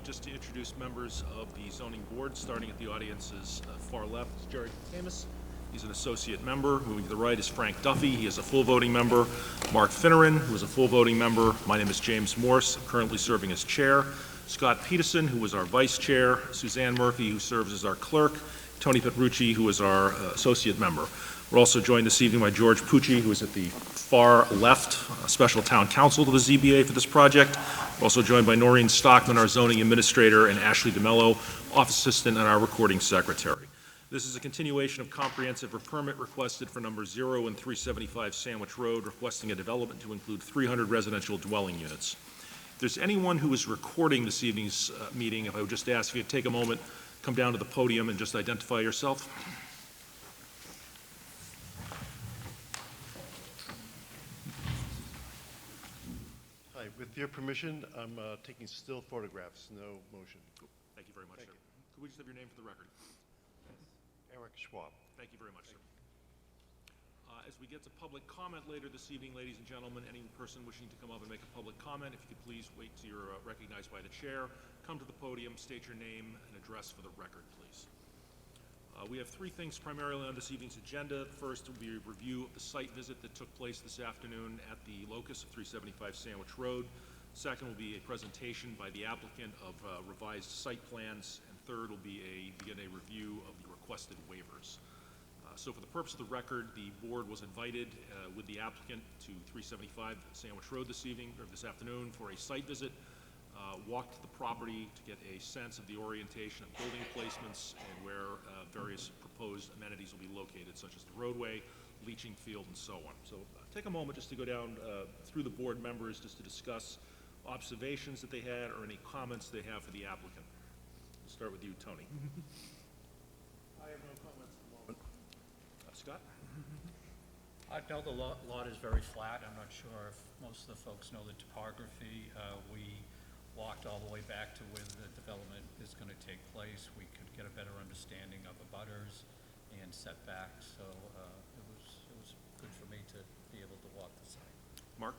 just to introduce members of the zoning board, starting at the audience's far left is Jerry Camus. He's an associate member. Moving to the right is Frank Duffy. He is a full voting member. Mark Finneran, who is a full voting member. My name is James Morse, currently serving as chair. Scott Peterson, who is our vice chair. Suzanne Murphy, who serves as our clerk. Tony Petrucci, who is our associate member. We're also joined this evening by George Pucci, who is at the far left, special town counsel to the ZBA for this project. We're also joined by Noreen Stockman, our zoning administrator, and Ashley DeMello, office assistant and our recording secretary. This is a continuation of comprehensive permit requested for number 0 and 375 Sandwich Road, requesting a development to include 300 residential dwelling units. If there's anyone who is recording this evening's meeting, if I would just ask you to take a moment, come down to the podium and just identify yourself. Hi, with your permission, I'm taking still photographs, no motion. Cool. Thank you very much, sir. Could we just have your name for the record? Eric Schwab. Thank you very much, sir. As we get to public comment later this evening, ladies and gentlemen, any person wishing to come up and make a public comment, if you could please wait till you're recognized by the chair, come to the podium, state your name and address for the record, please. We have three things primarily on this evening's agenda. First will be a review of the site visit that took place this afternoon at the locus of 375 Sandwich Road. Second will be a presentation by the applicant of revised site plans. And third will be begin a review of the requested waivers. So for the purpose of the record, the board was invited with the applicant to 375 Sandwich Road this afternoon for a site visit. Walked the property to get a sense of the orientation of building placements and where various proposed amenities will be located, such as the roadway, leaching field, and so on. So take a moment just to go down through the board members just to discuss observations that they had or any comments they have for the applicant. We'll start with you, Tony. I have no comments at the moment. Scott? I know the lot is very flat. I'm not sure if most of the folks know the topography. We walked all the way back to where the development is going to take place. We could get a better understanding of abutters and setbacks, so it was good for me to be able to walk the site. Mark?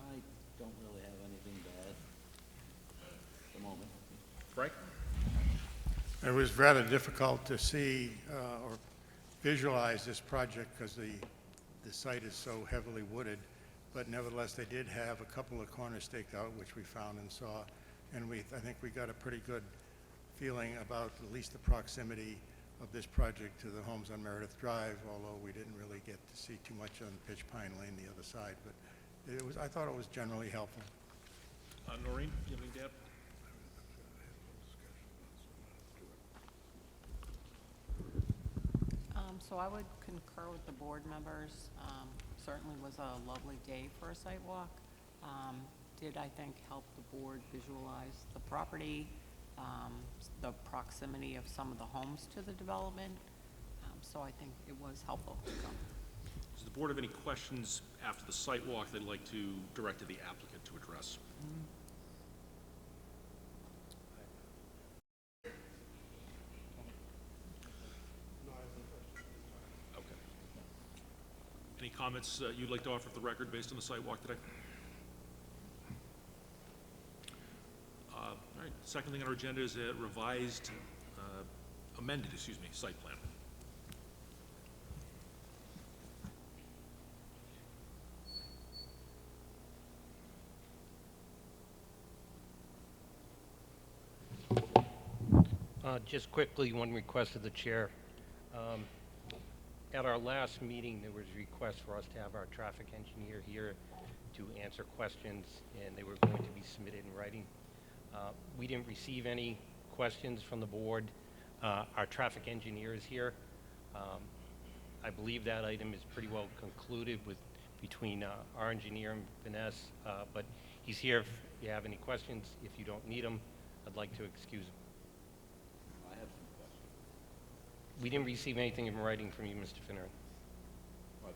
I don't really have anything bad at the moment. Frank? It was rather difficult to see or visualize this project because the site is so heavily wooded, but nevertheless they did have a couple of corners staked out, which we found and saw, and I think we got a pretty good feeling about at least the proximity of this project to the homes on Meredith Drive, although we didn't really get to see too much on Pitch Pine Lane, the other side, but I thought it was generally helpful. Noreen, you have anything to add? So I would concur with the board members. Certainly was a lovely day for a site walk. Did, I think, help the board visualize the property, the proximity of some of the homes to the development. So I think it was helpful to come. Does the board have any questions after the site walk they'd like to direct to the applicant to address? Okay. Any comments you'd like to offer for the record based on the site walk today? All right. Second thing on our agenda is a revised, amended site plan. Just quickly, one request of the chair. At our last meeting, there was a request for us to have our traffic engineer here to answer questions, and they were going to be submitted in writing. We didn't receive any questions from the board. Our traffic engineer is here. I believe that item is pretty well concluded between our engineer and Vanessa, but he's here if you have any questions. If you don't need him, I'd like to excuse him. I have some questions. We didn't receive anything in writing from you, Mr. Finneran. What?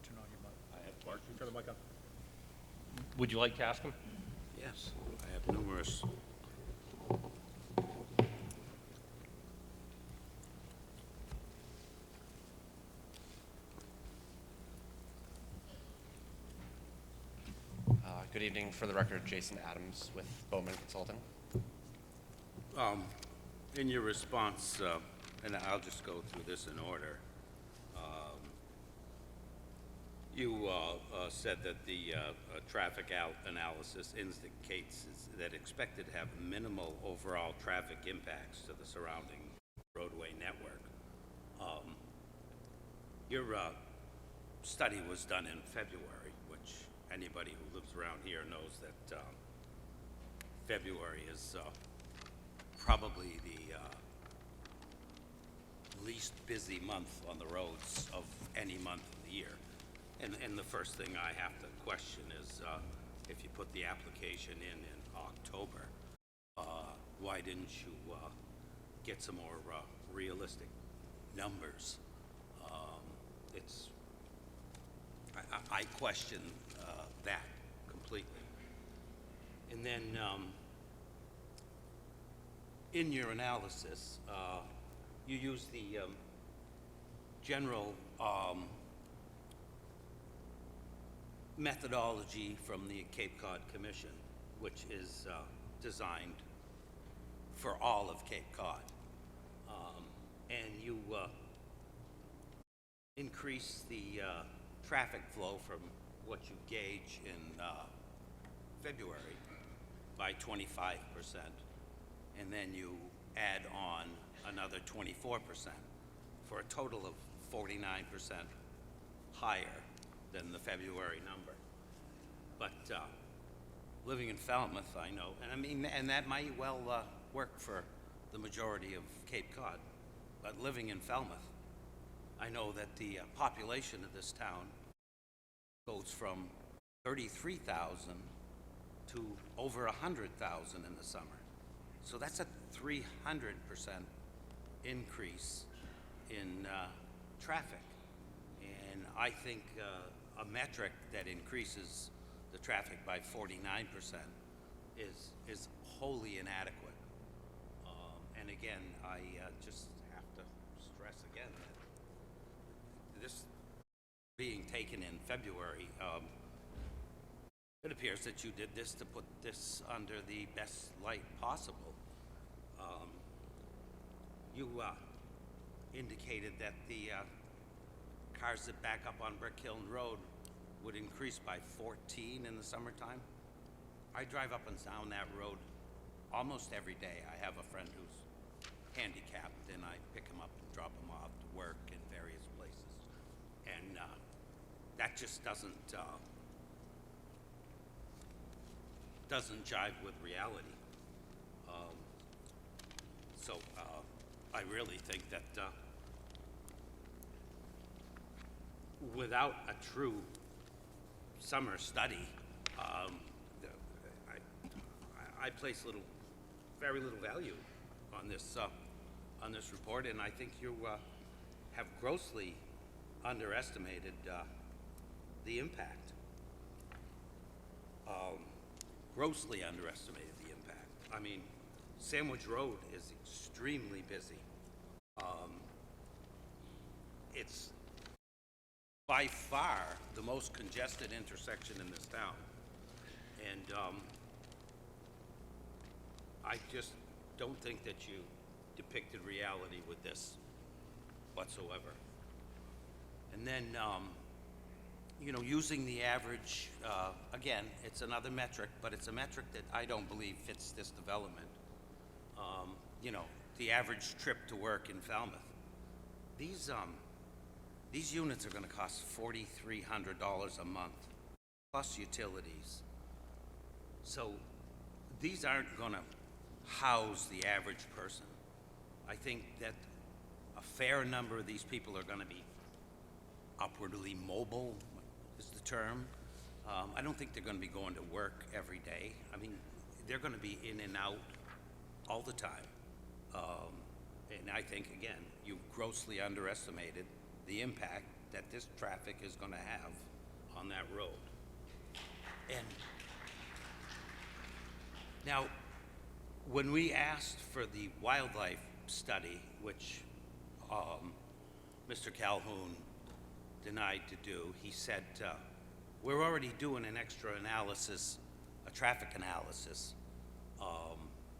Turn on your mic. I have Mark, questions. turn the mic on. Would you like to ask him? Yes, I have numerous. Good evening. For the record, Jason Adams with Bowman Consulting. In your response, and I'll just go through this in order, you said that the traffic analysis indicates that expected to have minimal overall traffic impacts to the surrounding roadway network. Your study was done in February, which anybody who lives around here knows that February is probably the least busy month on the roads of any month of the year. And the first thing I have to question is if you put the application in October, why didn't you get some more realistic numbers? I question that completely. And then in your analysis, you use the general methodology from the Cape Cod Commission, which is designed for all of Cape Cod. And you increase the traffic flow from what you gauge in February by 25%. And then you add on another 24% for a total of 49% higher than the February number. But living in Falmouth, I know, and I mean, and that might well work for the majority of Cape Cod, but living in Falmouth, I know that the population of this town goes from 33,000 to over 100,000 in the summer. So that's a 300% increase in traffic. And I think a metric that increases the traffic by 49% is wholly inadequate. And again, I just have to stress again that this being taken in February, it appears that you did this to put this under the best light possible. You indicated that the cars that back up on Brick Hill Road would increase by 14 in the summertime. I drive up and down that road almost every day. I have a friend who's handicapped, and I pick him up and drop him off to work in various places. And that just doesn't jive with reality. So I really think that without a true summer study, I place very little value on this report, and I think you have grossly underestimated the impact. Grossly underestimated the impact. I mean, Sandwich Road is extremely busy. It's by far the most congested intersection in this town. And I just don't think that you depicted reality with this whatsoever. And then, you know, using the average, again, it's another metric, but it's a metric that I don't believe fits this development. You know, the average trip to work in Falmouth. These units are going to cost $4,300 a month, plus utilities. So these aren't going to house the average person. I think that a fair number of these people are going to be upwardly mobile, is the term. I don't think they're going to be going to work every day. I mean, they're going to be in and out all the time. And I think, again, you've grossly underestimated the impact that this traffic is going to have on that road. And now, when we asked for the wildlife study, which Mr. Calhoun denied to do, he said, we're already doing an extra analysis a traffic analysis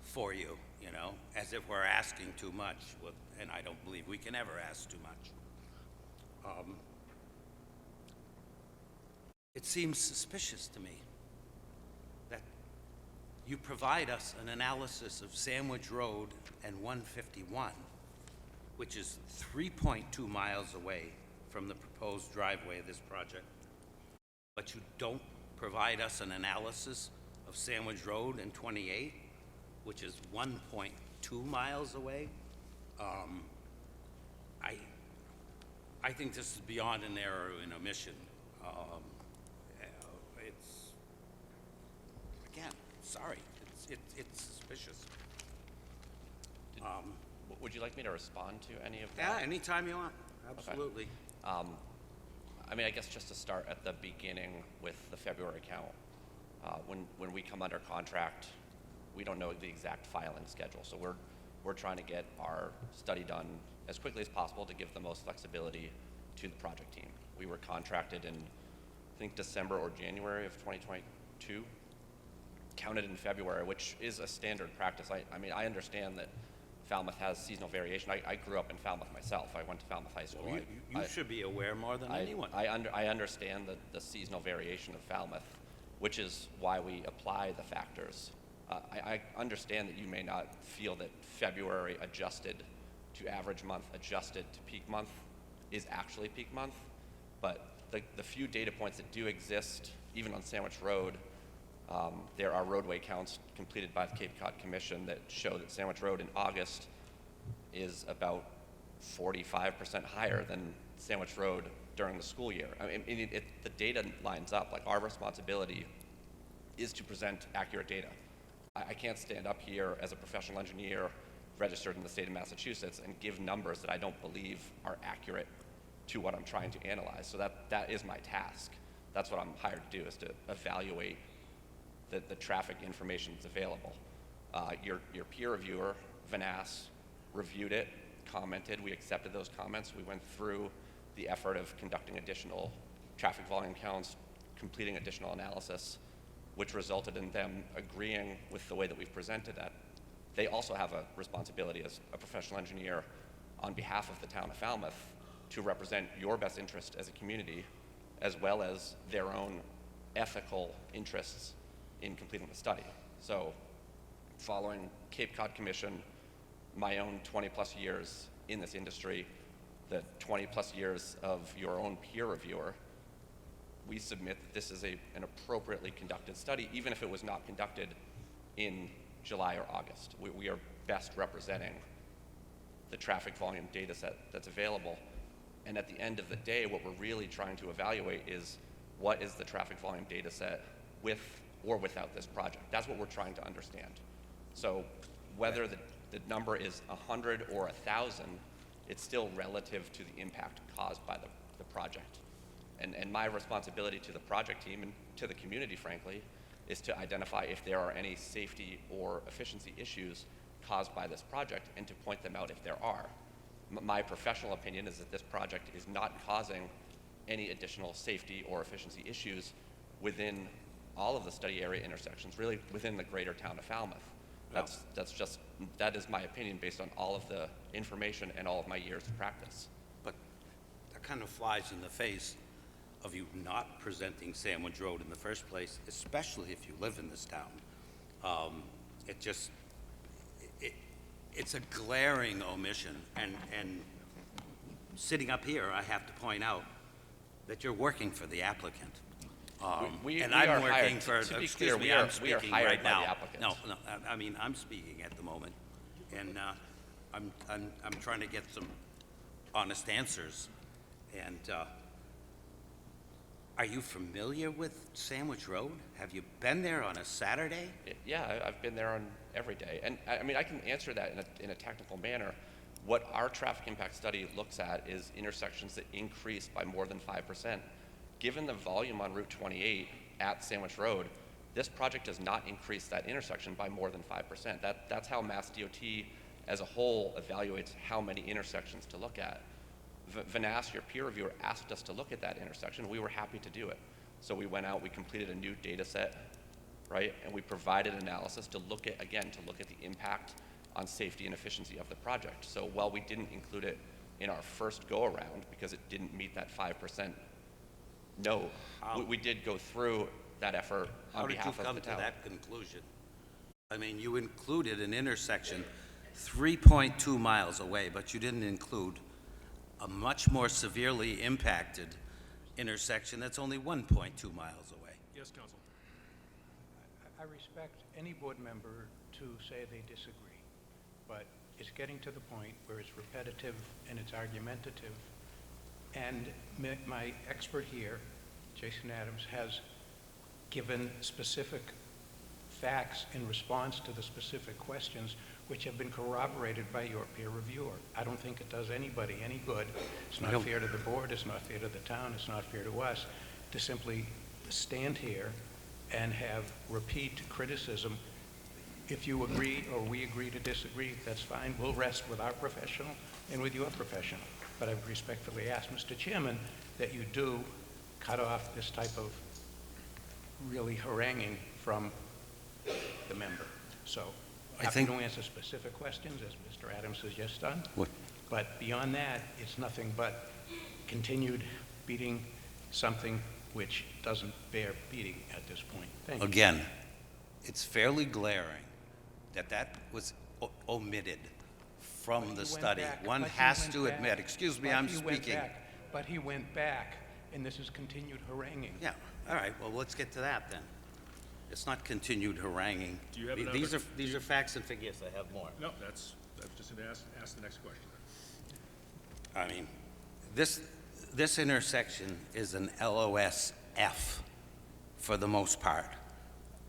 for you, you know, as if we're asking too much, and I don't believe we can ever ask too much. It seems suspicious to me that you provide us an analysis of Sandwich Road and 151, which is 3.2 miles away from the proposed driveway of this project, but you don't provide us an analysis of Sandwich Road and 28, which is 1.2 miles away. I think this is beyond an error and omission. It's, again, sorry, it's suspicious. Would you like me to respond to any of Yeah, that? anytime you want, absolutely. I mean, I guess just to start at the beginning with the February count, when we come under contract, we don't know the exact filing schedule. So we're trying to get our study done as quickly as possible to give the most flexibility to the project team. We were contracted in, I think, December or January of 2022, counted in February, which is a standard practice. I mean, I understand that Falmouth has seasonal variation. I grew up in Falmouth myself. I went to Falmouth High School. Well, you should be aware more than anyone. I understand the seasonal variation of Falmouth, which is why we apply the factors. I understand that you may not feel that February adjusted to average month, adjusted to peak month, is actually peak month, but the few data points that do exist, even on Sandwich Road, there are roadway counts completed by the Cape Cod Commission that show that Sandwich Road in August is about 45% higher than Sandwich Road during the school year. I mean, the data lines up. Like, our responsibility is to present accurate data. I can't stand up here as a professional engineer registered in the state of Massachusetts and give numbers that I don't believe are accurate to what I'm trying to analyze. So that is my task. That's what I'm hired to do, is to evaluate the traffic information that's available. Your peer reviewer, Vanass, reviewed it, commented. We accepted those comments. We went through the effort of conducting additional traffic volume counts, completing additional analysis, which resulted in them agreeing with the way that we've presented that. They also have a responsibility as a professional engineer on behalf of the town of Falmouth to represent your best interest as a community, as well as their own ethical interests in completing the study. So, following Cape Cod Commission, my own 20 plus years in this industry, the 20 plus years of your own peer reviewer, we submit that this is an appropriately conducted study, even if it was not conducted in July or August. We are best representing the traffic volume data set that's available. And at the end of the day, what we're really trying to evaluate is, what is the traffic volume data set with or without this project? That's what we're trying to understand. So whether the number is 100 or 1,000, it's still relative to the impact caused by the project. And my responsibility to the project team and to the community, frankly, is to identify if there are any safety or efficiency issues caused by this project and to point them out if there are. My professional opinion is that this project is not causing any additional safety or efficiency issues within all of the study area intersections, really within the greater town of Falmouth. That is my opinion based on all of the information and all of my years of practice. But that kind of flies in the face of you not presenting Sandwich Road in the first place, especially if you live in this town. It's a glaring omission, and sitting up here, I have to point out that you're working for the applicant. And I'm working for, excuse me, I'm speaking right now. No, I mean, I'm speaking at the moment, and I'm trying to get some honest answers. And are you familiar with Sandwich Road? Have you been there on a Saturday? Yeah, I've been there on every day. And I mean, I can answer that in a technical manner. What our traffic impact study looks at is intersections that increase by more than 5%. Given the volume on Route 28 at Sandwich Road, this project does not increase that intersection by more than 5%. That's how Mass DOT as a whole evaluates how many intersections to look at. Vanass, your peer reviewer, asked us to look at that intersection. We were happy to do it. So we went out, we completed a new data set right? And we provided analysis to look at, again, to look at the impact on safety and efficiency of the project. So while we didn't include it in our first go-around because it didn't meet that 5% no, we did go through that effort on behalf of the town. How did you come to that conclusion? I mean, you included an intersection 3.2 miles away, but you didn't include a much more severely impacted intersection that's only 1.2 miles away. Yes, Counsel. I respect any board member to say they disagree, but it's getting to the point where it's repetitive and it's argumentative. And my expert here, Jason Adams, has given specific facts in response to the specific questions which have been corroborated by your peer reviewer. I don't think it does anybody any good. It's not fair to the board, it's not fair to the town, it's not fair to us to simply stand here and have repeat criticism. If you agree or we agree to disagree, that's fine. We'll rest with our professional and with your professional. But I would respectfully ask, Mr. Chairman, that you do cut off this type of really haranguing from the member. So, happy to answer specific questions, as Mr. Adams has just done. But beyond that, it's nothing but continued beating something which doesn't bear beating at this point. Thank you. Again, it's fairly glaring that that was omitted from the study. One has to admit, excuse me, I'm speaking. But he went back, and this is continued haranguing. Yeah, all right, well, let's get to that then. It's not continued haranguing. Do you have These are facts and figures. I have more. No, I was just going to ask the next question. I mean, this intersection is an LOS-F for the most part.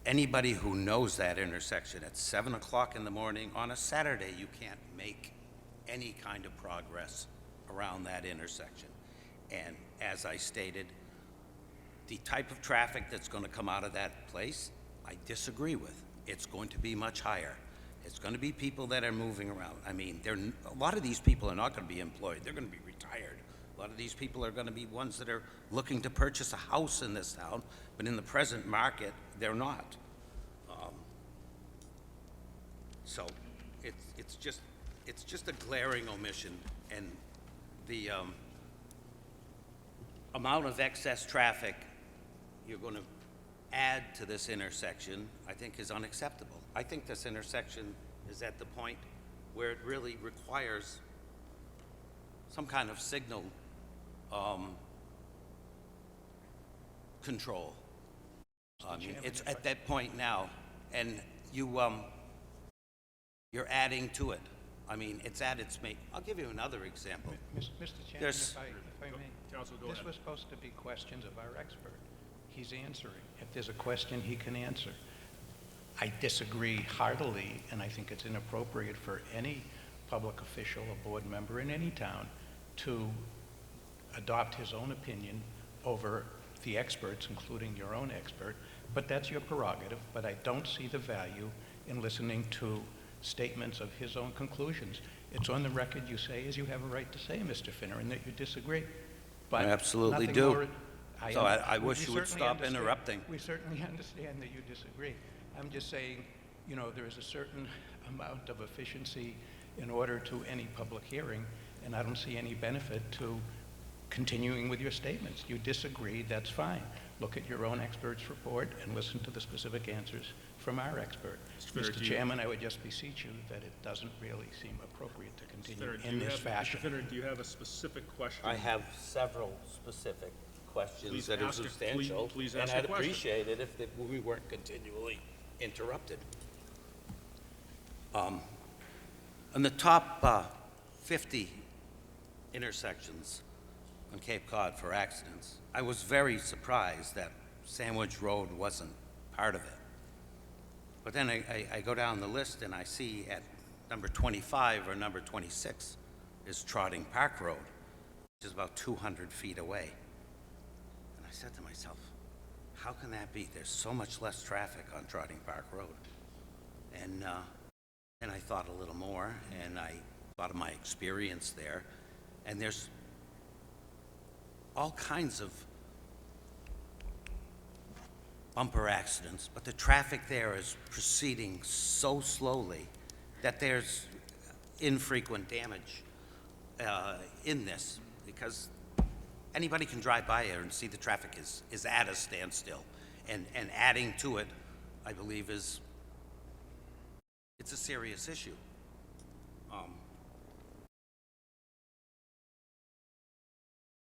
Anybody who knows that intersection at 7 o'clock in the morning on a Saturday, you can't make any kind of progress around that intersection. And as I stated, the type of traffic that's going to come out of that place, I disagree with. It's going to be much higher. It's going to be people that are moving around. I mean, a lot of these people are not going to be employed. They're going to be retired. A lot of these people are going to be ones that are looking to purchase a house in this town, but in the present market, they're not. So it's just a glaring omission, and the amount of excess traffic you're going to add to this intersection, I think, is unacceptable. I think this intersection is at the point where it really requires some kind of signal control. I mean, it's at that point now, and you're adding to it. I mean, it's at its mate. I'll give you another example. Mr. Chairman, if I may, Counsel, go this ahead. was supposed to be questions of our expert. He's answering. If there's a question, he can answer. I disagree heartily, and I think it's inappropriate for any public official or board member in any town to adopt his own opinion over the experts, including your own expert, but that's your prerogative. But I don't see the value in listening to statements of his own conclusions. It's on the record, you say, as you have a right to say, Mr. Finner, and that you disagree. But I absolutely nothing do. more- So I wish we you would certainly stop understand- interrupting. We certainly understand that you disagree. I'm just saying, you know, there is a certain amount of efficiency in order to any public hearing, and I don't see any benefit to continuing with your statements. You disagree, that's fine. Look at your own expert's report and listen to the specific answers from our expert. Finner, Mr. Chairman, I would just beseech you that it doesn't really seem appropriate to continue Finner, in this fashion. Mr. Finner, do you have a specific question? I have several specific questions Please that are ask it. substantial, Please and ask I'd the question. appreciate it if we weren't continually interrupted. On the top 50 intersections on Cape Cod for accidents, I was very surprised that Sandwich Road wasn't part of it. But then I go down the list and I see at number 25 or number 26 is Trotting Park Road, which is about 200 feet away. And I said to myself, how can that be? There's so much less traffic on Trotting Park Road. And I thought a little more, and I thought of my experience there, and there's all kinds of bumper accidents, but the traffic there is proceeding so slowly that there's infrequent damage in this, because anybody can drive by here and see the traffic is at a standstill. And adding to it, I believe, it's a serious issue.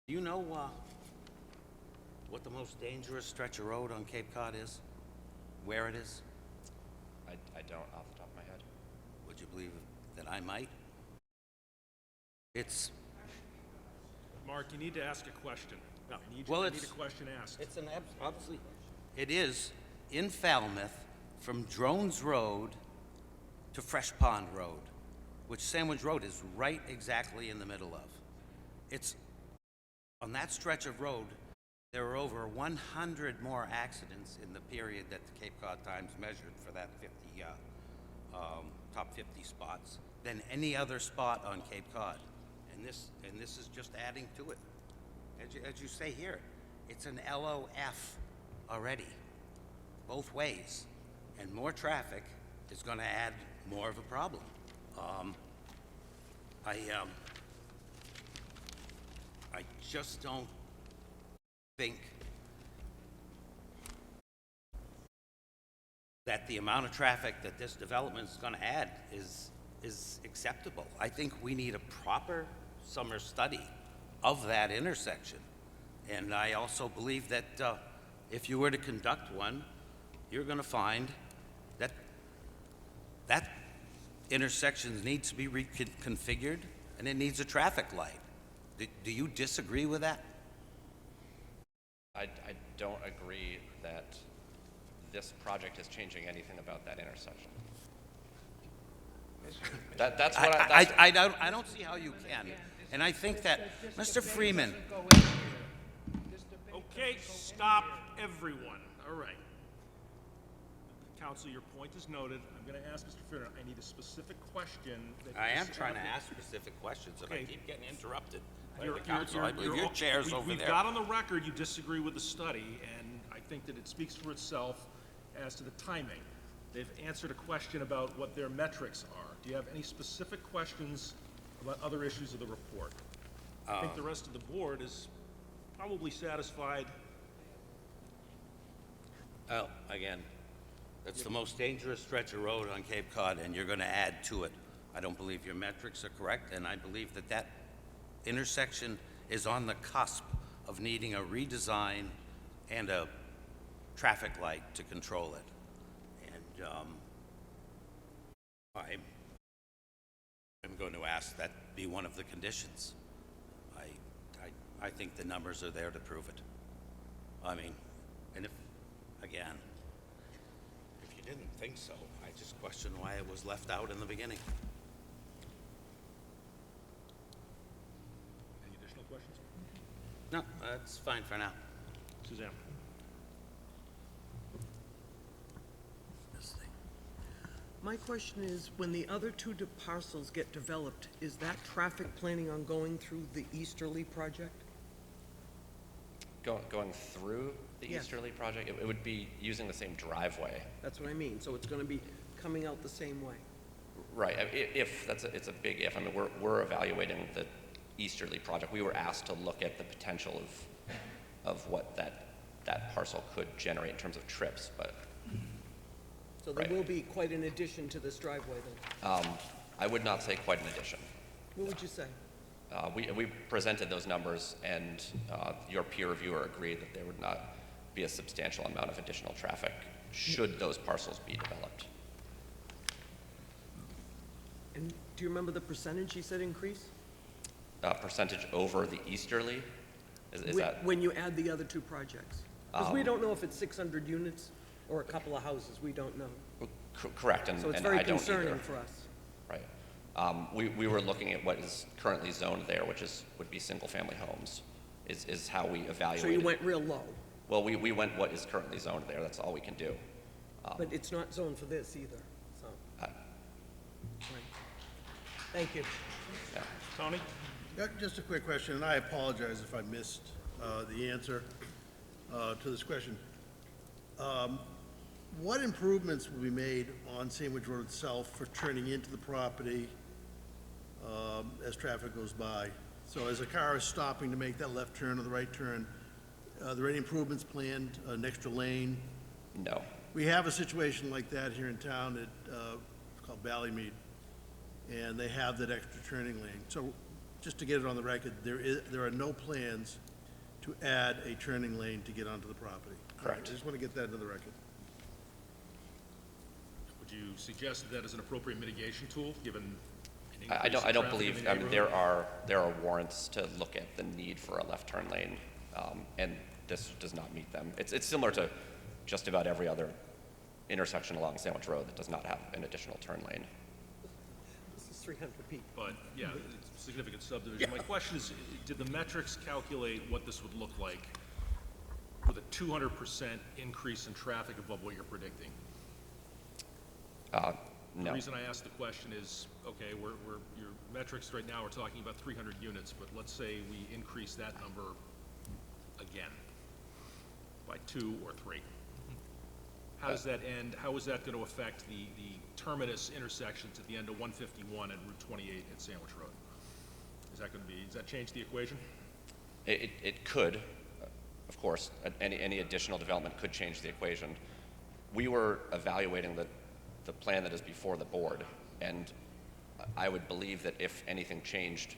Do you know what the most dangerous stretch of road on Cape Cod is? Where it is? I don't off the top of my head. Would you believe that I might? It's, Mark, you need to ask a question. No. I need, Well, I need a it's- question asked. it's an, obviously, it is in Falmouth from Drones Road to Fresh Pond Road, which Sandwich Road is right exactly in the middle of. It's, on that stretch of road, there were over 100 more accidents in the period that the Cape Cod Times measured for that 50, top 50 spots than any other spot on Cape Cod. And this is just adding to it. As you say here, it's an LOF already, both ways. And more traffic is going to add more of a problem. I just don't think that the amount of traffic that this development is going to add is acceptable. I think we need a proper summer study of that intersection. And I also believe that if you were to conduct one, you're going to find that that intersection needs to be reconfigured and it needs a traffic light. Do you disagree with that? I don't agree that this project is changing anything about that intersection. That's what I don't see how you can. And I think that, Mr. Freeman, Okay, stop, everyone. All right. Counsel, your point is noted. I'm going to ask Mr. Finner, I need a specific question. That I am is- trying to ask specific questions, and I Okay. keep getting interrupted by You're- the council. I believe your chair's over We've there. got on the record you disagree with the study, and I think that it speaks for itself as to the timing. They've answered a question about what their metrics are. Do you have any specific questions about other issues of the report? I think the rest of the board is probably satisfied. Oh, again, it's the most dangerous stretch of road on Cape Cod, and you're going to add to it. I don't believe your metrics are correct, and I believe that that intersection is on the cusp of needing a redesign and a traffic light to control it. And I'm going to ask that be one of the conditions. I think the numbers are there to prove it. I mean, and if you didn't think so, I just question why it was left out in the beginning. Any additional questions? No, that's fine for now. Suzanne? My question is, when the other two parcels get developed, is that traffic planning on going through the Easterly project? Going through the Yeah. Easterly project, it would be using the same driveway. That's what I mean, so it's gonna be coming out the same way. Right, it's a big if. I mean, we're evaluating the Easterly project. We were asked to look at the potential of what that parcel could generate in terms of trips, but So there Right. will be quite an addition to this driveway then? I would not say quite an addition. What would you say? We presented those numbers, and your peer reviewer agreed that there would not be a substantial amount of additional traffic should those parcels be developed. And do you remember the percentage he said increase? Percentage over the Easterly, is When- that? When you add the other two projects? Because we don't know if it's 600 units or a couple of houses, we don't know. Correct, and So it's and I very don't concerning either. for us. Right. We were looking at what is currently zoned there, which would be single-family homes, is how we So evaluated. you went real low, Well, we went what is currently zoned there, that's all we can do. but it's not zoned for this either, so. Uh, Right. Thank you. yeah. Tony? Yeah, just a quick question, and I apologize if I missed the answer to this question. What improvements will be made on Sandwich Road itself for turning into the property as traffic goes by? So as a car is stopping to make that left turn or the right turn, are there any improvements planned, an extra lane? No. We have a situation like that here in town at, it's called Ballymead, and they have that extra turning lane. So just to get it on the record, there are no plans to add a turning lane to get onto the property. Correct. I just want to get that into the record. Would you suggest that as an appropriate mitigation tool, given an I increase don't, in I don't traffic in believe, the I mean, neighborhood? there are warrants to look at the need for a left turn lane, and this does not meet them. It's similar to just about every other intersection along Sandwich Road that does not have an additional turn lane. This is 300 feet. But, yeah, it's a significant subdivision. My question is, did the metrics calculate what this would look like with a 200% increase in traffic above what you're predicting? The No. reason I ask the question is, okay, your metrics right now are talking about 300 units, but let's say we increase that number again by 2 or 3. How does that end? How is that going to affect the terminus intersections at the end of 151 and Route 28 at Sandwich Road? Is that going to be, does that change the equation? It could, of course, any additional development could change the equation. We were evaluating the plan that is before the board, and I would believe that if anything changed,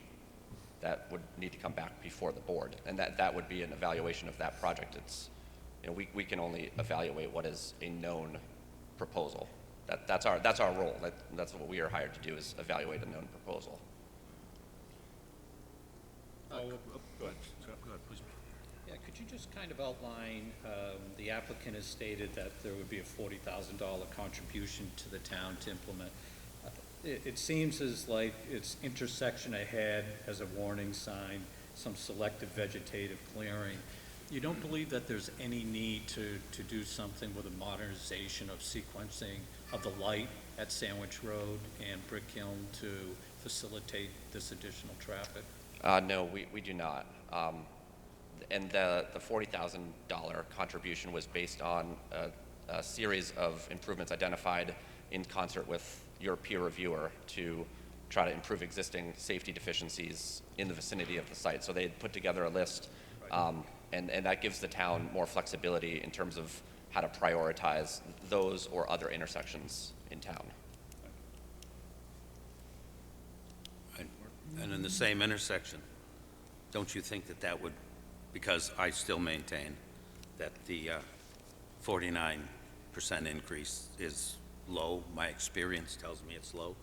that would need to come back before the board, and that would be an evaluation of that project. It's, you know, we can only evaluate what is a known proposal. That's our role. That's what we are hired to do, is evaluate a known proposal. Go ahead, Scott, go ahead, please. Yeah, could you just kind of outline, the applicant has stated that there would be a $40,000 contribution to the town to implement. It seems as like it's intersection ahead as a warning sign, some selective vegetative clearing. You don't believe that there's any need to do something with a modernization of sequencing of the light at Sandwich Road and Brick Hill to facilitate this additional traffic? No, we do not. And the $40,000 contribution was based on a series of improvements identified in concert with your peer reviewer to try to improve existing safety deficiencies in the vicinity of the site. So they had put together a list, and that gives the town more flexibility in terms of how to prioritize those or other intersections in town. And in the same intersection, don't you think that that would, because I still maintain that the 49% increase is low, my experience tells me it's low,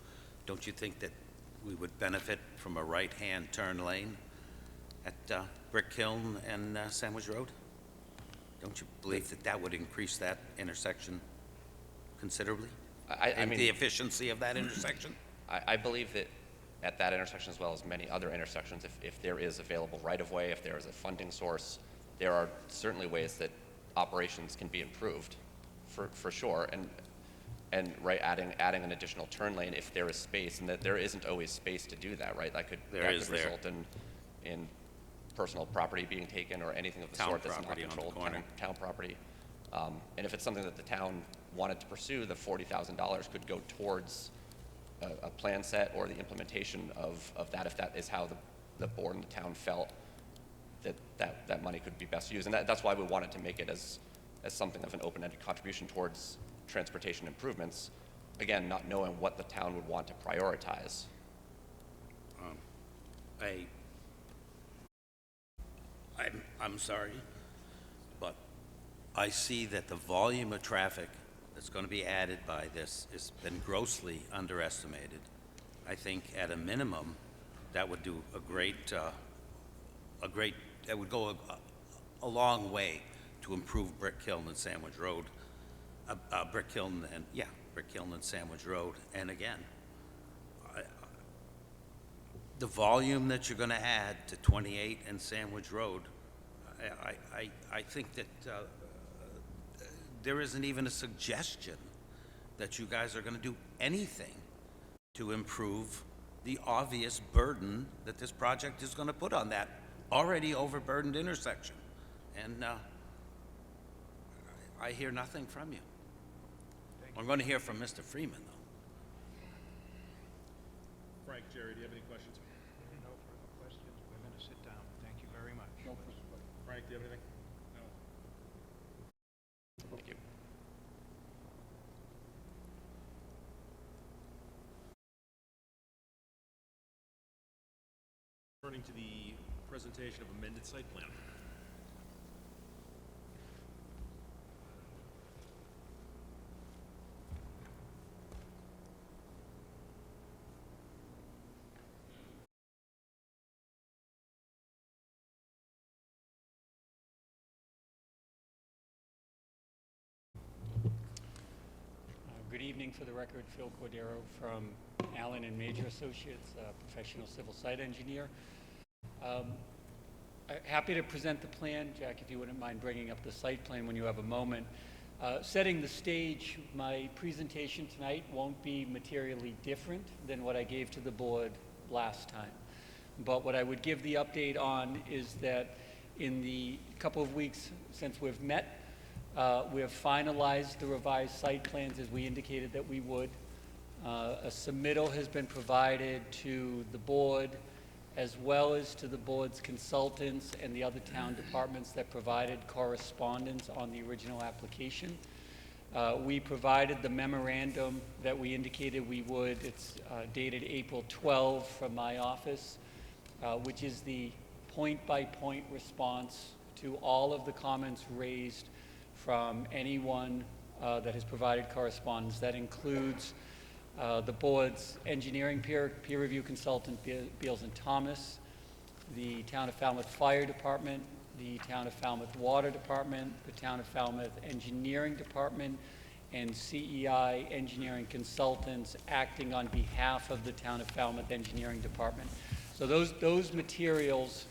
don't you think that we would benefit from a right-hand turn lane at Brick Hill and Sandwich Road? Don't you believe that that would increase that intersection considerably? I mean, the efficiency of that intersection? I believe that at that intersection, as well as many other intersections, if there is available right-of-way, if there is a funding source, there are certainly ways that operations can be improved, for sure. And right, adding an additional turn lane if there is space, and that there isn't always space to do that, right? That could result in personal property being taken or anything of the sort that's not controlled, town property. And if it's something that the town wanted to pursue, the $40,000 could go towards a plan set or the implementation of that, if that is how the board and the town felt that money could be best used. And that's why we wanted to make it as something of an open-ended contribution towards transportation improvements, again, not knowing what the town would want to prioritize. I'm sorry, but I see that the volume of traffic that's going to be added by this has been grossly underestimated. I think at a minimum, that would do that would go a long way to improve Brick Hill and Sandwich Road, Brick Hill and Sandwich Road. And again, the volume that you're going to add to 28 and Sandwich Road, I think that there isn't even a suggestion that you guys are going to do anything to improve the obvious burden that this project is going to put on that already overburdened intersection. And I hear nothing from you. I'm going to hear from Mr. Freeman, though. Frank, Jerry, do you have any questions? No further questions. We're going to sit down. Thank you very much. Frank, do you have anything? No. Thank you. Turning to the presentation of amended site plan. Good evening. For the record, Phil Cordero from Allen and Major Associates, professional civil site engineer. Happy to present the plan. Jack, if you wouldn't mind bringing up the site plan when you have a moment. Setting the stage, my presentation tonight won't be materially different than what I gave to the board last time. But what I would give the update on is that in the couple of weeks since we've met, we have finalized the revised site plans as we indicated that we would. A submittal has been provided to the board as well as to the board's consultants and the other town departments that provided correspondence on the original application. We provided the memorandum that we indicated we would. It's dated April 12 from my office, which is the point-by-point response to all of the comments raised from anyone that has provided correspondence. That includes the board's engineering peer review consultant, Beals and Thomas, the Town of Falmouth Fire Department, the Town of Falmouth Water Department, the Town of Falmouth Engineering Department, and CEI engineering consultants acting on behalf of the Town of Falmouth Engineering Department. So those materials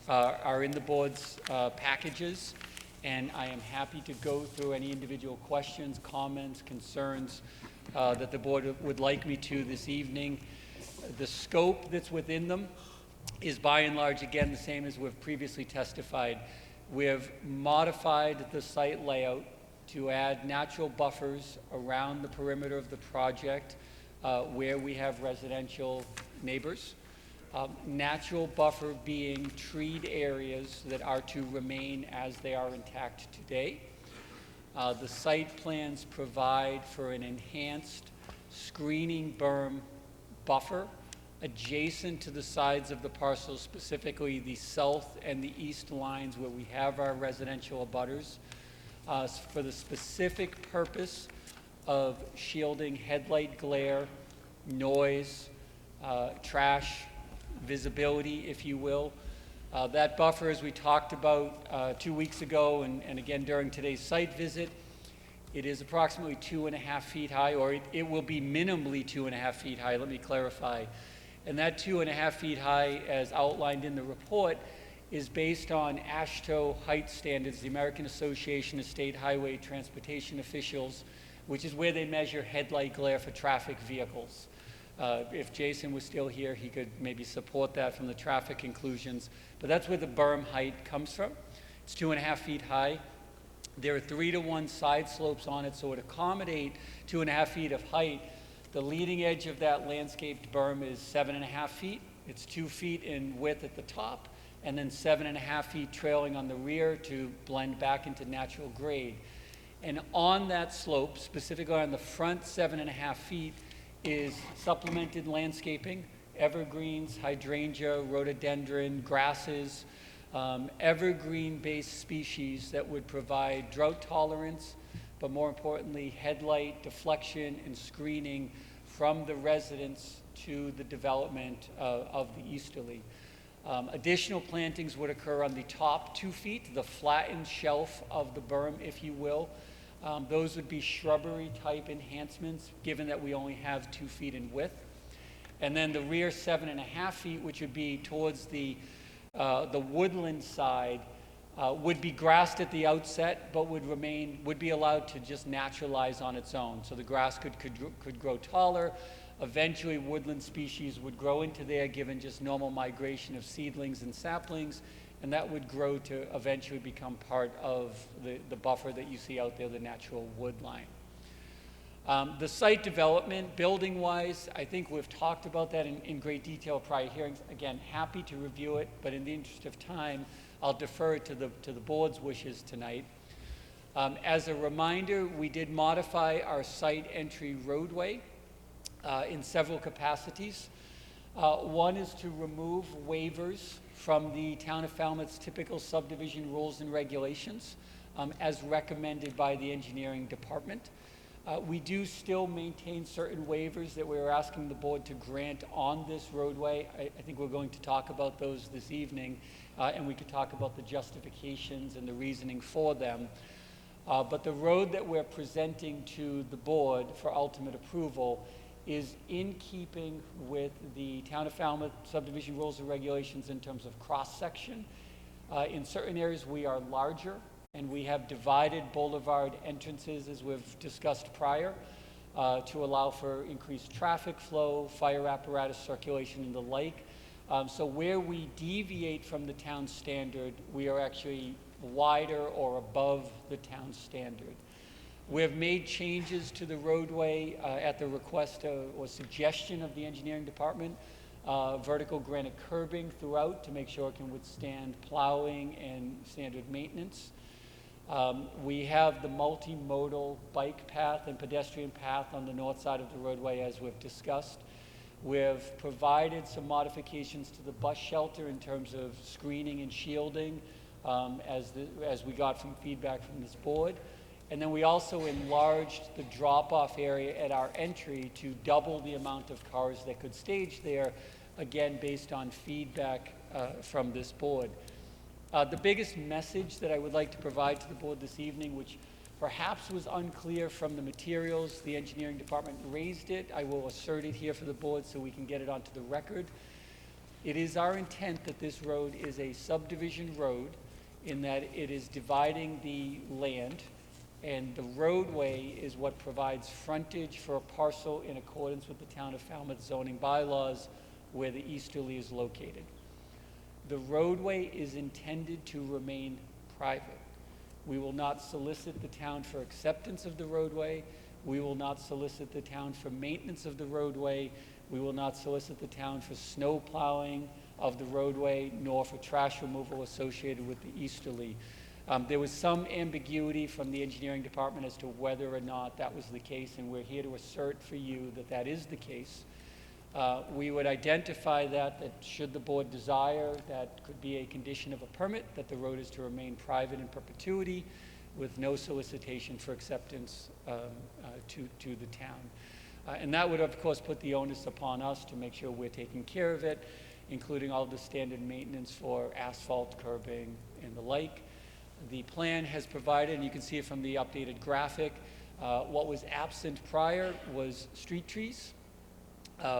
are in the board's packages, and I am happy to go through any individual questions, comments, concerns that the board would like me to this evening. The scope that's within them is by and large, again, the same as we've previously testified. We have modified the site layout to add natural buffers around the perimeter of the project where we have residential neighbors. Natural buffer being treed areas that are to remain as they are intact today. The site plans provide for an enhanced screening berm buffer adjacent to the sides of the parcel, specifically the south and the east lines where we have our residential abutters, for the specific purpose of shielding headlight glare, noise, trash, visibility, if you will. That buffer, as we talked about 2 weeks ago and again during today's site visit, it is approximately 2.5 feet high, or it will be minimally 2.5 feet high, let me clarify. And that 2.5 feet high, as outlined in the report, is based on AASHTO height standards, the American Association of State Highway Transportation Officials, which is where they measure headlight glare for traffic vehicles. If Jason was still here, he could maybe support that from the traffic conclusions. But that's where the berm height comes from. It's 2.5 feet high. There are 3-to-1 side slopes on it, so it accommodates 2.5 feet of height. The leading edge of that landscaped berm is 7.5 feet. It's 2 feet in width at the top, and then 7.5 feet trailing on the rear to blend back into natural grade. And on that slope, specifically on the front 7.5 feet, is supplemented landscaping, evergreens, hydrangea, rhododendron, grasses, evergreen-based species that would provide drought tolerance, but more importantly, headlight deflection and screening from the residents to the development of the easterly. Additional plantings would occur on the top 2 feet, the flattened shelf of the berm, if you will. Those would be shrubbery type enhancements, given that we only have 2 feet in width. And then the rear 7.5 feet, which would be towards the woodland side, would be grassed at the outset, but would be allowed to just naturalize on its own. So the grass could grow taller. Eventually, woodland species would grow into there, given just normal migration of seedlings and saplings, and that would grow to eventually become part of the buffer that you see out there, the natural wood line. The site development, building-wise, I think we've talked about that in great detail prior hearings. Again, happy to review it, but in the interest of time, I'll defer to the board's wishes tonight. As a reminder, we did modify our site entry roadway in several capacities. One is to remove waivers from the Town of Falmouth's typical subdivision rules and regulations as recommended by the engineering department. We do still maintain certain waivers that we're asking the board to grant on this roadway. I think we're going to talk about those this evening, and we could talk about the justifications and the reasoning for them. But the road that we're presenting to the board for ultimate approval is in keeping with the Town of Falmouth subdivision rules and regulations in terms of cross-section. In certain areas, we are larger, and we have divided boulevard entrances, as we've discussed prior, to allow for increased traffic flow, fire apparatus circulation, and the like. So where we deviate from the town standard, we are actually wider or above the town standard. We have made changes to the roadway at the request or suggestion of the engineering department, vertical granite curbing throughout to make sure it can withstand plowing and standard maintenance. We have the multimodal bike path and pedestrian path on the north side of the roadway, as we've discussed. We've provided some modifications to the bus shelter in terms of screening and shielding as we got from feedback from this board. And then we also enlarged the drop-off area at our entry to double the amount of cars that could stage there, again, based on feedback from this board. The biggest message that I would like to provide to the board this evening, which perhaps was unclear from the materials, the engineering department raised it. I will assert it here for the board so we can get it onto the record. It is our intent that this road is a subdivision road in that it is dividing the land, and the roadway is what provides frontage for a parcel in accordance with the Town of Falmouth zoning bylaws where the easterly is located. The roadway is intended to remain private. We will not solicit the town for acceptance of the roadway. We will not solicit the town for maintenance of the roadway. We will not solicit the town for snow plowing of the roadway, nor for trash removal associated with the easterly. There was some ambiguity from the engineering department as to whether or not that was the case, and we're here to assert for you that that is the case. We would identify that should the board desire, that could be a condition of a permit, that the road is to remain private in perpetuity with no solicitation for acceptance to the town. And that would, of course, put the onus upon us to make sure we're taking care of it, including all the standard maintenance for asphalt, curbing, and the like. The plan has provided, and you can see it from the updated graphic, what was absent prior was street trees,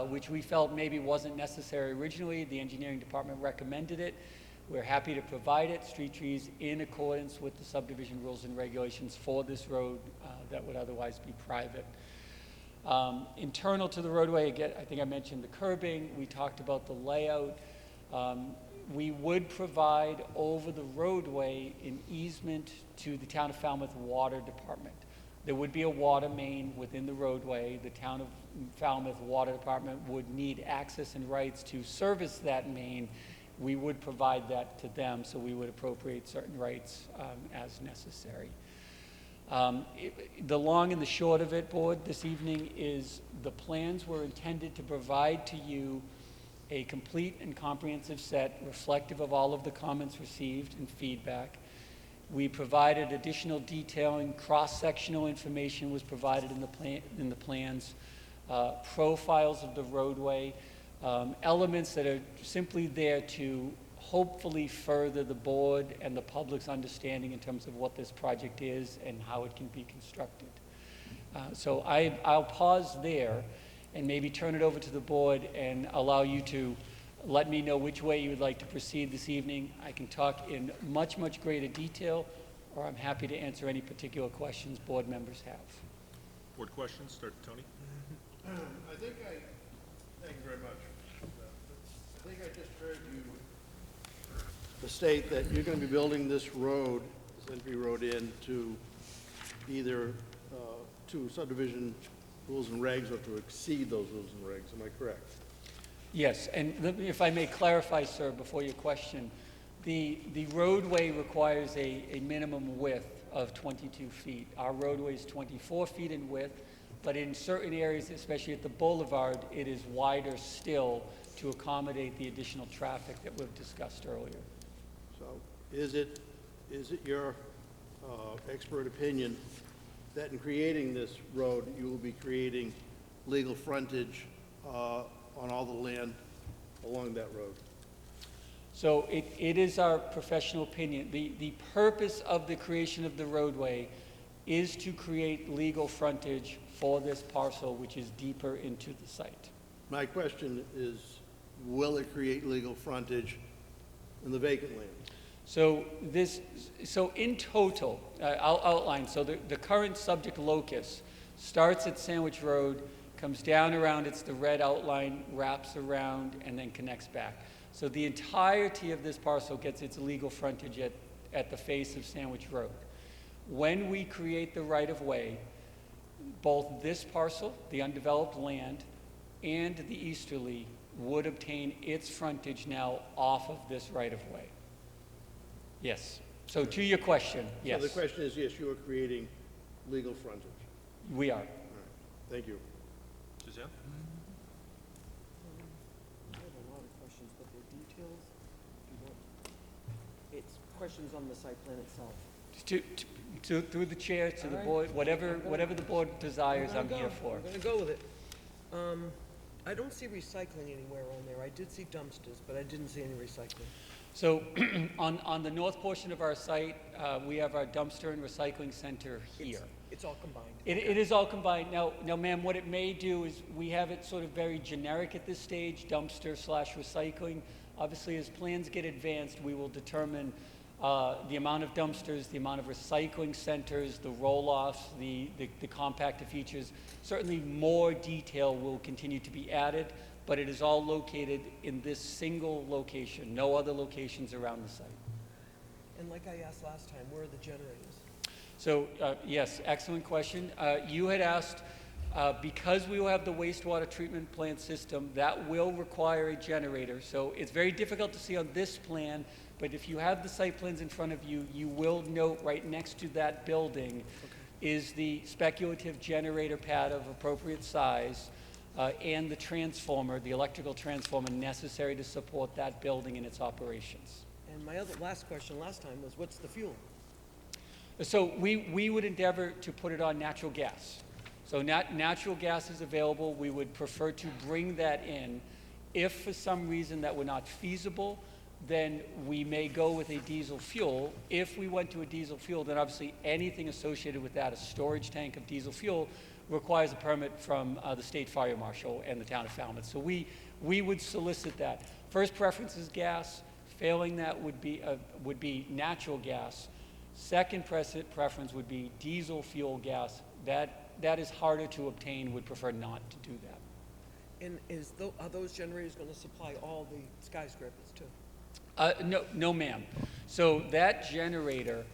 which we felt maybe wasn't necessary originally. The engineering department recommended it. We're happy to provide it, street trees in accordance with the subdivision rules and regulations for this road that would otherwise be private. Internal to the roadway, again, I think I mentioned the curbing. We talked about the layout. We would provide over the roadway an easement to the Town of Falmouth Water Department. There would be a water main within the roadway. The Town of Falmouth Water Department would need access and rights to service that main. We would provide that to them, so we would appropriate certain rights as necessary. The long and the short of it, board, this evening is the plans were intended to provide to you a complete and comprehensive set reflective of all of the comments received and feedback. We provided additional detailing, cross-sectional information was provided in the plans, profiles of the roadway, elements that are simply there to hopefully further the board and the public's understanding in terms of what this project is and how it can be constructed. So I'll pause there and maybe turn it over to the board and allow you to let me know which way you would like to proceed this evening. I can talk in much, much greater detail, or I'm happy to answer any particular questions board members have. Board questions, start with Tony. Thank you very much. I think I just heard you state that you're gonna be building this road, this entry road in to either, to subdivision rules and regs or to exceed those rules and regs, am I correct? Yes, and if I may clarify, sir, before your question, the roadway requires a minimum width of 22 feet. Our roadway is 24 feet in width, but in certain areas, especially at the boulevard, it is wider still to accommodate the additional traffic that we've discussed earlier. So is it your expert opinion that in creating this road, you will be creating legal frontage on all the land along that road? So it is our professional opinion. The purpose of the creation of the roadway is to create legal frontage for this parcel, which is deeper into the site. My question is, will it create legal frontage in the vacant land? So in total, I'll outline, so the current subject locus starts at Sandwich Road, comes down around, it's the red outline, wraps around, and then connects back. So the entirety of this parcel gets its legal frontage at the face of Sandwich Road. When we create the right-of-way, both this parcel, the undeveloped land, and the easterly would obtain its frontage now off of this right-of-way. Yes. So to your question, yes. So the question is, yes, you are creating legal frontage. We are. All right. Thank you. Suzanne? I have a lot of questions, but the details, it's questions on the site plan itself. Through the chair to the All right. board, whatever the board desires, I'm here for. I'm gonna go with it. I don't see recycling anywhere on there. I did see dumpsters, but I didn't see any recycling. So on the north portion of our site, we have our dumpster and recycling center here. It's all combined. It is all combined. Now, ma'am, what it may do is we have it sort of very generic at this stage, dumpster / recycling. Obviously, as plans get advanced, we will determine the amount of dumpsters, the amount of recycling centers, the roll-offs, the compactor features. Certainly more detail will continue to be added, but it is all located in this single location, no other locations around the site. And like I asked last time, where are the generators? So, yes, excellent question. You had asked, because we will have the wastewater treatment plant system, that will require a generator. So it's very difficult to see on this plan, but if you have the site plans in front of you, you will note right next to that building is the speculative generator pad of appropriate size and the transformer, the electrical transformer necessary to support that building and its operations. And my last question last time was, what's the fuel? So we would endeavor to put it on natural gas. So natural gas is available. We would prefer to bring that in. If for some reason that were not feasible, then we may go with a diesel fuel. If we went to a diesel fuel, then obviously anything associated with that, a storage tank of diesel fuel, requires a permit from the state fire marshal and the town of Falmouth. So we would solicit that. First preference is gas. Failing that would be natural gas. Second preference would be diesel fuel gas. That is harder to obtain, would prefer not to do that. And are those generators going to supply all the skyscrapers too? No, ma'am. So that generator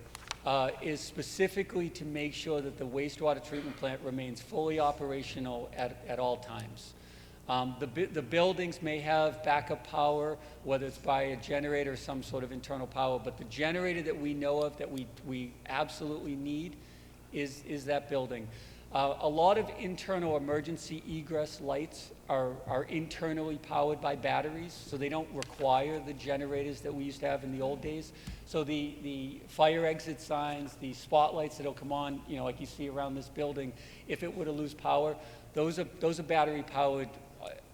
is specifically to make sure that the wastewater treatment plant remains fully operational at all times. The buildings may have backup power, whether it's by a generator or some sort of internal power, but the generator that we know of that we absolutely need is that building. A lot of internal emergency egress lights are internally powered by batteries, so they don't require the generators that we used to have in the old days. So the fire exit signs, the spotlights that'll come on, like you see around this building, if it were to lose power, those are battery powered,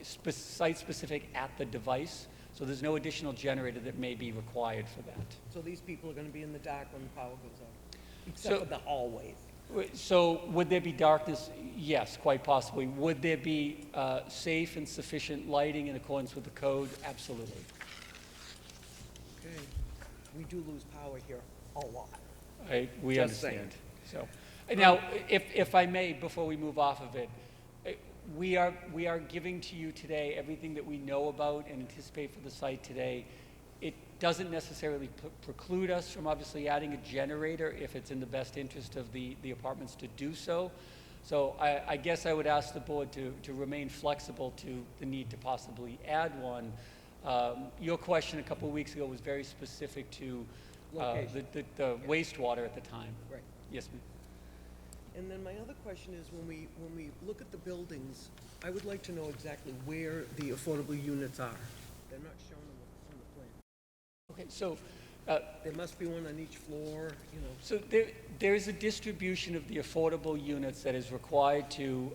site-specific at the device, so there's no additional generator that may be required for that. So these people are going to be in the dark when the power goes out, except for the hallways. So would there be darkness? Yes, quite possibly. Would there be safe and sufficient lighting in accordance with the code? Absolutely. Okay. We do lose power here a lot. We Just understand. So now, if I may, before we move off of it, we are giving to you today everything that we know about and anticipate for the site today. doesn't necessarily preclude us from obviously adding a generator if it's in the best interest of the apartments to do so. So I guess I would ask the board to remain flexible to the need to possibly add one. Your question a couple of weeks ago was very specific to the wastewater at the time. Right. Yes, ma'am. And then my other question is, when we look at the buildings, I would like to know exactly where the affordable units are. They're not shown on the plan. Okay, so There must be one on each floor, you know. So there's a distribution of the affordable units that is required to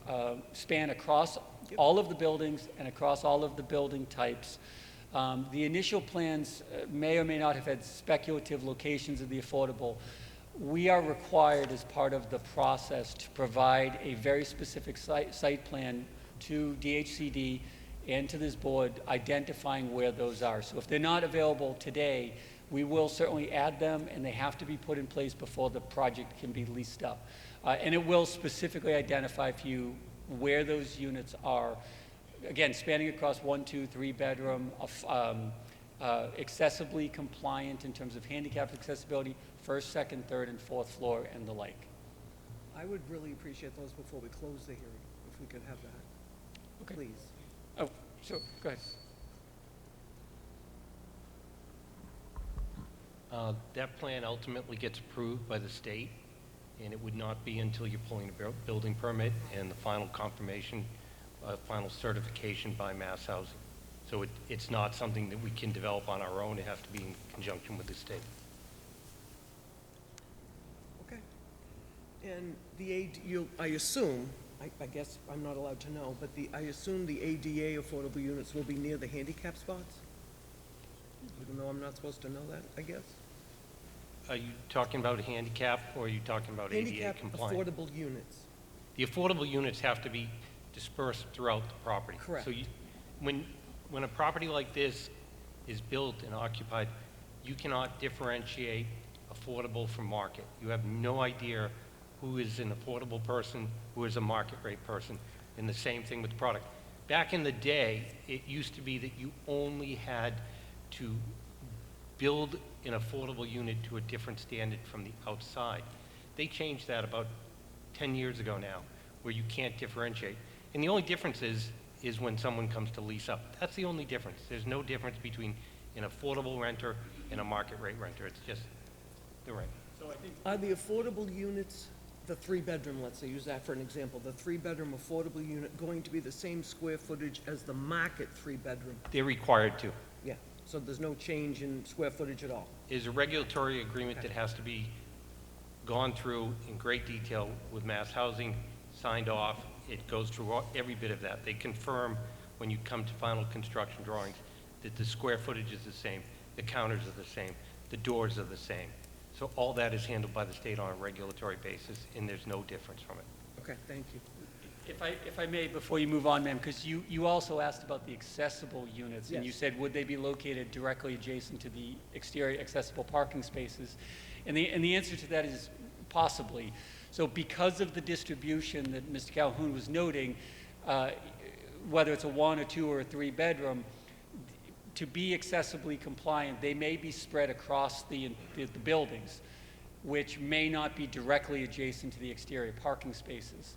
span across all of the buildings and across all of the building types. The initial plans may or may not have had speculative locations of the affordable. We are required as part of the process to provide a very specific site plan to DHCD and to this board identifying where those are. So if they're not available today, we will certainly add them, and they have to be put in place before the project can be leased up. And it will specifically identify for you where those units are, again, spanning across 1, 2, 3 bedroom, accessibly compliant in terms of handicap accessibility, first, second, third, and fourth floor, and the like. I would really appreciate those before we close the hearing, if we could have that. Okay. Please. Oh, sure, go ahead. That plan ultimately gets approved by the state, and it would not be until you're pulling a building permit and the final confirmation, final certification by Mass Housing. So it's not something that we can develop on our own. It has to be in conjunction with the state. Okay. And I assume, I guess I'm not allowed to know, but I assume the ADA affordable units will be near the handicap spots? Even though I'm not supposed to know that, I guess? Are you talking about handicap, or are you talking about ADA Handicap compliant? affordable units. The affordable units have to be dispersed throughout the property. Correct. So when a property like this is built and occupied, you cannot differentiate affordable from market. You have no idea who is an affordable person, who is a market rate person, and the same thing with the product. Back in the day, it used to be that you only had to build an affordable unit to a different standard from the outside. They changed that about 10 years ago now, where you can't differentiate. And the only difference is when someone comes to lease up. That's the only difference. There's no difference between an affordable renter and a market rate renter. It's just the rent. So I think Are the affordable units, the 3-bedroom, let's say, use that for an example, the 3-bedroom affordable unit going to be the same square footage as the market 3-bedroom? They're required to. Yeah, so there's no change in square footage at all? Is a regulatory agreement that has to be gone through in great detail with Mass Housing, signed off. It goes through every bit of that. They confirm when you come to final construction drawings that the square footage is the same, the counters are the same, the doors are the same. So all that is handled by the state on a regulatory basis, and there's no difference from it. Okay, thank you. if I may, before you move on, ma'am, because you also asked about the accessible units, and you Yes. said, would they be located directly adjacent to the exterior accessible parking spaces? And the answer to that is possibly. So because of the distribution that Mr. Calhoun was noting, whether it's a 1, or 2, or a 3-bedroom, to be accessibly compliant, they may be spread across the buildings, which may not be directly adjacent to the exterior parking spaces.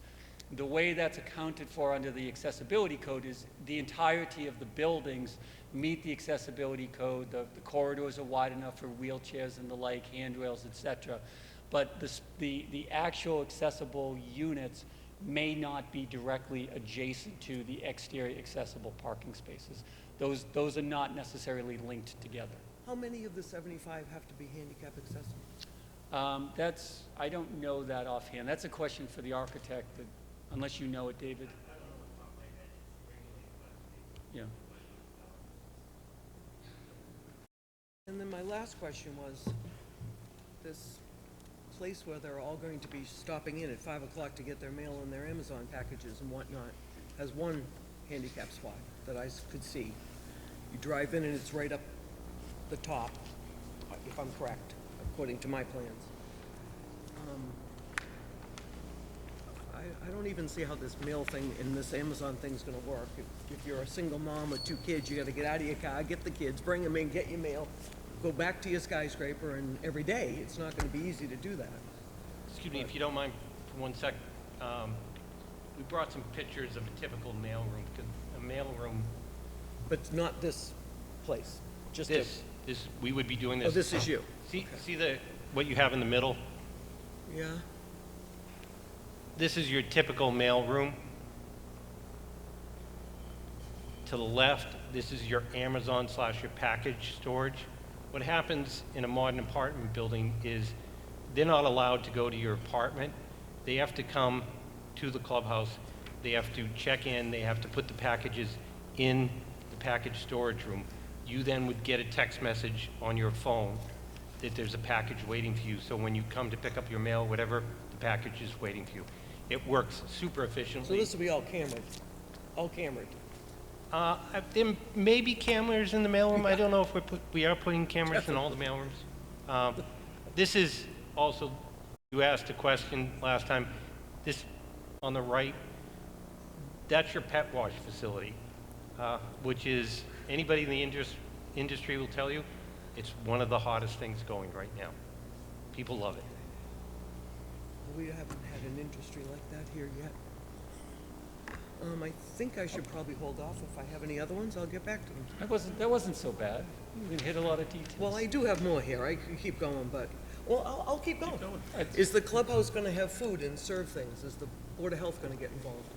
The way that's accounted for under the accessibility code is the entirety of the buildings meet the accessibility code. The corridors are wide enough for wheelchairs and the like, handrails, et cetera. But the actual accessible units may not be directly adjacent to the exterior accessible parking spaces. Those are not necessarily linked together. How many of the 75 have to be handicap accessible? I don't know that offhand. That's a question for the architect, unless you know it, David. Yeah. And then my last question was, this place where they're all going to be stopping in at 5 o'clock to get their mail and their Amazon packages and whatnot, has one handicap spot that I could see. You drive in and it's right up the top, if I'm correct, according to my plans. I don't even see how this mail thing and this Amazon thing's gonna work. If you're a single mom with 2 kids, you gotta get out of your car, get the kids, bring them in, get your mail. go back to your skyscraper and every day, it's not gonna be easy to do that. Excuse me, if you don't mind for 1 sec. We brought some pictures of a typical mailroom, because a mailroom, But not this place, just a- this, we would be doing this. Oh, this is you? See what you have in the middle? Yeah, This is your typical mailroom. To the left, this is your Amazon / your package storage. What happens in a modern apartment building is they're not allowed to go to your apartment. They have to come to the clubhouse. They have to check in. They have to put the packages in the package storage room. You then would get a text message on your phone that there's a package waiting for you. So when you come to pick up your mail, whatever, the package is waiting for you. It works super so efficiently. this will be all cambered, all cambered. There may be cameras in the mailroom. I don't know if we are putting cameras in all the mailrooms. This is also, you asked a question last time. This on the right, that's your pet wash facility, which is, anybody in the industry will tell you, it's one of the hottest things going right now. People love it. We haven't had an industry like that here yet. I think I should probably hold off. If I have any other ones, I'll get back to them. That wasn't so bad. We hit a lot of details. Well, I do have more here. I can keep going, but, well, I'll keep going. Is the clubhouse gonna have food and serve things? Is the Board of Health gonna get involved?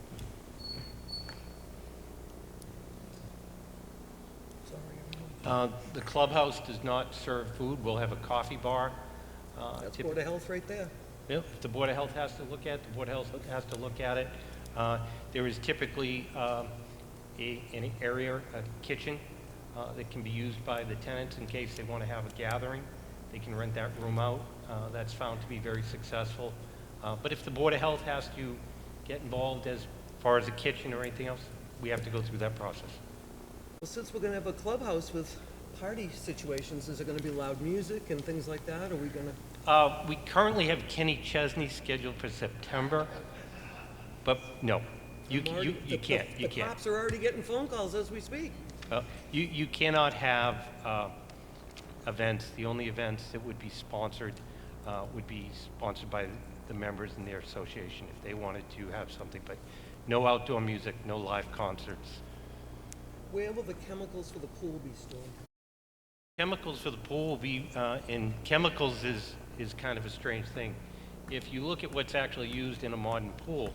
Sorry, The clubhouse does not serve food. We'll have a coffee bar. that's Board of Health right there. Yep, if the Board of Health has to look at it, the Board of Health has to look at it. There is typically an area, a kitchen, that can be used by the tenants in case they want to have a gathering. They can rent that room out. That's found to be very successful. But if the Board of Health has to get involved as far as a kitchen or anything else, we have to go through that process. Well, since we're gonna have a clubhouse with party situations, is there gonna be loud music and things like that? Are we gonna? We currently have Kenny Chesney scheduled for September, but no, you can't. The cops are already getting phone calls as we speak. You cannot have events. The only events that would be sponsored by the members in their association if they wanted to have something, but no outdoor music, no live concerts. Where will the chemicals for the pool be stored? Chemicals for the pool will be, and chemicals is kind of a strange thing. If you look at what's actually used in a modern pool,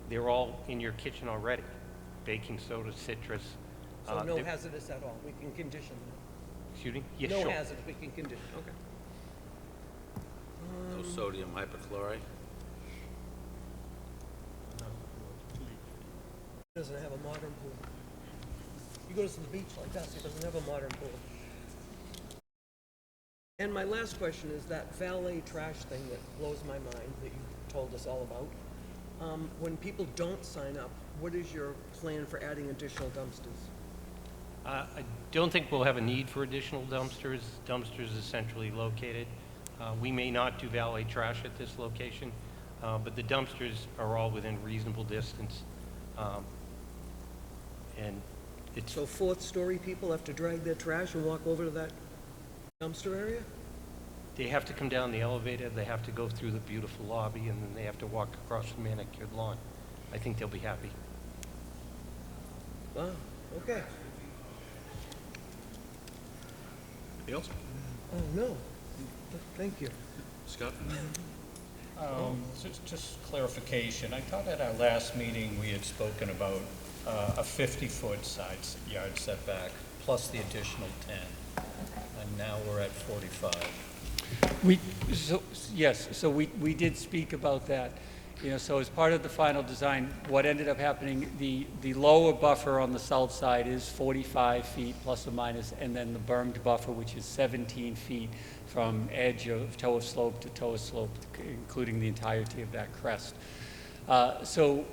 they're all in your kitchen already. Baking soda, citrus. So no hazardous at all, we can condition them. Excuse me? Yes, No sure. hazard, we can condition, okay. No sodium hypochlorite. Doesn't have a modern pool. You go to the beach like us, it doesn't have a modern pool. And my last question is that valet trash thing that blows my mind that you told us all about. When people don't sign up, what is your plan for adding additional dumpsters? I don't think we'll have a need for additional dumpsters. Dumpsters are centrally located. We may not do valet trash at this location, but the dumpsters are all within reasonable distance. And it's, So fourth story people have to drag their trash and walk over to that dumpster area? they have to come down the elevator, they have to go through the beautiful lobby, and then they have to walk across the manicured lawn. I think they'll be happy. Wow, okay. Anything else? Oh, no. Thank you. Scott? Just clarification, I thought at our last meeting, we had spoken about a 50-foot side yard setback plus the additional 10, and now we're at 45. Yes, so we did speak about that. You know, so as part of the final design, what ended up happening, the lower buffer on the south side is 45 feet plus or minus, and then the bermed buffer, which is 17 feet from edge of toe of slope to toe of slope, including the entirety of that crest. So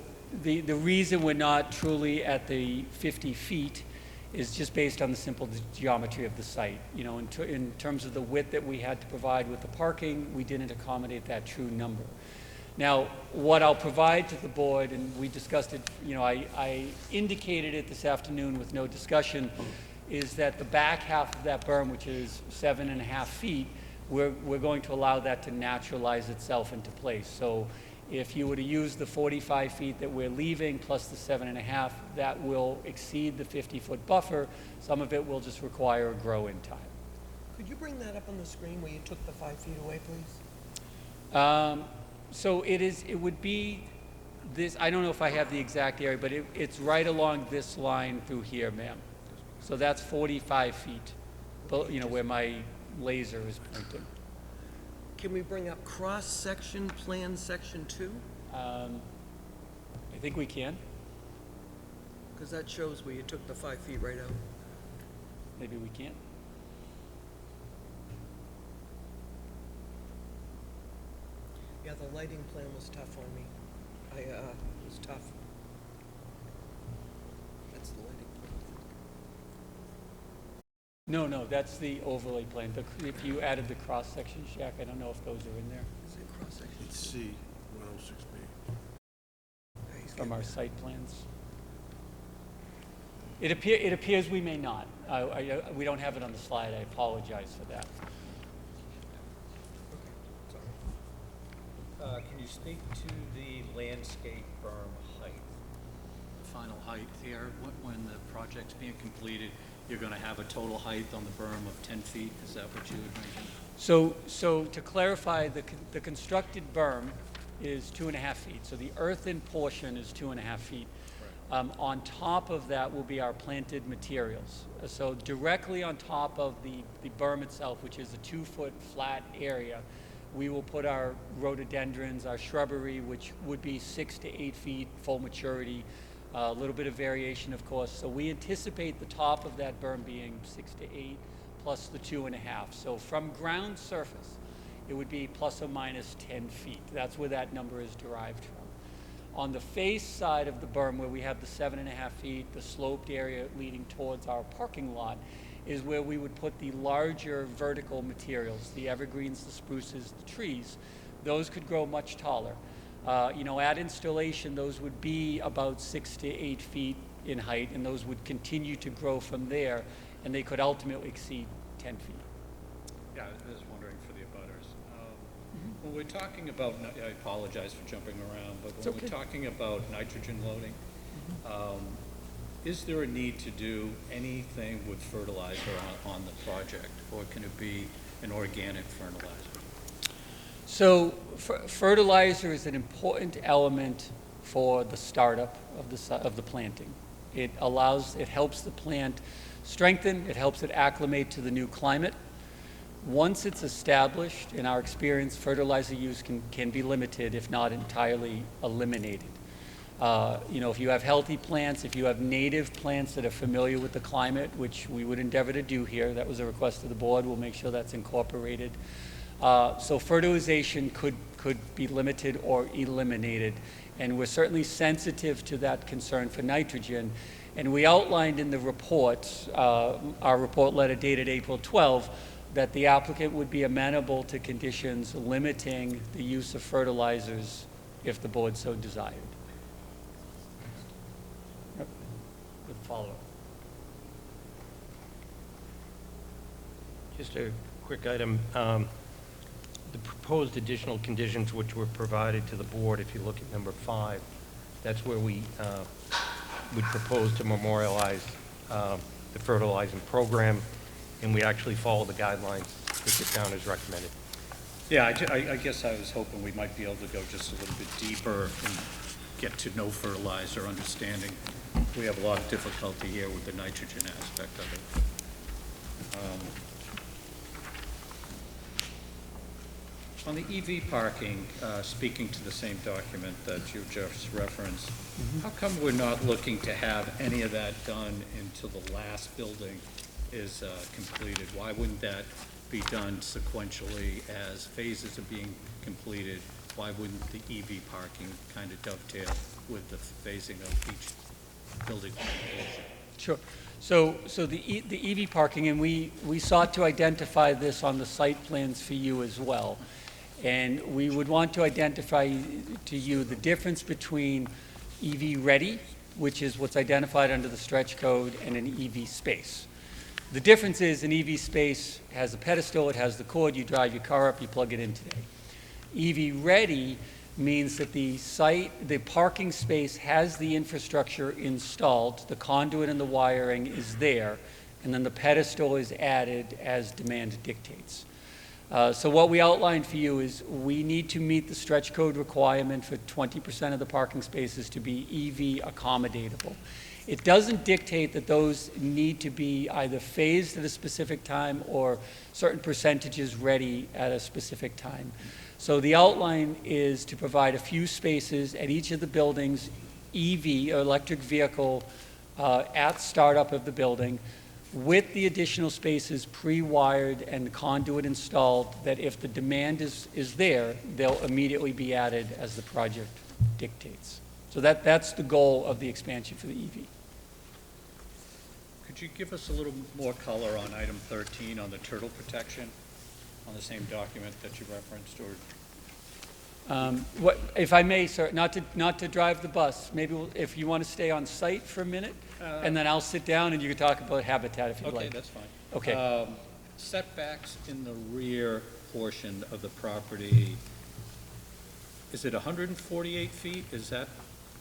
the reason we're not truly at the 50 feet is just based on the simple geometry of the site. You know, in terms of the width that we had to provide with the parking, we didn't accommodate that true number. Now, what I'll provide to the board, and we discussed it, you know, I indicated it this afternoon with no discussion, is that the back half of that berm, which is 7.5 feet, we're going to allow that to naturalize itself into place. So if you were to use the 45 feet that we're leaving plus the 7.5, that will exceed the 50-foot buffer. Some of it will just require a grow-in time. Could you bring that up on the screen where you took the 5 feet away, please? So it would be this, I don't know if I have the exact area, but it's right along this line through here, ma'am. So that's 45 feet, you know, where my laser is pointing. Can we bring up cross-section plan section 2? I think we can. Because that shows where you took the 5 feet right out. Maybe we can. Yeah, the lighting plan was tough on me. It was tough. That's the lighting plan. No, that's the overlay plan. If you added the cross-section, Jack, I don't know if those are in there Is it cross-section? It's C, 106B. from our site plans. It appears we may not. We don't have it on the slide. I apologize for that. Can you speak to the landscape berm height? The final height here, when the project's being completed, you're going to have a total height on the berm of 10 feet? Is that what you had mentioned? So to clarify, the constructed berm is 2.5 feet. So the earthen portion is 2.5 feet. On top of that will be our planted materials. So directly on top of the berm itself, which is a 2-foot flat area, we will put our rhododendrons, our shrubbery, which would be 6 to 8 feet full maturity, a little bit of variation, of course. So we anticipate the top of that berm being 6 to 8 plus the 2.5. So from ground surface, it would be plus or minus 10 feet. That's where that number is derived from. On the face side of the berm, where we have the 7.5 feet, the sloped area leading towards our parking lot, is where we would put the larger vertical materials, the evergreens, the spruces, the trees. Those could grow much taller. You know, at installation, those would be about 6 to 8 feet in height, and those would continue to grow from there, and they could ultimately exceed 10 feet. Yeah, I was wondering for the abutters. When we're talking about, I apologize for jumping around, but when we're talking about nitrogen loading, is there a need to do anything with fertilizer on the project, or can it be an organic fertilizer? So fertilizer is an important element for the startup of the planting. It helps the plant strengthen, it helps it acclimate to the new climate. Once it's established, in our experience, fertilizer use can be limited, if not entirely eliminated. You know, if you have healthy plants, if you have native plants that are familiar with the climate, which we would endeavor to do here, that was a request of the board, we'll make sure that's incorporated. So fertilization could be limited or eliminated, and we're certainly sensitive to that concern for nitrogen. And we outlined in the report, our report letter dated April 12, that the applicant would be amenable to conditions limiting the use of fertilizers if the board so desired. Yep. With follow-up. Just a quick item. The proposed additional conditions which were provided to the board, if you look at number 5, that's where we would propose to memorialize the fertilizing program, and we actually follow the guidelines that the town has recommended. Yeah, I guess I was hoping we might be able to go just a little bit deeper and get to know fertilizer understanding. We have a lot of difficulty here with the nitrogen aspect of it. On the EV parking, speaking to the same document that you just referenced, how come we're not looking to have any of that done until the last building is completed? Why wouldn't that be done sequentially as phases are being completed? Why wouldn't the EV parking kind of dovetail with the phasing of each building completion? Sure. So the EV parking, and we sought to identify this on the site plans for you as well. And we would want to identify to you the difference between EV ready, which is what's identified under the stretch code, and an EV space. The difference is an EV space has a pedestal, it has the cord, you drive your car up, you plug it in today. EV ready means that the site, the parking space has the infrastructure installed, the conduit and the wiring is there, and then the pedestal is added as demand dictates. So what we outlined for you is we need to meet the stretch code requirement for 20% of the parking spaces to be EV accommodatable. It doesn't dictate that those need to be either phased at a specific time or certain percentages ready at a specific time. So the outline is to provide a few spaces at each of the buildings, EV, or electric vehicle, at startup of the building, with the additional spaces pre-wired and conduit installed, that if the demand is there, they'll immediately be added as the project dictates. So that's the goal of the expansion for the EV. Could you give us a little more color on item 13 on the turtle protection on the same document that you referenced, or? If I may, sir, not to drive the bus, maybe if you want to stay on site for a minute, and then I'll sit down and you can talk about habitat if you'd like. Okay, that's fine. Okay. Setbacks in the rear portion of the property, is it 148 feet? Is that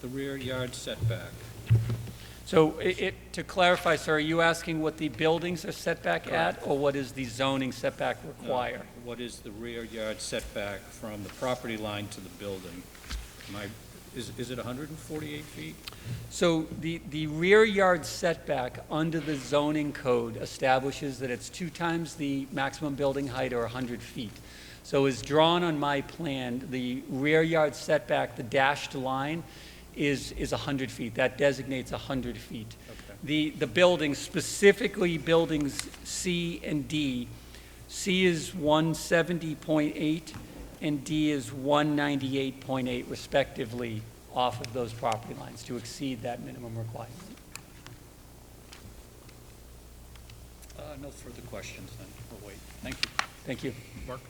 the rear yard setback? So to clarify, sir, are you asking what the buildings are set back at, or what is the zoning setback require? What is the rear yard setback from the property line to the building? Is it 148 feet? So the rear yard setback under the zoning code establishes that it's 2 times the maximum building height, or 100 feet. So as drawn on my plan, the rear yard setback, the dashed line, is 100 feet. That designates 100 feet. Okay. The buildings, specifically buildings C and D, C is 170.8 and D is 198.8 respectively off of those property lines to exceed that minimum requirement. No further questions then. We'll wait. Thank you. Thank you. Mark?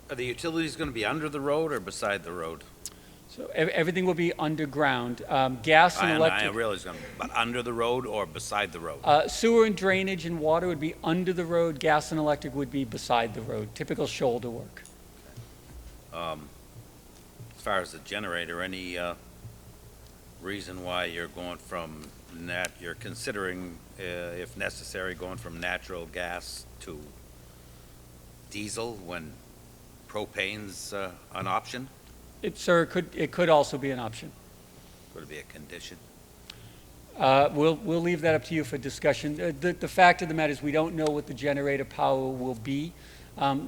Are the utilities going to be under the road or beside the road? So everything will be underground. Gas and I electric. realize, but under the road or beside the road? Sewer and drainage and water would be under the road. Gas and electric would be beside the road. Typical shoulder work. As far as the generator, any reason why you're going from you're considering, if necessary, going from natural gas to diesel when propane's an option? Sir, it could also be an option. Would it be a condition? We'll leave that up to you for discussion. The fact of the matter is we don't know what the generator power will be.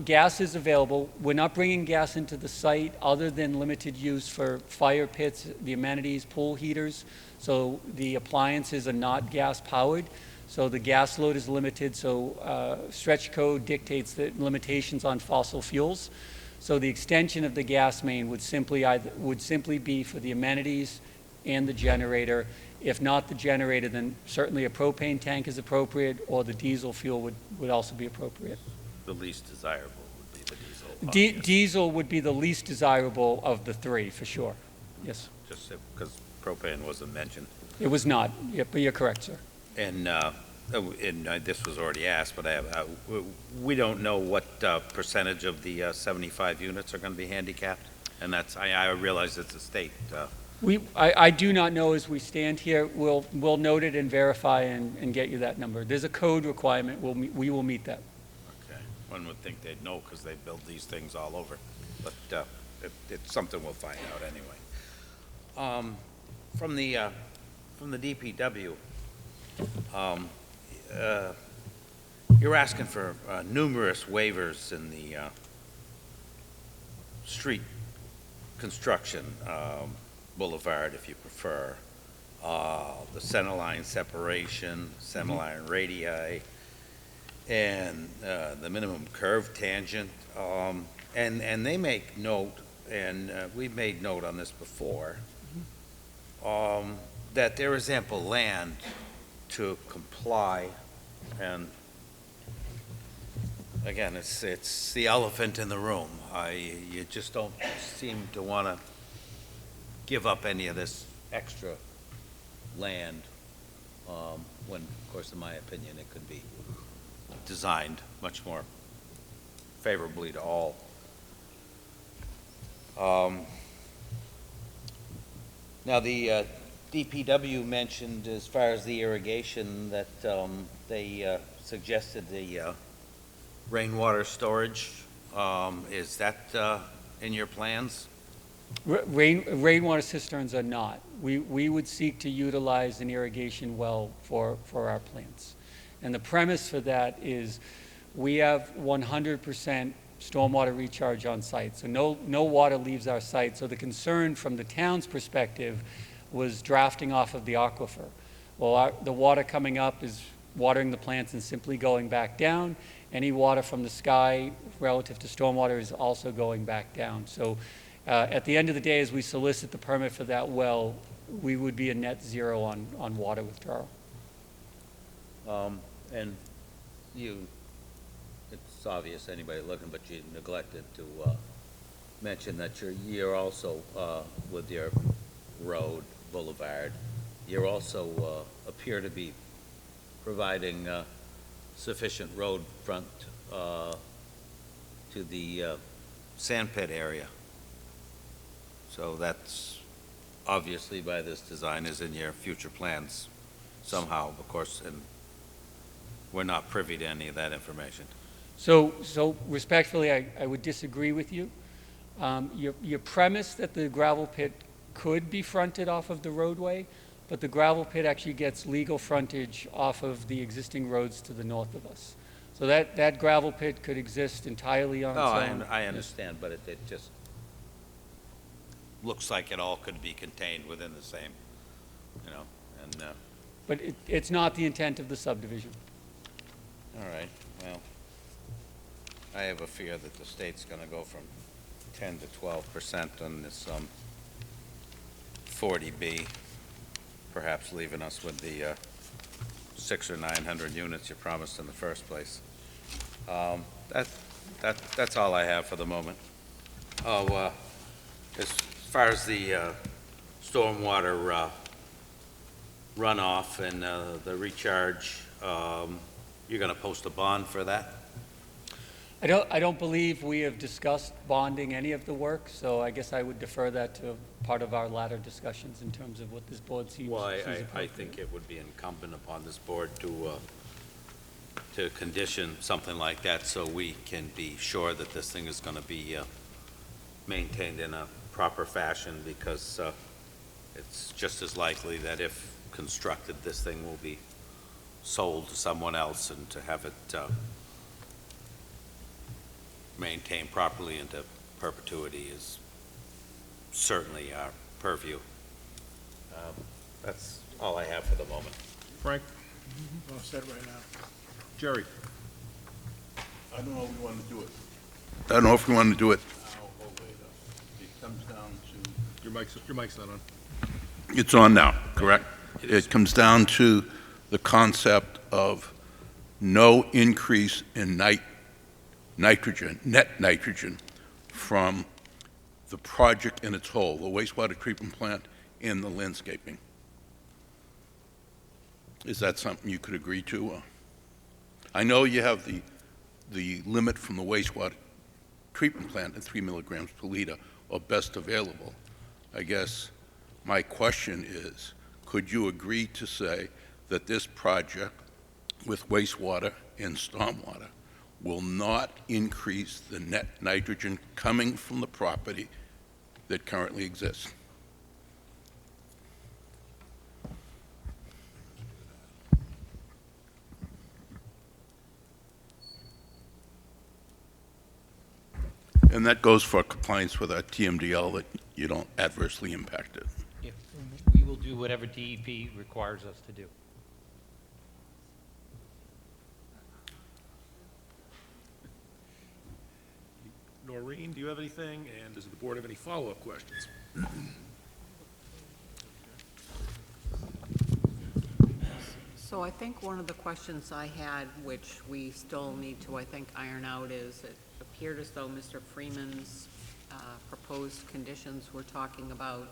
Gas is available. We're not bringing gas into the site other than limited use for fire pits, the amenities, pool heaters. So the appliances are not gas powered. So the gas load is limited. So stretch code dictates the limitations on fossil fuels. So the extension of the gas main would simply be for the amenities and the generator. If not the generator, then certainly a propane tank is appropriate, or the diesel fuel would also be appropriate. The least desirable would be the diesel. Diesel would be the least desirable of the 3, for sure. Yes. Just because propane wasn't mentioned. It was not, but you're correct, sir. And this was already asked, but we don't know what percentage of the 75 units are going to be handicapped, and that's, I realize it's a state. I do not know as we stand here. We'll note it and verify and get you that number. There's a code requirement. We will meet that. Okay. One would think they'd know because they build these things all over, but it's something we'll find out anyway. From the DPW, you're asking for numerous waivers in the street construction, boulevard if you prefer, the centerline separation, centerline radii, and the minimum curve tangent. And they make note, and we've made note on this before, that there is ample land to comply, and again, it's the elephant in the room. You just don't seem to want to give up any of this extra land when, of course, in my opinion, it could be designed much more favorably to all. Now, the DPW mentioned, as far as the irrigation, that they suggested the rainwater storage. Is that in your plans? Rainwater cisterns are not. We would seek to utilize an irrigation well for our plants. And the premise for that is we have 100% stormwater recharge on site. So no water leaves our site. So the concern from the town's perspective was drafting off of the aquifer. Well, the water coming up is watering the plants and simply going back down. Any water from the sky relative to stormwater is also going back down. So at the end of the day, as we solicit the permit for that well, we would be a net zero on water withdrawal. And it's obvious, anybody looking, but you neglected to mention that you're also, with your road, boulevard, you're also appear to be providing sufficient road front to the sand pit area. So that's obviously by this design is in your future plans somehow, of course, and we're not privy to any of that information. So respectfully, I would disagree with you. Your premise that the gravel pit could be fronted off of the roadway, but the gravel pit actually gets legal frontage off of the existing roads to the north of us. So that gravel pit could exist entirely on its own. No, I understand, but it just looks like it all could be contained within the same, and, But it's not the intent of the subdivision. all right, well, I have a fear that the state's gonna go from 10 to 12% on this, 40B, perhaps leaving us with the, 600 or 900 units you promised in the first place. That's all I have for the moment. Oh, as far as the, stormwater, runoff and, the recharge, you're gonna post a bond for that? I don't believe we have discussed bonding any of the work, so I guess I would defer that to part of our latter discussions in terms of what this board sees Well, I appropriate. think it would be incumbent upon this board to condition something like that so we can be sure that this thing is gonna be, maintained in a proper fashion, because, it's just as likely that if constructed, this thing will be sold to someone else, and to have it, maintained properly into perpetuity is certainly our purview. That's all I have for the moment. Frank? Well said right now. Jerry? I don't know if we want to do it. I don't know if we want to do it. It comes down to... Your mic's not on. It's on now, correct? It comes down to the concept of no increase in nitrogen, net nitrogen, from the project in its whole, the wastewater treatment plant and the landscaping. Is that something you could agree to? I know you have the limit from the wastewater treatment plant at 3 milligrams per liter, or best available. I guess my question is, could you agree to say that this project with wastewater and stormwater will not increase the net nitrogen coming from the property that currently exists? And that goes for compliance with our TMDL, that you don't adversely impact it. If we will do whatever DEP requires us to do. Noreen, do you have anything? And does the board have any follow-up questions? So I think one of the questions I had, which we still need to, I think, iron out, is it appeared as though Mr. Freeman's proposed conditions were talking about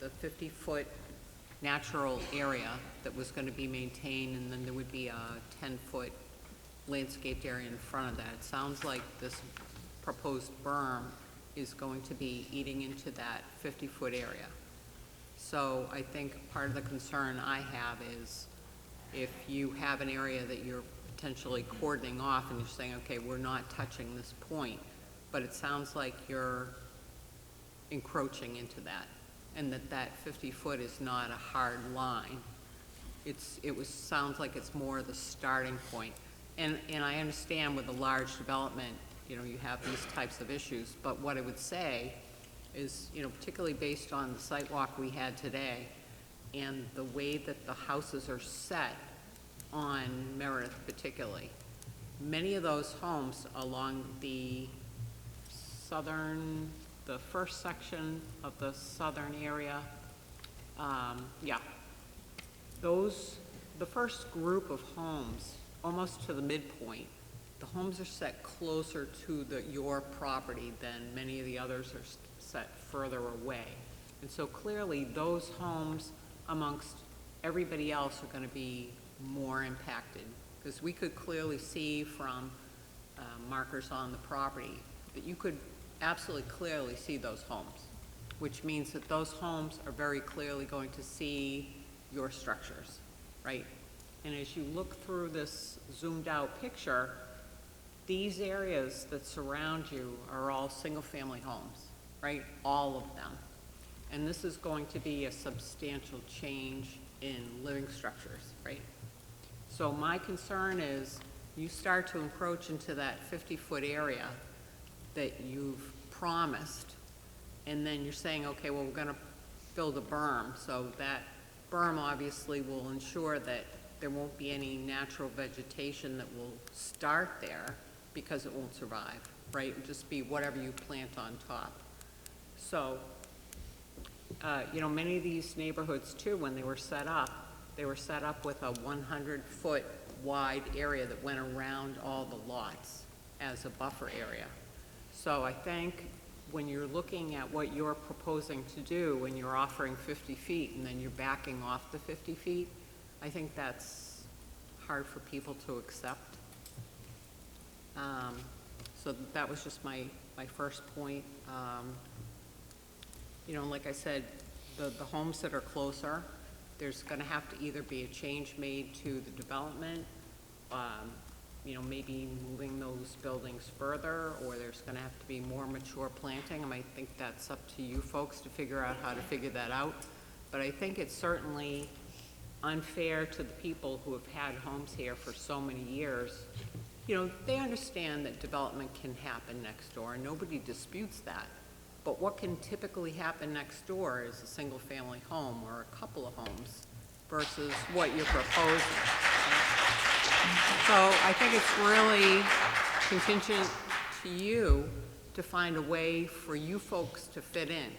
the 50-foot natural area that was going to be maintained, and then there would be a 10-foot landscaped area in front of that. It sounds like this proposed berm is going to be eating into that 50-foot area. So I think part of the concern I have is if you have an area that you're potentially cordoning off and you're saying, okay, we're not touching this point, but it sounds like you're encroaching into that, and that 50-foot is not a hard line. Sounds like it's more the starting point. And I understand with a large development, you have these types of issues, but what I would say is, particularly based on the site walk we had today and the way that the houses are set on Meredith particularly, many of those homes along the first section of the southern area, the first group of homes, almost to the midpoint, the homes are set closer to your property than many of the others are set further away. And so clearly those homes amongst everybody else are going to be more impacted, because we could clearly see from markers on the property that you could absolutely clearly see those homes, which means that those homes are very clearly going to see your structures, right? And as you look through this zoomed out picture, these areas that surround you are all single-family homes, right? All of them. And this is going to be a substantial change in living structures, right? So my concern is you start to encroach into that 50-foot area that you've promised, and then you're saying, okay, well, we're going to build a berm. So that berm obviously will ensure that there won't be any natural vegetation that will start there, because it won't survive, right? It'll just be whatever you plant on top. So, many of these neighborhoods too, when they were set up with a 100-foot wide area that went around all the lots as a buffer area. So I think when you're looking at what you're proposing to do, when you're offering 50 feet and then you're backing off the 50 feet, I think that's hard for people to accept. So that was just my first point. Like I said, the homes that are closer, there's going to have to either be a change made to the development, maybe moving those buildings further, or there's going to have to be more mature planting. I think that's up to you folks to figure out how to figure that out. But I think it's certainly unfair to the people who have had homes here for so many years. They understand that development can happen next door, and nobody disputes that. But what can typically happen next door is a single-family home or a couple of homes versus what you're proposing. So I think it's really contingent to you to find a way for you folks to fit in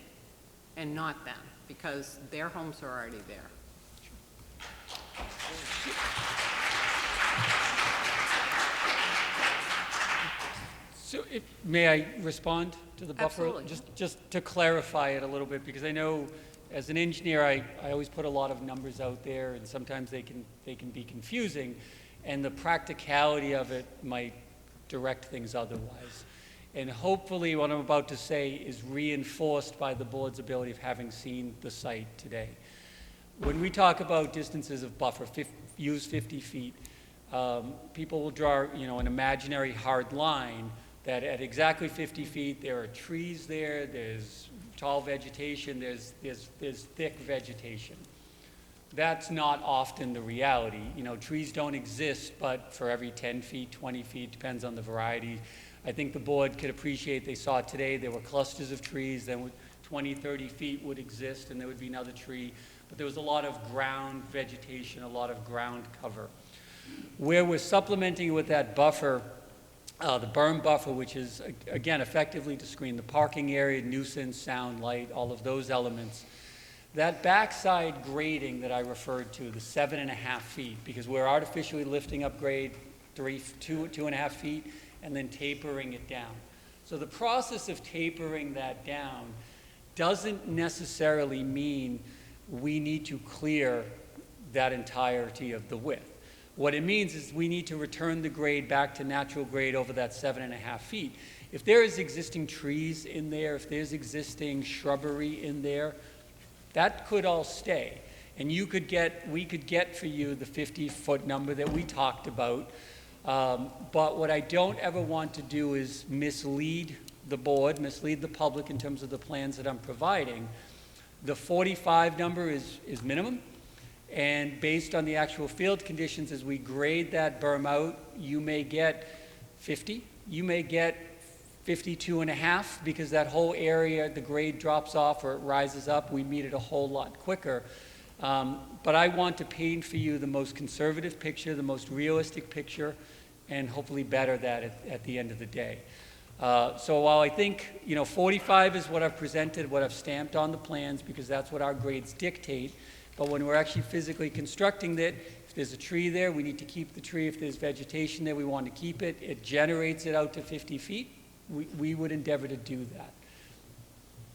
and not them, because their homes are already there. So may I respond to the buffer? Absolutely. Just to clarify it a little bit, because I know as an engineer, I always put a lot of numbers out there, and sometimes they can be confusing, and the practicality of it might direct things otherwise. And hopefully what I'm about to say is reinforced by the board's ability of having seen the site today. When we talk about distances of buffer, use 50 feet, people will draw, an imaginary hard line that at exactly 50 feet, there are trees there, there's tall vegetation, there's thick vegetation. That's not often the reality. Trees don't exist, but for every 10 feet, 20 feet, depends on the variety. I think the board could appreciate, they saw today, there were clusters of trees, then 20, 30 feet would exist, and there would be another tree. But there was a lot of ground vegetation, a lot of ground cover. Where we're supplementing with that buffer, the berm buffer, which is, again, effectively to screen the parking area, nuisance, sound, light, all of those elements. That backside grading that I referred to, the 7.5 feet, because we're artificially lifting up grade 2.5 feet, and then tapering it down. So the process of tapering that down doesn't necessarily mean we need to clear that entirety of the width. What it means is we need to return the grade back to natural grade over that 7.5 feet. If there is existing trees in there, if there's existing shrubbery in there, that could all stay. And we could get for you the 50-foot number that we talked about. But what I don't ever want to do is mislead the board, mislead the public in terms of the plans that I'm providing. The 45 number is minimum. And based on the actual field conditions, as we grade that berm out, you may get 50, you may get 52.5, because that whole area, the grade drops off or it rises up. We meet it a whole lot quicker. But I want to paint for you the most conservative picture, the most realistic picture, and hopefully better that at the end of the day. So while I think, 45 is what I've presented, what I've stamped on the plans, because that's what our grades dictate. But when we're actually physically constructing it, if there's a tree there, we need to keep the tree. If there's vegetation there, we want to keep it. It generates it out to 50 feet. We would endeavor to do that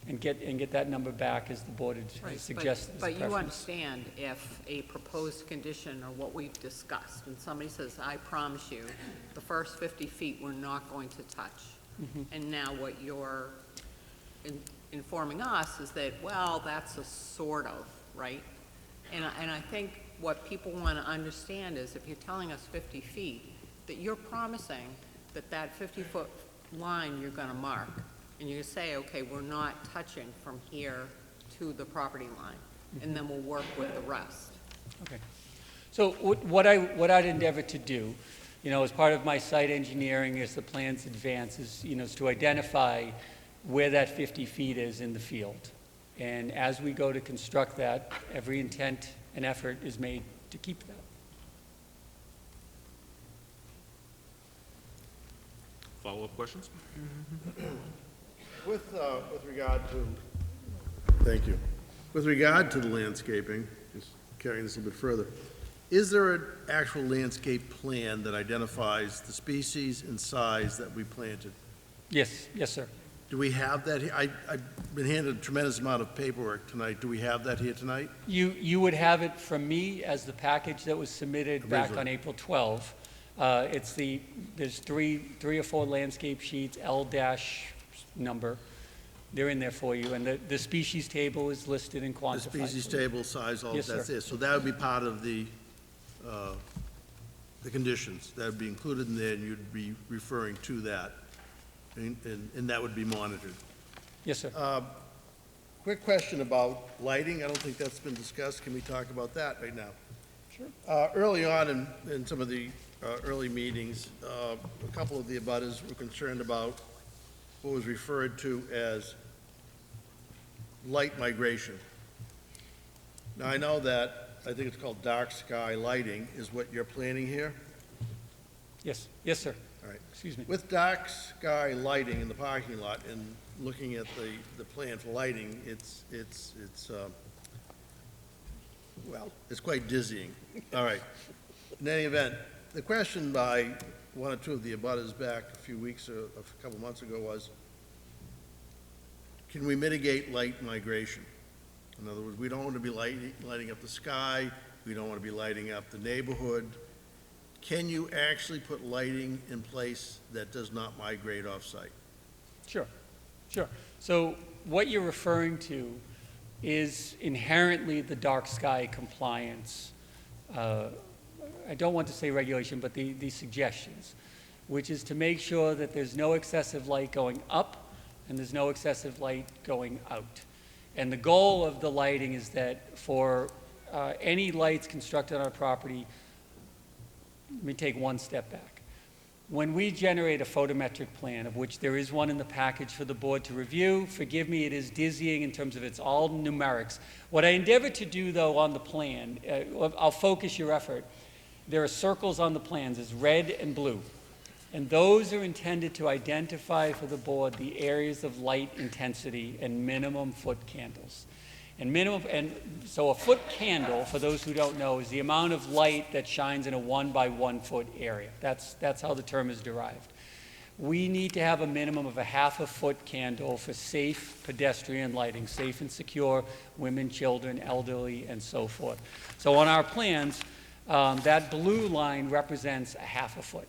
and get that number back as the board had suggested. But you understand if a proposed condition or what we've discussed, and somebody says, I promise you, the first 50 feet we're not going to touch. And now what you're informing us is that, well, that's a sort of, right? And I think what people want to understand is if you're telling us 50 feet, that you're promising that that 50-foot line you're going to mark, and you say, okay, we're not touching from here to the property line, and then we'll work with the rest. Okay. So what I'd endeavor to do, as part of my site engineering as the plans advance, is to identify where that 50 feet is in the field. And as we go to construct that, every intent and effort is made to keep that. Follow-up questions? With regard to, thank you. With regard to the landscaping, just carrying this a little bit further, is there an actual landscape plan that identifies the species and size that we planted? Yes, sir. Do we have that here? I've been handed a tremendous amount of paperwork tonight. Do we have that here tonight? You would have it from me as the package that was submitted back on April 12. There's three or four landscape sheets, L- number. They're in there for you, and the species table is listed and quantified. The species table, size, all Yes, that's sir. it. So that would be part of the conditions. That would be included in there, and you'd be referring to that. And that would be monitored. Yes, sir. Quick question about lighting. I don't think that's been discussed. Can we talk about that right now? Sure. Early on in some of the early meetings, a couple of the abutters were concerned about what was referred to as light migration. Now, I know that, I think it's called dark sky lighting is what you're planning here? Yes, sir. All right. Excuse me. With dark sky lighting in the parking lot and looking at the plan for lighting, it's quite dizzying. All right. In any event, the question by one or two of the abutters back a few weeks or a couple months ago was, can we mitigate light migration? In other words, we don't want to be lighting up the sky, we don't want to be lighting up the neighborhood. Can you actually put lighting in place that does not migrate off-site? Sure. So what you're referring to is inherently the dark sky compliance. I don't want to say regulation, but the suggestions, which is to make sure that there's no excessive light going up and there's no excessive light going out. And the goal of the lighting is that for any lights constructed on a property, let me take one step back. When we generate a photometric plan, of which there is one in the package for the board to review, forgive me, it is dizzying in terms of it's all numerics. What I endeavor to do, though, on the plan, I'll focus your effort. There are circles on the plans, it's red and blue. And those are intended to identify for the board the areas of light intensity and minimum foot candles. And so a foot candle, for those who don't know, is the amount of light that shines in a 1 by 1 foot area. That's how the term is derived. we need to have a minimum of a 1/2 foot candle for safe pedestrian lighting, safe and secure, women, children, elderly, and so forth. So on our plans, that blue line represents a 1/2 foot.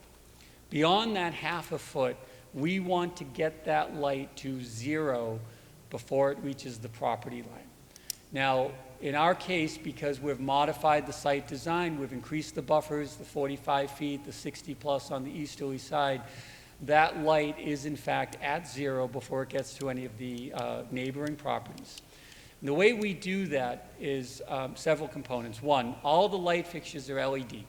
Beyond that 1/2 foot, we want to get that light to 0 before it reaches the property line. Now, in our case, because we've modified the site design, we've increased the buffers, the 45 feet, the 60 plus on the easterly side, that light is in fact at 0 before it gets to any of the neighboring properties. And the way we do that is several components. One, all the light fixtures are LED.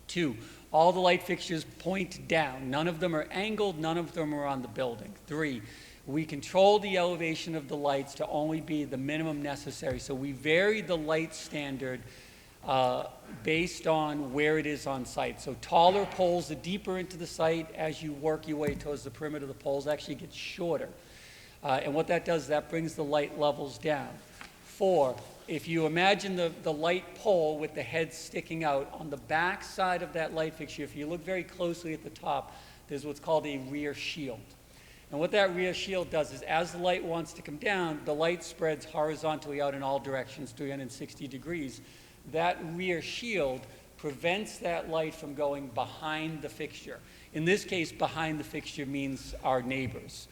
Two, all the light fixtures point down. None of them are angled, none of them are on the building. Three, we control the elevation of the lights to only be the minimum necessary. So we vary the light standard based on where it is on site. So taller poles, the deeper into the site, as you work your way towards the perimeter, the poles actually get shorter. And what that does, that brings the light levels down. 4, if you imagine the light pole with the head sticking out, on the back side of that light fixture, if you look very closely at the top, there's what's called a rear shield. And what that rear shield does is, as the light wants to come down, the light spreads horizontally out in all directions, 360 degrees. That rear shield prevents that light from going behind the fixture. In this case, behind the fixture means our neighbors.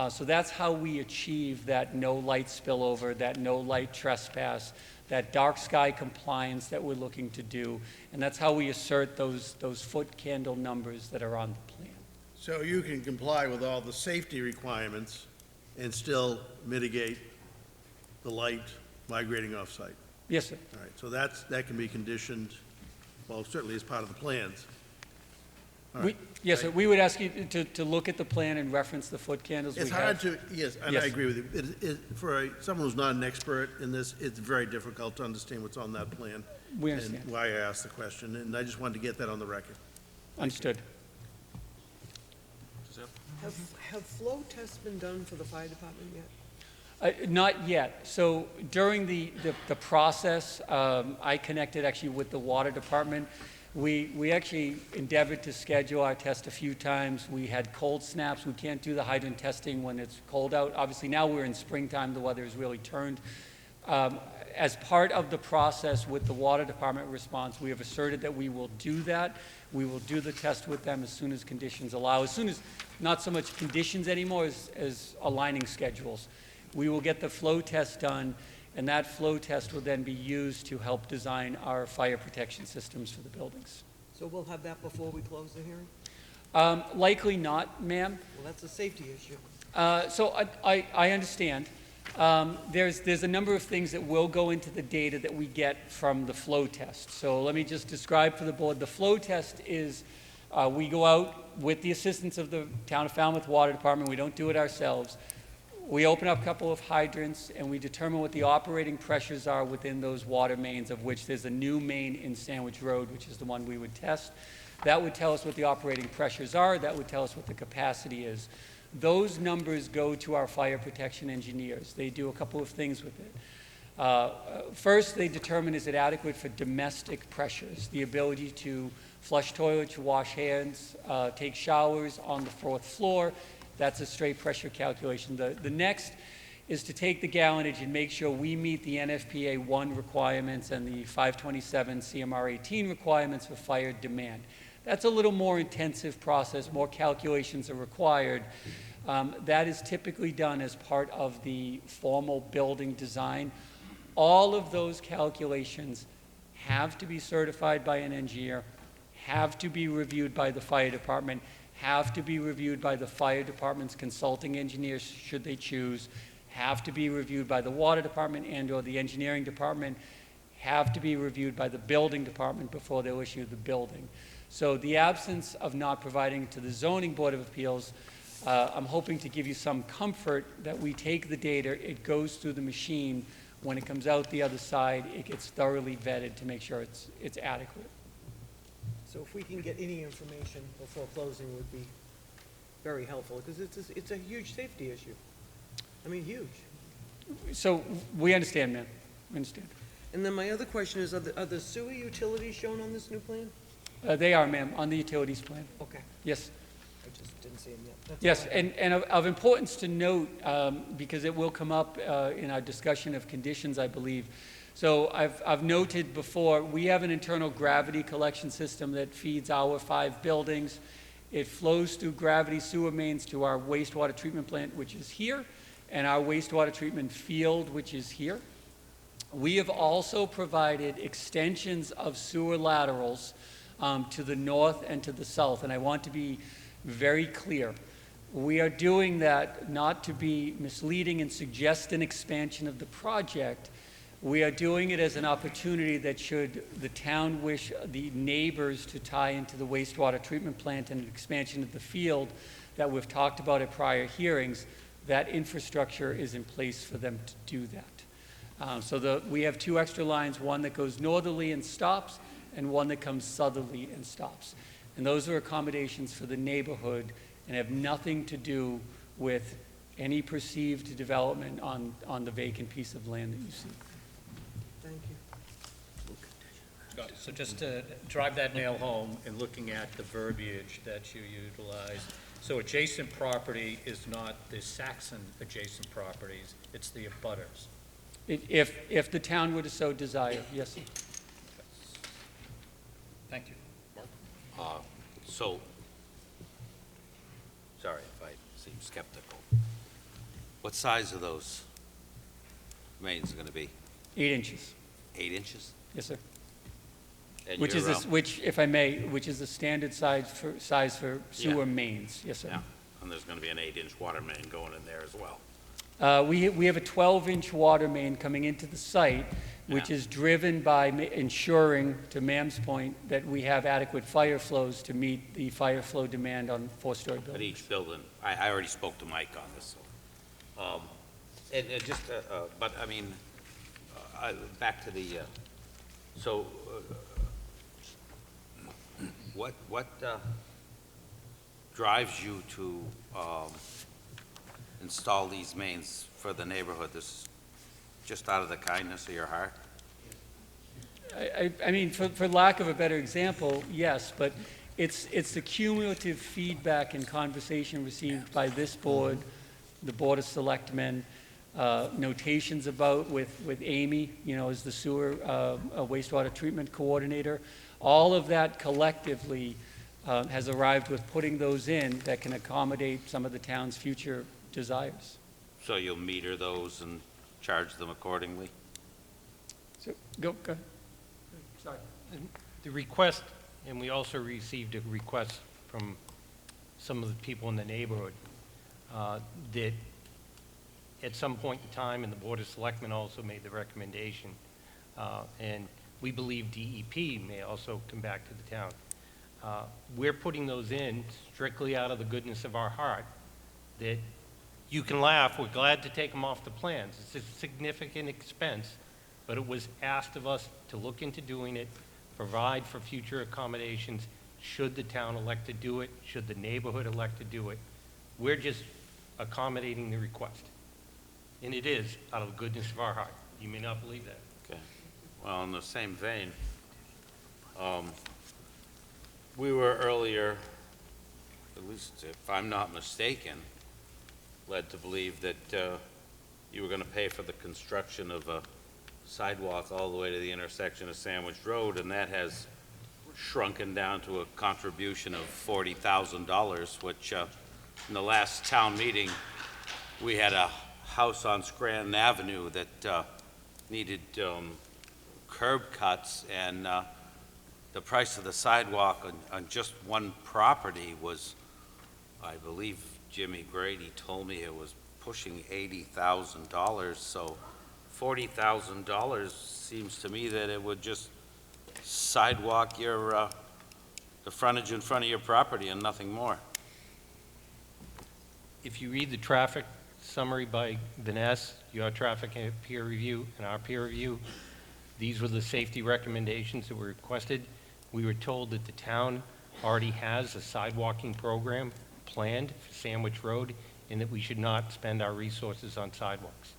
So that's how we achieve that no light spillover, that no light trespass, that dark sky compliance that we're looking to do. And that's how we assert those foot candle numbers that are on the plan. So you can comply with all the safety requirements and still mitigate the light migrating off-site? Yes, sir. All right, so that can be conditioned, well, certainly as part of the plans. All right. Yes, sir. We would ask you to look at the plan and reference the foot candles we It's have. hard to, yes, and I Yes. agree with you. For someone who's not an expert in this, it's very difficult to understand what's on that plan. We understand. And why I asked the question, and I just wanted to get that on the record. Understood. Suzanne? Have flow tests been done for the fire department yet? Not yet. So during the process, I connected actually with the water department. We actually endeavored to schedule our test a few times. We had cold snaps. We can't do the hydrant testing when it's cold out. Obviously, now we're in springtime. The weather has really turned. As part of the process with the water department response, we have asserted that we will do that. We will do the test with them as soon as conditions allow, as soon as, not so much conditions anymore as aligning schedules. We will get the flow test done, and that flow test will then be used to help design our fire protection systems for the buildings. So we'll have that before we close the hearing? Likely not, ma'am. Well, that's a safety issue. So I understand. There's a number of things that will go into the data that we get from the flow test. So let me just describe for the board. The flow test is we go out with the assistance of the Town of Falmouth Water Department. We don't do it ourselves. We open up a couple of hydrants and we determine what the operating pressures are within those water mains, of which there's a new main in Sandwich Road, which is the one we would test. That would tell us what the operating pressures are. That would tell us what the capacity is. Those numbers go to our fire protection engineers. They do a couple of things with it. First, they determine, is it adequate for domestic pressures, the ability to flush toilets, wash hands, take showers on the 4th floor. That's a straight pressure calculation. The next is to take the gallonage and make sure we meet the NFPA 1 requirements and the 527 CMR 18 requirements for fire demand. That's a little more intensive process. More calculations are required. That is typically done as part of the formal building design. All of those calculations have to be certified by an engineer, have to be reviewed by the fire department, have to be reviewed by the fire department's consulting engineers, should they choose, have to be reviewed by the water department and/or the engineering department, have to be reviewed by the building department before they'll issue the building. So the absence of not providing to the Zoning Board of Appeals, I'm hoping to give you some comfort that we take the data, it goes through the machine. When it comes out the other side, it gets thoroughly vetted to make sure it's adequate. So if we can get any information before closing would be very helpful, because it's a huge safety issue. I mean, huge. So we understand, ma'am. We understand. And then my other question is, are the sewer utilities shown on this new plan? They are, ma'am, on the utilities plan. Okay. Yes. I just didn't see him yet. That's Yes, all I have. and of importance to note, because it will come up in our discussion of conditions, I believe. So I've noted before, we have an internal gravity collection system that feeds our 5 buildings. It flows through gravity sewer mains to our wastewater treatment plant, which is here, and our wastewater treatment field, which is here. We have also provided extensions of sewer laterals to the north and to the south, and I want to be very clear. We are doing that not to be misleading and suggest an expansion of the project. We are doing it as an opportunity that should the town wish the neighbors to tie into the wastewater treatment plant and an expansion of the field that we've talked about at prior hearings, that infrastructure is in place for them to do that. We have 2 extra lines, one that goes northerly and stops, and one that comes southerly and stops. And those are accommodations for the neighborhood and have nothing to do with any perceived development on the vacant piece of land that you see. Thank you. Got it. So just to drive that nail home in looking at the verbiage that you utilized, so adjacent property is not the Saxon adjacent properties, it's the abutters. If the town were to so desire, yes, sir. Thank you. So, sorry if I seem skeptical. What size are those mains gonna be? 8 inches, 8 inches? yes, sir. And Which is, you're, which, if I may, which is the standard size for sewer mains, yes, sir. Yeah, and there's gonna be an 8-inch water main going in there as well. We have a 12-inch water main coming into the site, which Yeah. is driven by ensuring, to Ma'am's point, that we have adequate fire flows to meet the fire flow demand on 4-story At buildings. each building, I already spoke to Mike on this, so. And just, but I mean, back to the, so, what drives you to, install these mains for the neighborhood? This is just out of the kindness of your heart? I mean, for lack of a better example, yes, but it's the cumulative feedback and conversation received by this board, the Board of Selectmen, notations about with Amy, as the sewer wastewater treatment coordinator. All of that collectively has arrived with putting those in that can accommodate some of the town's future desires. So you'll meter those and charge them accordingly? So, go ahead. Sorry. The request, and we also received a request from some of the people in the neighborhood, that at some point in time, and the Board of Selectmen also made the recommendation, and we believe DEP may also come back to the town. We're putting those in strictly out of the goodness of our heart, that you can laugh, we're glad to take them off the plans. It's a significant expense, but it was asked of us to look into doing it, provide for future accommodations, should the town elect to do it, should the neighborhood elect to do it. We're just accommodating the request. And it is out of the goodness of our heart. You may not believe that. Okay. Well, in the same vein, we were earlier, at least if I'm not mistaken, led to believe that you were going to pay for the construction of a sidewalk all the way to the intersection of Sandwich Road, and that has shrunken down to a contribution of $40,000, which in the last town meeting, we had a house on Scranton Avenue that needed curb cuts, and the price of the sidewalk on just one property was, I believe Jimmy Grady told me it was pushing $80,000, so $40,000 seems to me that it would just sidewalk your, the frontage in front of your property and nothing more. If you read the traffic summary by Vanessa, your traffic peer review and our peer review, these were the safety recommendations that were requested. We were told that the town already has a sidewalking program planned for Sandwich Road, and that we should not spend our resources on sidewalks.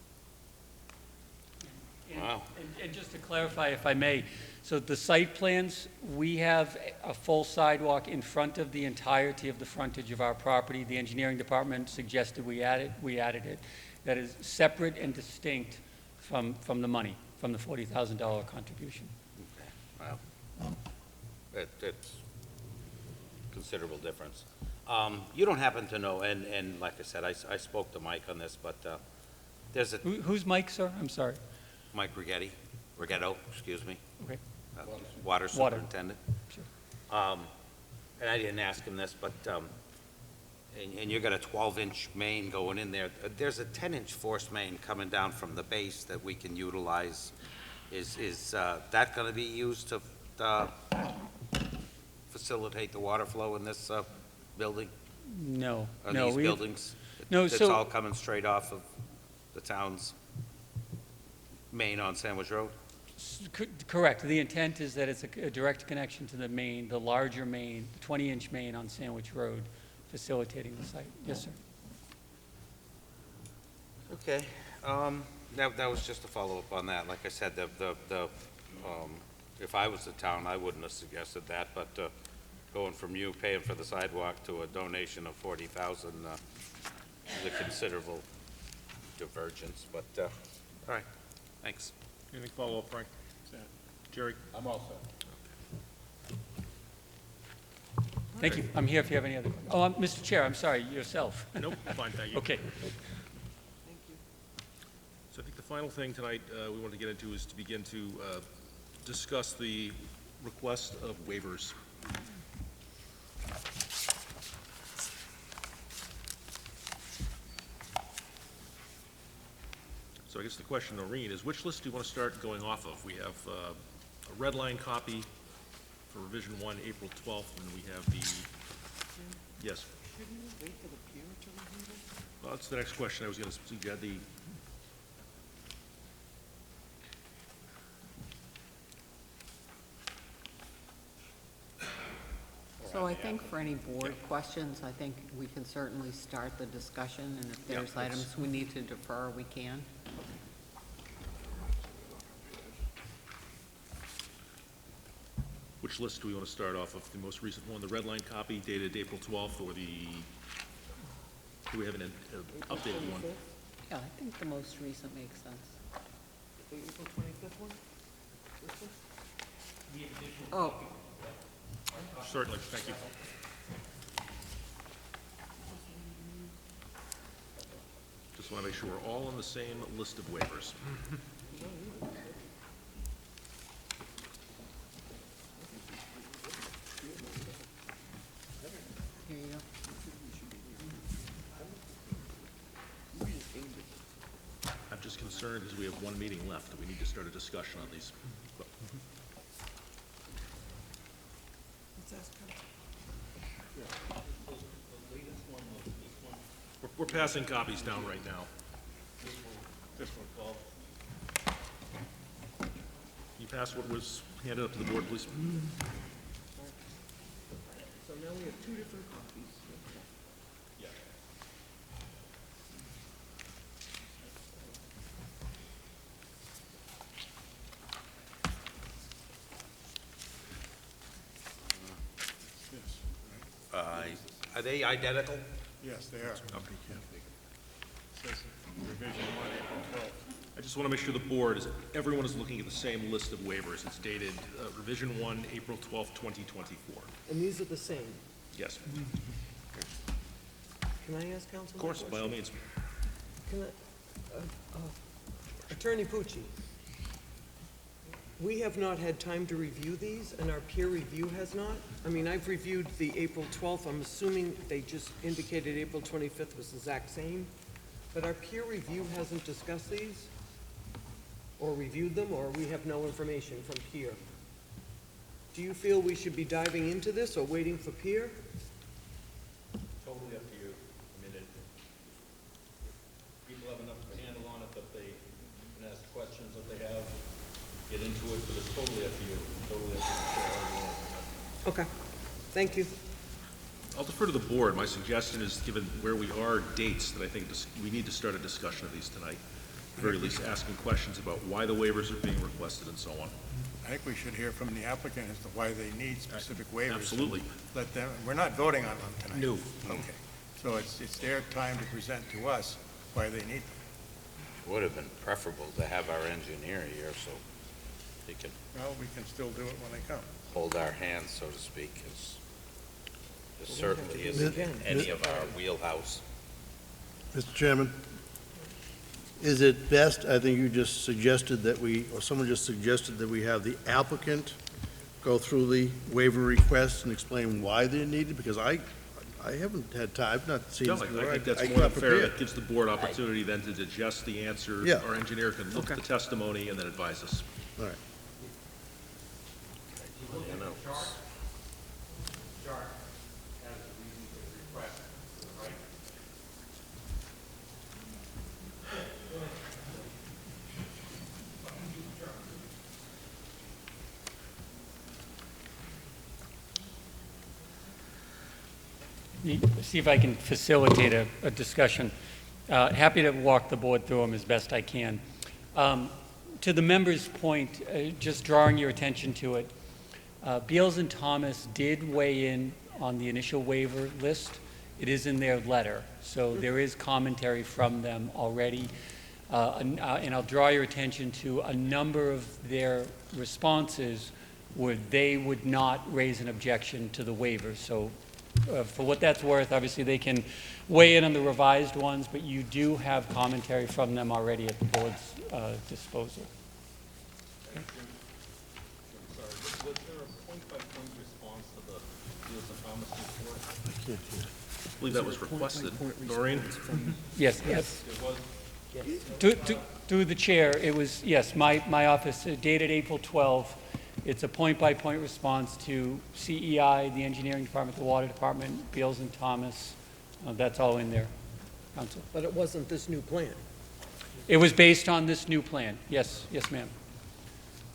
Wow. And just to clarify, if I may, so the site plans, we have a full sidewalk in front of the entirety of the frontage of our property. The engineering department suggested we added it. That is separate and distinct from the money, from the $40,000 contribution. Wow. It's considerable difference. You don't happen to know, and like I said, I spoke to Mike on this, but there's a, Who's Mike, sir? I'm sorry. Mike Rigetto, excuse me, Okay. Water Water. Superintendent. Sure. And I didn't ask him this, but, and you got a 12-inch main going in there. There's a 10-inch force main coming down from the base that we can utilize. Is that going to be used to facilitate the water flow in this building? No, Or no. these we- buildings? No, It's so- all coming straight off of the town's main on Sandwich Road? Correct. The intent is that it's a direct connection to the main, the larger main, the 20-inch main on Sandwich Road, facilitating the site. Yes, sir. Okay, that was just a follow-up on that. Like I said, if I was the town, I wouldn't have suggested that, but going from you paying for the sidewalk to a donation of 40,000 is a considerable divergence, but, all right, thanks. Anything follow-up, Frank? Jerry? I'm all set. Thank you. I'm here if you have any other. Oh, Mr. Chair, I'm sorry, yourself. Nope, fine, thank you. Okay. So I think the final thing tonight we want to get into is to begin to discuss the request of waivers. So I guess the question, Noreen, is which list do you want to start going off of? We have a red line copy for revision 1, April 12th, and we have the, yes. Shouldn't we wait for the peer to review this? Well, that's the next question I was going to, you had the, So I think for any board questions, I think we can certainly start the discussion, and if Yeah, there's items we need to defer, we can. which list do we want to start off of? The most recent one, the red line copy dated April 12th, or the, do we have an updated one? Yeah, I think the most recent makes sense. The April 25th one? This one? Oh, Certainly, thank you. Just want to make sure we're all on the same list of waivers. here you go. I'm just concerned as we have one meeting left, that we need to start a discussion on these. Let's ask her. We're passing copies down right now. This one, Paul. You pass what was handed up to the board, please. So now we have two different copies. Are they identical? Yes, they are. Says revision 1, April 12th. I just want to make sure the board is, everyone is looking at the same list of waivers. It's dated revision 1, April 12th, 2024. And these are the same. Yes, Can I ask counsel? of course, by all means. Can I, Attorney Pucci, we have not had time to review these, and our peer review has not? I mean, I've reviewed the April 12th, I'm assuming they just indicated April 25th was the exact same, but our peer review hasn't discussed these? Or reviewed them, or we have no information from peer? Do you feel we should be diving into this or waiting for peer? Totally up to you. I mean, people have enough handle on it that they can ask questions that they have, get into it, but it's totally up to you. Totally up to the chair. Okay, thank you. I'll defer to the board. My suggestion is, given where we are, dates, that I think we need to start a discussion of these tonight. the very least asking questions about why the waivers are being requested and so on. I think we should hear from the applicant as to why they need specific waivers. Absolutely. Let them, we're not voting on them tonight. No. Okay. So it's their time to present to us why they need them. Would have been preferable to have our engineer here so he could Well, we can still do it when they come. hold our hands, so to speak, because this certainly do it isn't again. any of our wheelhouse. Mr. Chairman, is it best, I think you just suggested that we, or someone just suggested that we have the applicant go through the waiver request and explain why they're needed, because I haven't had time, I've not seen. No, this I before. think that's I more than got fair. prepared. That gives the board opportunity then to digest the answers. Yeah. Our engineer can look at the testimony and then advise us. All right. See if I can facilitate a discussion. Happy to walk the board through them as best I can. To the member's point, just drawing your attention to it, Beals and Thomas did weigh in on the initial waiver list. It is in their letter, so there is commentary from them already. And I'll draw your attention to a number of their responses where they would not raise an objection to the waiver. So for what that's worth, obviously they can weigh in on the revised ones, but you do have commentary from them already at the board's disposal. Was there a point-by-point response to the Beals and Thomas report? I can't hear. I believe that was requested. Noreen? Yes, yes. It was? Through the chair, it was, yes, my office, dated April 12. It's a point-by-point response to CEI, the Engineering Department, the Water Department, Beals and Thomas. That's all in there, Council. But it wasn't this new plan. It was based on this new plan. Yes, yes, ma'am.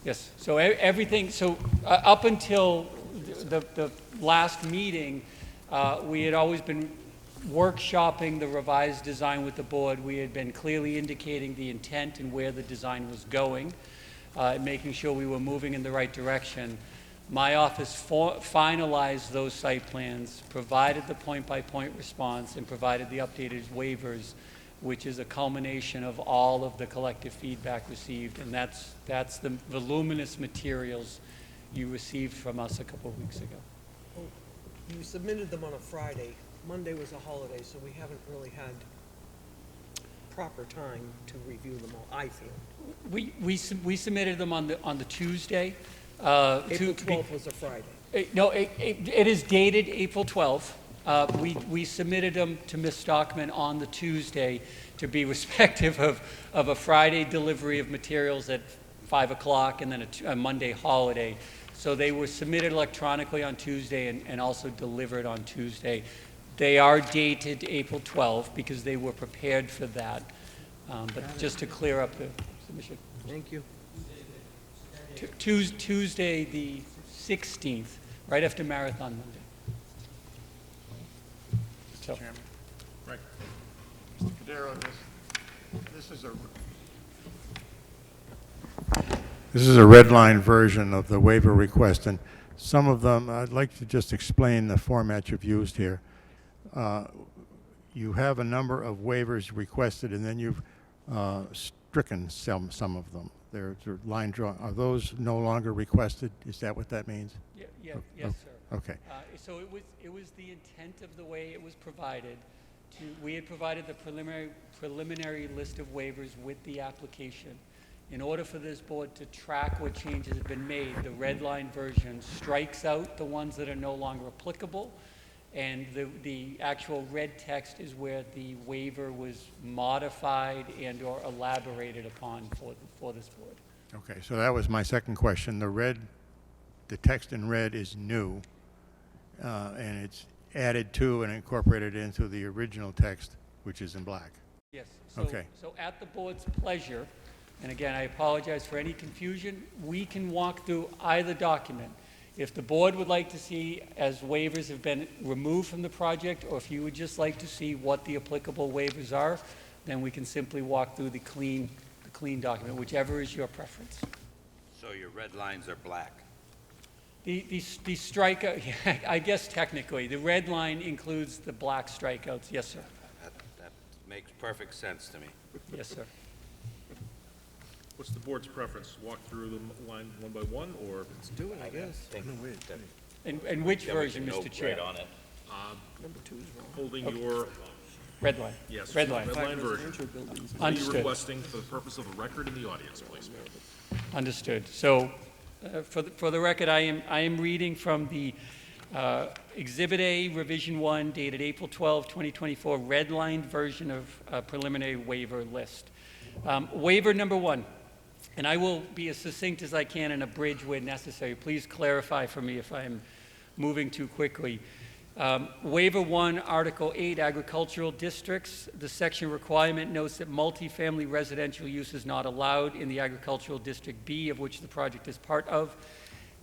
Yes. So everything, so up until the last meeting, we had always been workshopping the revised design with the board. We had been clearly indicating the intent and where the design was going, making sure we were moving in the right direction. My office finalized those site plans, provided the point-by-point response, and provided the updated waivers, which is a culmination of all of the collective feedback received, and that's the voluminous materials you received from us a couple of weeks ago. Well, you submitted them on a Friday. Monday was a holiday, so we haven't really had proper time to review them all, I feel. We submitted them on the Tuesday. April 12th was a Friday. No, it is dated April 12th. We submitted them to Ms. Stockman on the Tuesday to be respective of a Friday delivery of materials at 5 o'clock and then a Monday holiday. So they were submitted electronically on Tuesday and also delivered on Tuesday. They are dated April 12th because they were prepared for that. But just to clear up the submission. Thank you. Tuesday, the 16th, right after Marathon Monday. So, Chairman. Right. Mr. Cordero, this is a red line version of the waiver request, and some of them, I'd like to just explain the format you've used here. You have a number of waivers requested, and then you've stricken some of them. They're line drawn. Are those no longer requested? Is that what that means? yes, sir. Okay. So it was the intent of the way it was provided. We had provided the preliminary list of waivers with the application. In order for this board to track what changes have been made, the red line version strikes out the ones that are no longer applicable, and the actual red text is where the waiver was modified and or elaborated upon for this board. Okay, so that was my second question. The text in red is new, and it's added to and incorporated into the original text, which is in black. Yes. Okay. So at the board's pleasure, and again, I apologize for any confusion, we can walk through either document. If the board would like to see as waivers have been removed from the project, or if you would just like to see what the applicable waivers are, then we can simply walk through the clean a clean document, whichever is your preference. So your red lines are black. The strikeout, I guess technically, the red line includes the black strikeouts, yes, sir. That makes perfect sense to me. Yes, sir. What's the board's preference? Walk through them line one by one, or? Let's do it, I guess. And which version, Mr. Chair? Right on it. Number 2 is wrong. Holding your, Red line. yes. Red line. Red line version. Residential buildings. What are you Understood. requesting for the purpose of a record in the audience, please? Understood. So, for the record, I am reading from the Exhibit A, Revision 1, dated April 12, 2024, red-lined version of preliminary waiver list. Waiver number 1, and I will be as succinct as I can and abridge where necessary. Please clarify for me if I'm moving too quickly. Waiver 1, Article 8, agricultural districts. The section requirement notes that multifamily residential use is not allowed in the agricultural district B, of which the project is part of.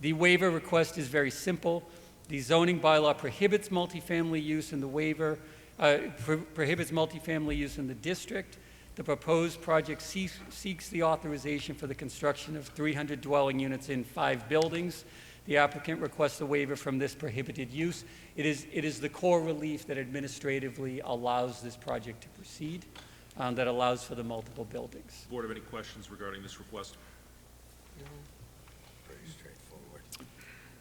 The waiver request is very simple. The zoning bylaw prohibits multifamily use in the waiver, prohibits multifamily use in the district. The proposed project seeks the authorization for the construction of 300 dwelling units in 5 buildings. The applicant requests a waiver from this prohibited use. It is the core relief that administratively allows this project to proceed, that allows for the multiple buildings. Board have any questions regarding this request? Pretty straightforward.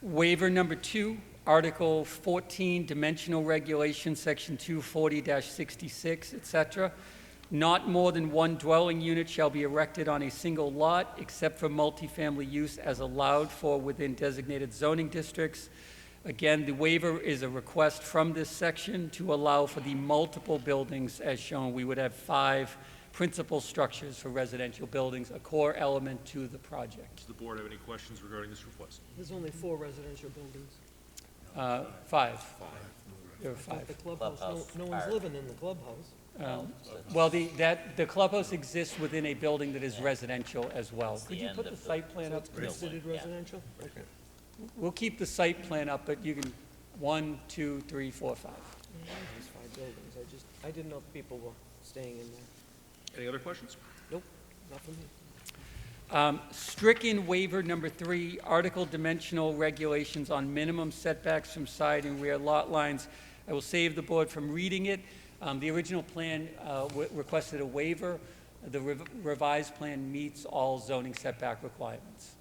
Waiver number 2, Article 14, Dimensional Regulations, Section 240-66, etc. Not more than 1 dwelling unit shall be erected on a single lot, except for multifamily use as allowed for within designated zoning districts. Again, the waiver is a request from this section to allow for the multiple buildings as shown. We would have 5 principal structures for residential buildings, a core element to the project. Does the board have any questions regarding this request? There's only 4 residential buildings. 5. There are 5. The clubhouse, no one's living in the clubhouse. Well, the clubhouse exists within a building that is residential as well. Could you put the site plan up? Considered residential? Okay. We'll keep the site plan up, but you can, 1, 2, 3, 4, 5. There's 5 buildings. I didn't know if people were staying in there. Any other questions? Nope, not for me. Stricken waiver number 3, article dimensional regulations on minimum setbacks from side and rear lot lines. I will save the board from reading it. The original plan requested a waiver. The revised plan meets all zoning setback requirements,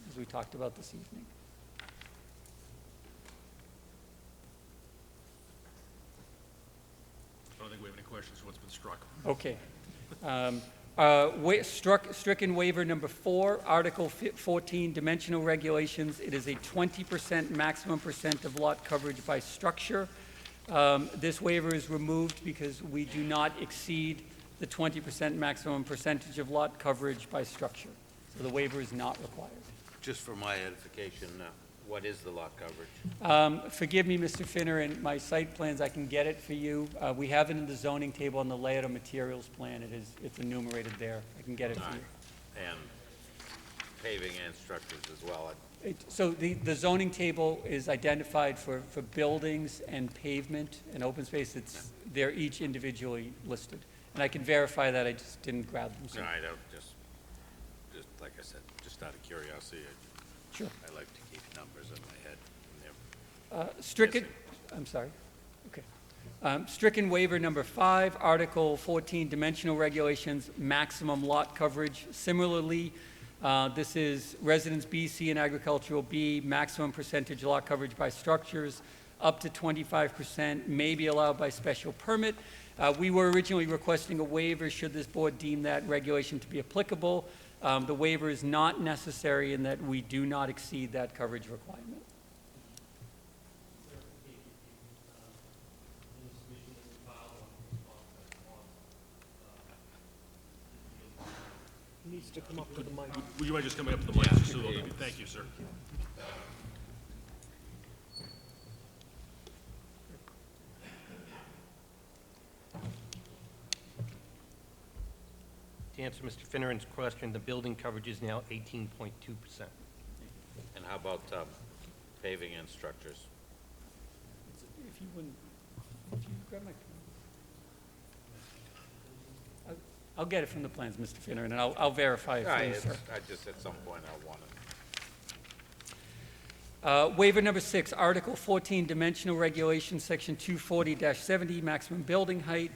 as we talked about this evening. I don't think we have any questions for what's been struck. Okay. Stricken waiver number 4, Article 14, dimensional regulations. It is a 20% maximum percent of lot coverage by structure. This waiver is removed because we do not exceed the 20% maximum percentage of lot coverage by structure. So the waiver is not required. Just for my edification, what is the lot coverage? Forgive me, Mr. Finner, and my site plans, I can get it for you. We have it in the zoning table on the layout of materials plan. It's enumerated there. I can get it for you. And paving and structures as well. So the zoning table is identified for buildings and pavement and open space. They're each individually listed. And I can verify that, I just didn't grab them. No, I don't, just like I said, just out of curiosity, Sure. I like to keep numbers in my head. Stricken, I'm sorry. Okay. Stricken waiver number 5, Article 14, dimensional regulations, maximum lot coverage. Similarly, this is Residence B, C, and Agricultural B, maximum percentage lot coverage by structures, up to 25%, may be allowed by special permit. We were originally requesting a waiver should this board deem that regulation to be applicable. The waiver is not necessary in that we do not exceed that coverage requirement. He needs to come up to the mic. Would you mind just coming up to the mic? Just so they'll- Thank you, sir. To answer Mr. Finneran's question, the building coverage is now 18.2%. And how about paving and structures? If you wouldn't, if you grab my, I'll get it from the plans, Mr. Finner, and I'll verify it for you, sir. I just, at some point, I want it. Waiver number 6, Article 14, Dimensional Regulations, Section 240-70, maximum building height.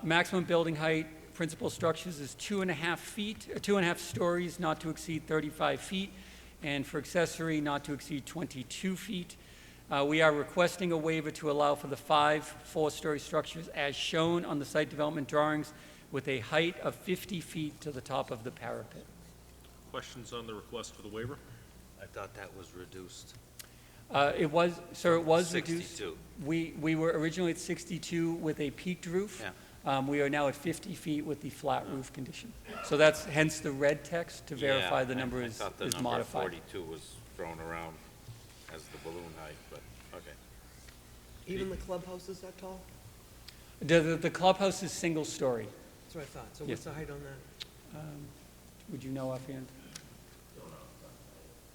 Maximum building height, principal structures is 2.5 feet, 2.5 stories, not to exceed 35 feet, and for accessory, not to exceed 22 feet. We are requesting a waiver to allow for the 5 4-story structures as shown on the site development drawings with a height of 50 feet to the top of the parapet. Questions on the request for the waiver? I thought that was reduced. It was, sir, it was reduced. 62. We were originally at 62 with a peaked roof. Yeah. We are now at 50 feet with the flat roof condition. So that's hence the red text to verify the number I is thought the is number modified. 42 was thrown around as the balloon height, but, okay. Even the clubhouse is that tall? The clubhouse is single story. That's what I thought. So Yes. what's the height on that? Would you know offhand?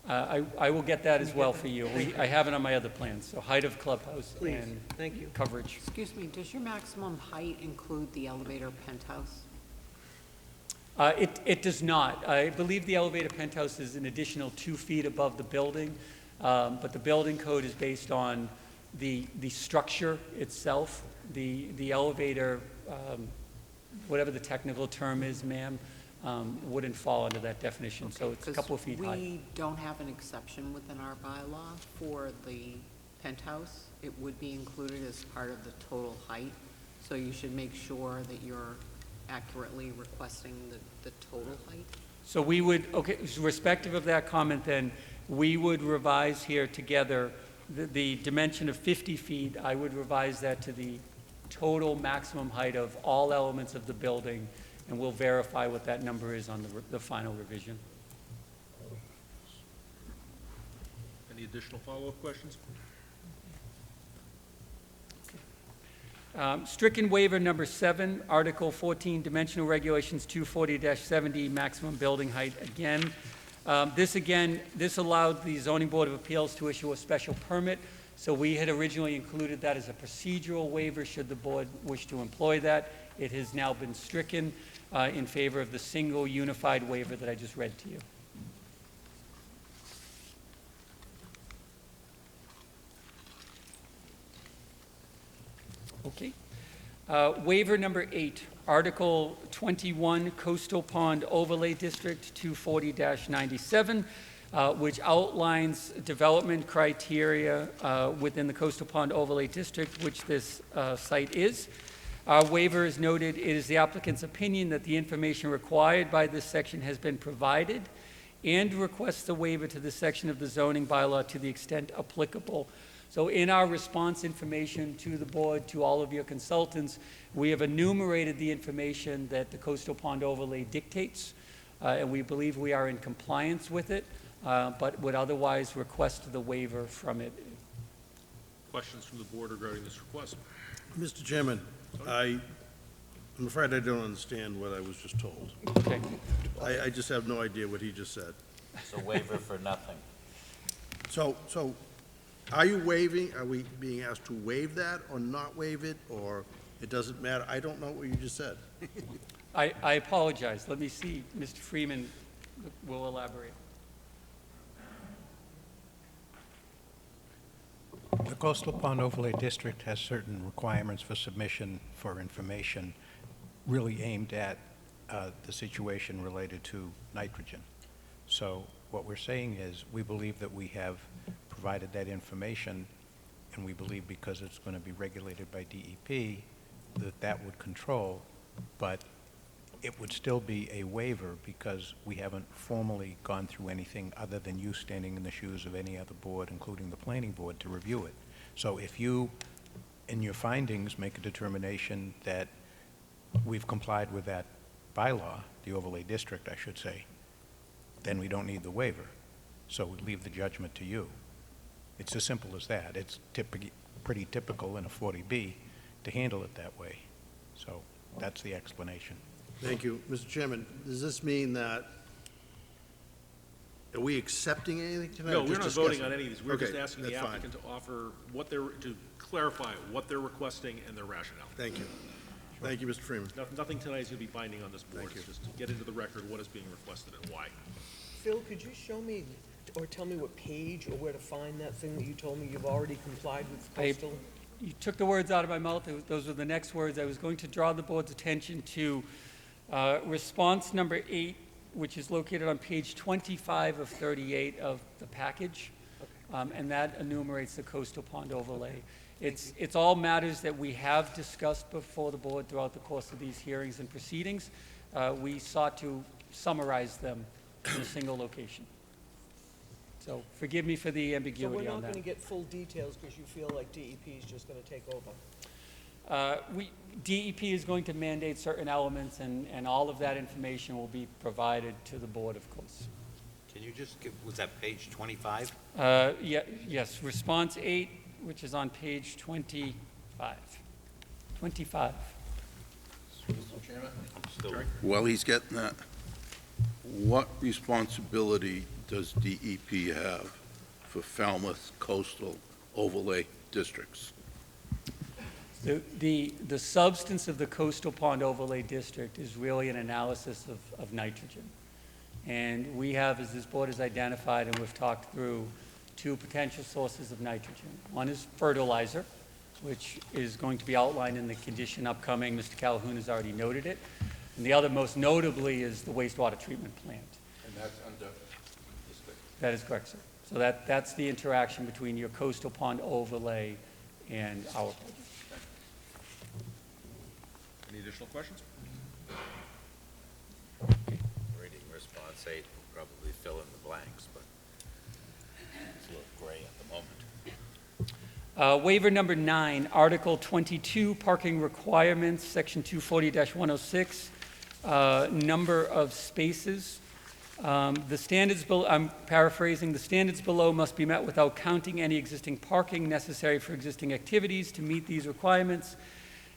I will get that as well for you. I have it on my other plans, so height of clubhouse Please, and thank you. coverage. Excuse me, does your maximum height include the elevator penthouse? It does not. I believe the elevator penthouse is an additional 2 feet above the building, but the building code is based on the structure itself. The elevator, whatever the technical term is, ma'am, wouldn't fall under that definition, so it's a couple of feet high. We don't have an exception within our bylaw for the penthouse. It would be included as part of the total height, so you should make sure that you're accurately requesting the total height. So we would, okay, respective of that comment then, we would revise here together the dimension of 50 feet. I would revise that to the total maximum height of all elements of the building, and we'll verify what that number is on the final revision. Any additional follow-up questions? Stricken waiver number 7, Article 14, Dimensional Regulations 240-70, maximum building height. Again, this allowed the Zoning Board of Appeals to issue a special permit, so we had originally included that as a procedural waiver should the board wish to employ that. It has now been stricken in favor of the single unified waiver that I just read to you. Okay. Waiver number 8, Article 21, Coastal Pond Overlay District 240-97, which outlines development criteria within the Coastal Pond Overlay District, which this site is. Our waiver is noted, it is the applicant's opinion that the information required by this section has been provided, and requests a waiver to this section of the zoning bylaw to the extent applicable. So in our response information to the board, to all of your consultants, we have enumerated the information that the Coastal Pond Overlay dictates, and we believe we are in compliance with it, but would otherwise request the waiver from it. Questions from the board regarding this request? Mr. Chairman, I'm afraid I don't understand what I was just told. Okay. I just have no idea what he just said. It's a waiver for nothing. So are you waiving, are we being asked to waive that or not waive it, or it doesn't matter? I don't know what you just said. I apologize. Let me see. Mr. Freeman will elaborate. The Coastal Pond Overlay District has certain requirements for submission for information really aimed at the situation related to nitrogen. So what we're saying is we believe that we have provided that information, and we believe because it's going to be regulated by DEP that would control, but it would still be a waiver because we haven't formally gone through anything other than you standing in the shoes of any other board, including the planning board, to review it. So if you, in your findings, make a determination that we've complied with that bylaw, the overlay district, I should say, then we don't need the waiver. So we leave the judgment to you. It's as simple as that. It's pretty typical in a 40B to handle it that way. So that's the explanation. Thank you. Mr. Chairman, does this mean that, are we accepting anything tonight? No, or we're just not discussing? voting on any of these. We're just Okay, asking the that's fine. applicant to offer to clarify what they're requesting and their rationale. Thank you. Thank you, Mr. Freeman. Nothing tonight is going to be binding on this board. Thank you. It's just to get into the record what is being requested and why. Phil, could you show me, or tell me what page or where to find that thing that you told me you've already complied with coastal? You took the words out of my mouth. Those were the next words. I was going to draw the board's attention to response number 8, which is located on page 25 of 38 of the package. And that enumerates the coastal pond overlay. It's all matters that we have discussed before the board throughout the course of these hearings and proceedings. We sought to summarize them in a single location. So forgive me for the So ambiguity we're on not that. gonna get full details because you feel like DEP is just gonna take over? DEP is going to mandate certain elements, and all of that information will be provided to the board, of course. Can you just give, was that page 25? Yes, response 8, which is on page 25. 25. Well, he's getting that. What responsibility does DEP have for Falmouth coastal overlay districts? The substance of the coastal pond overlay district is really an analysis of nitrogen. And we have, as this board has identified and we've talked through, 2 potential sources of nitrogen. One is fertilizer, which is going to be outlined in the condition upcoming. Mr. Calhoun has already noted it. And the other, most notably, is the wastewater treatment plant. And that's under That is correct, sir. So that's the interaction between your coastal pond overlay and our project. Any additional questions? reading response 8 will probably fill in the blanks, but it's a little gray at the moment. Waiver number 9, Article 22, parking requirements, Section 240-106, number of spaces. The standards below, I'm paraphrasing, the standards below must be met without counting any existing parking necessary for existing activities to meet these requirements.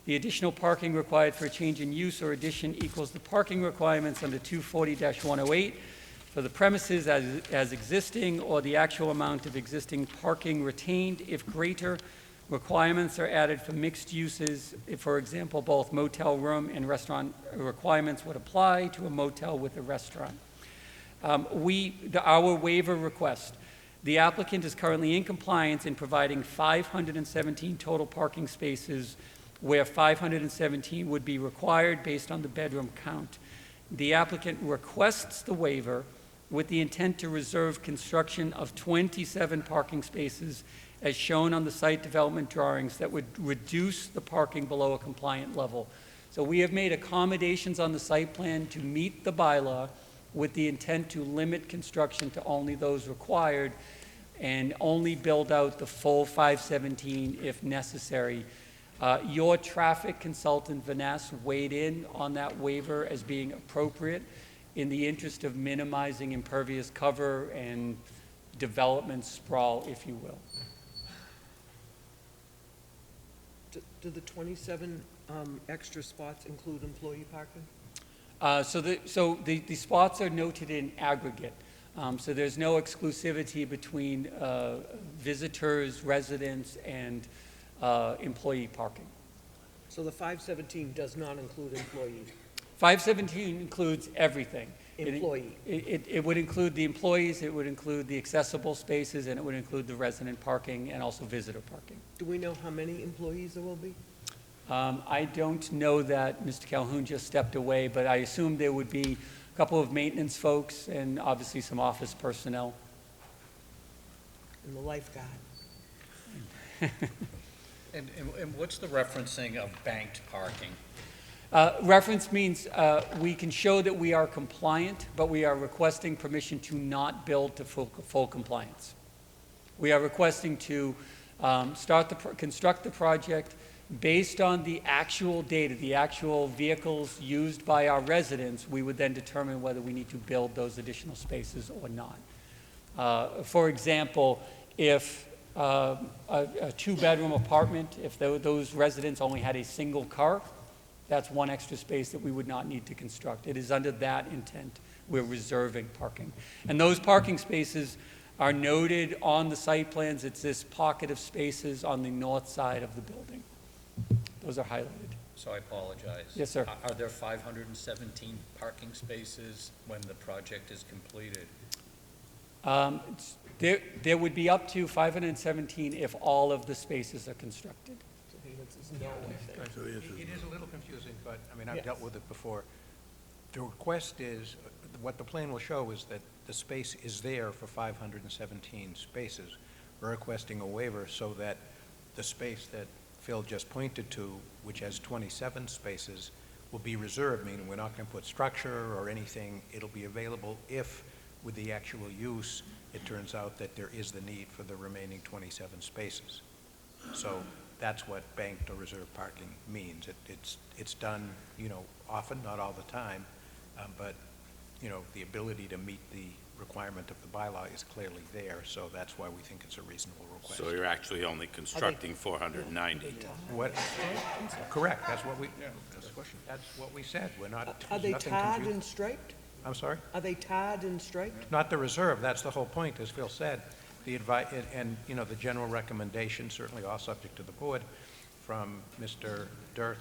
The additional parking required for a change in use or addition equals the parking requirements under 240-108 for the premises as existing, or the actual amount of existing parking retained if greater. Requirements are added for mixed uses. If, for example, both motel room and restaurant requirements would apply to a motel with a restaurant. Our waiver request. The applicant is currently in compliance in providing 517 total parking spaces where 517 would be required based on the bedroom count. The applicant requests the waiver with the intent to reserve construction of 27 parking spaces as shown on the site development drawings that would reduce the parking below a compliant level. So we have made accommodations on the site plan to meet the bylaw with the intent to limit construction to only those required and only build out the full 517 if necessary. Your traffic consultant, Vanessa, weighed in on that waiver as being appropriate in the interest of minimizing impervious cover and development sprawl, if you will. Do the 27 extra spots include employee parking? So the spots are noted in aggregate. So there's no exclusivity between visitors, residents, and employee parking. So the 517 does not include employees? 517 includes everything. Employee? It would include the employees, it would include the accessible spaces, and it would include the resident parking and also visitor parking. Do we know how many employees there will be? I don't know that. Mr. Calhoun just stepped away, but I assume there would be a couple of maintenance folks and obviously some office personnel. And the lifeguard? And what's the referencing of banked parking? Reference means we can show that we are compliant, but we are requesting permission to not build to full compliance. We are requesting to construct the project based on the actual data, the actual vehicles used by our residents. We would then determine whether we need to build those additional spaces or not. For example, if a 2-bedroom apartment, if those residents only had a single car, that's 1 extra space that we would not need to construct. It is under that intent we're reserving parking. And those parking spaces are noted on the site plans. It's this pocket of spaces on the north side of the building. Those are highlighted. so I apologize. Yes, sir. Are there 517 parking spaces when the project is completed? There would be up to 517 if all of the spaces are constructed. So the answer is It is a little confusing, but, I mean, I've dealt with it before. The request is, what the plan will show is that the space is there for 517 spaces. We're requesting a waiver so that the space that Phil just pointed to, which has 27 spaces, will be reserved, meaning we're not going to put structure or anything. It'll be available if, with the actual use, it turns out that there is the need for the remaining 27 spaces. So that's what banked or reserved parking means. It's done, you know, often, not all the time, but, you know, the ability to meet the requirement of the bylaw is clearly there, so that's why we think it's a reasonable request. So you're actually only constructing 490? What, correct, that's what we, that's what we said, we're not, Are there's they nothing tarred confusing. and striped? I'm sorry? Are they tarred and striped? Not the reserve, that's the whole point, as Phil said. The and, you know, the general recommendation, certainly all subject to the board, from Mr. Dirk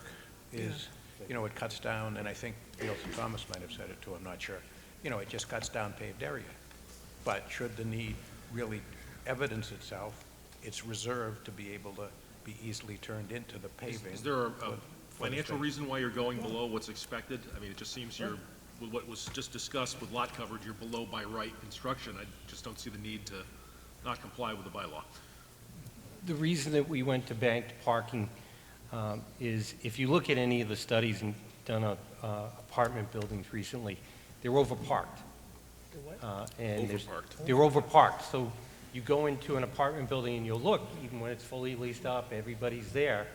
is, you know, it cuts down, and I think Bill Thomas might have said it too, I'm not sure. You know, it just cuts down paved area. But should the need really evidence itself, it's reserved to be able to be easily turned into the paving. Is there a for the financial space. reason why you're going below what's expected? I mean, it just seems you're, with what was just discussed with lot coverage, you're below by right construction. I just don't see the need to not comply with the bylaw. The reason that we went to banked parking is if you look at any of the studies and done on apartment buildings recently, they're overparked. And they're overparked. So you go into an apartment building and you'll look, even when it's fully leased up, everybody's there.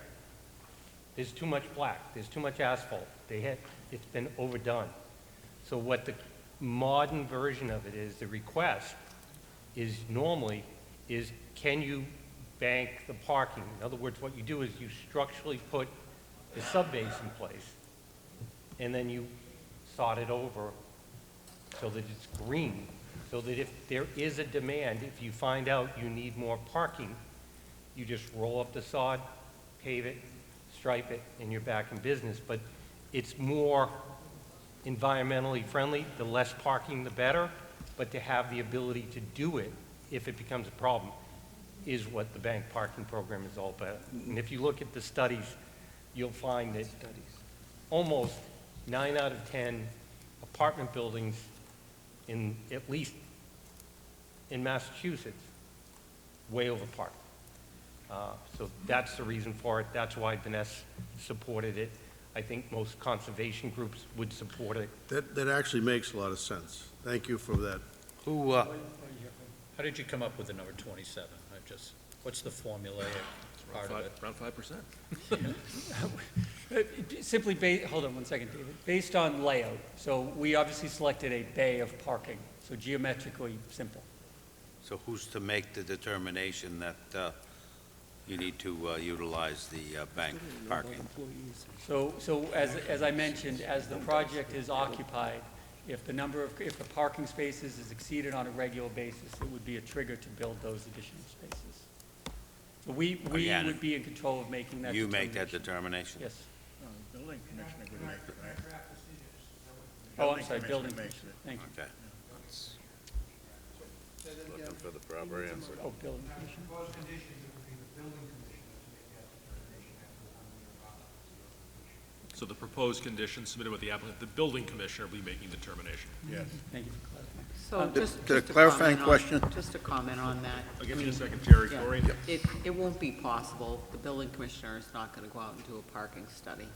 There's too much black, there's too much asphalt. It's been overdone. So what the modern version of it is, the request is normally, is can you bank the parking? In other words, what you do is you structurally put the subbase in place, and then you sod it over so that it's green, so that if there is a demand, if you find out you need more parking, you just roll up the sod, pave it, stripe it, and you're back in business. But it's more environmentally friendly. The less parking, the better. But to have the ability to do it, if it becomes a problem, is what the bank parking program is all about. And if you look at the studies, you'll find that almost 9 out of 10 apartment buildings in, at least in Massachusetts, way overparked. So that's the reason for it. That's why Vanessa supported it. I think most conservation groups would support it. That actually makes a lot of sense. Thank you for that. How did you come up with the number 27? What's the formulaic part of it? Around 5%. Simply, hold on one second, David. Based on layout, so we obviously selected a bay of parking, so geometrically simple. So who's to make the determination that you need to utilize the bank parking? So as I mentioned, as the project is occupied, if the parking spaces is exceeded on a regular basis, it would be a trigger to build those additional spaces. So we Again, would be in control of making that You determination. make that determination? Yes. Building commissioner would make it, right? Oh, I'm sorry, building commissioner, thank you. Okay. Looking for the proper answer. Oh, building commissioner. So the proposed conditions submitted with the applicant, the building commissioner will be making determination. Yes. Thank you for clarifying. So just a to clarifying comment on- question? Just to comment on that. I'll give I you a mean, second, Jerry. yeah, Corey? It won't be possible. The building commissioner is not going to go out and do a parking study,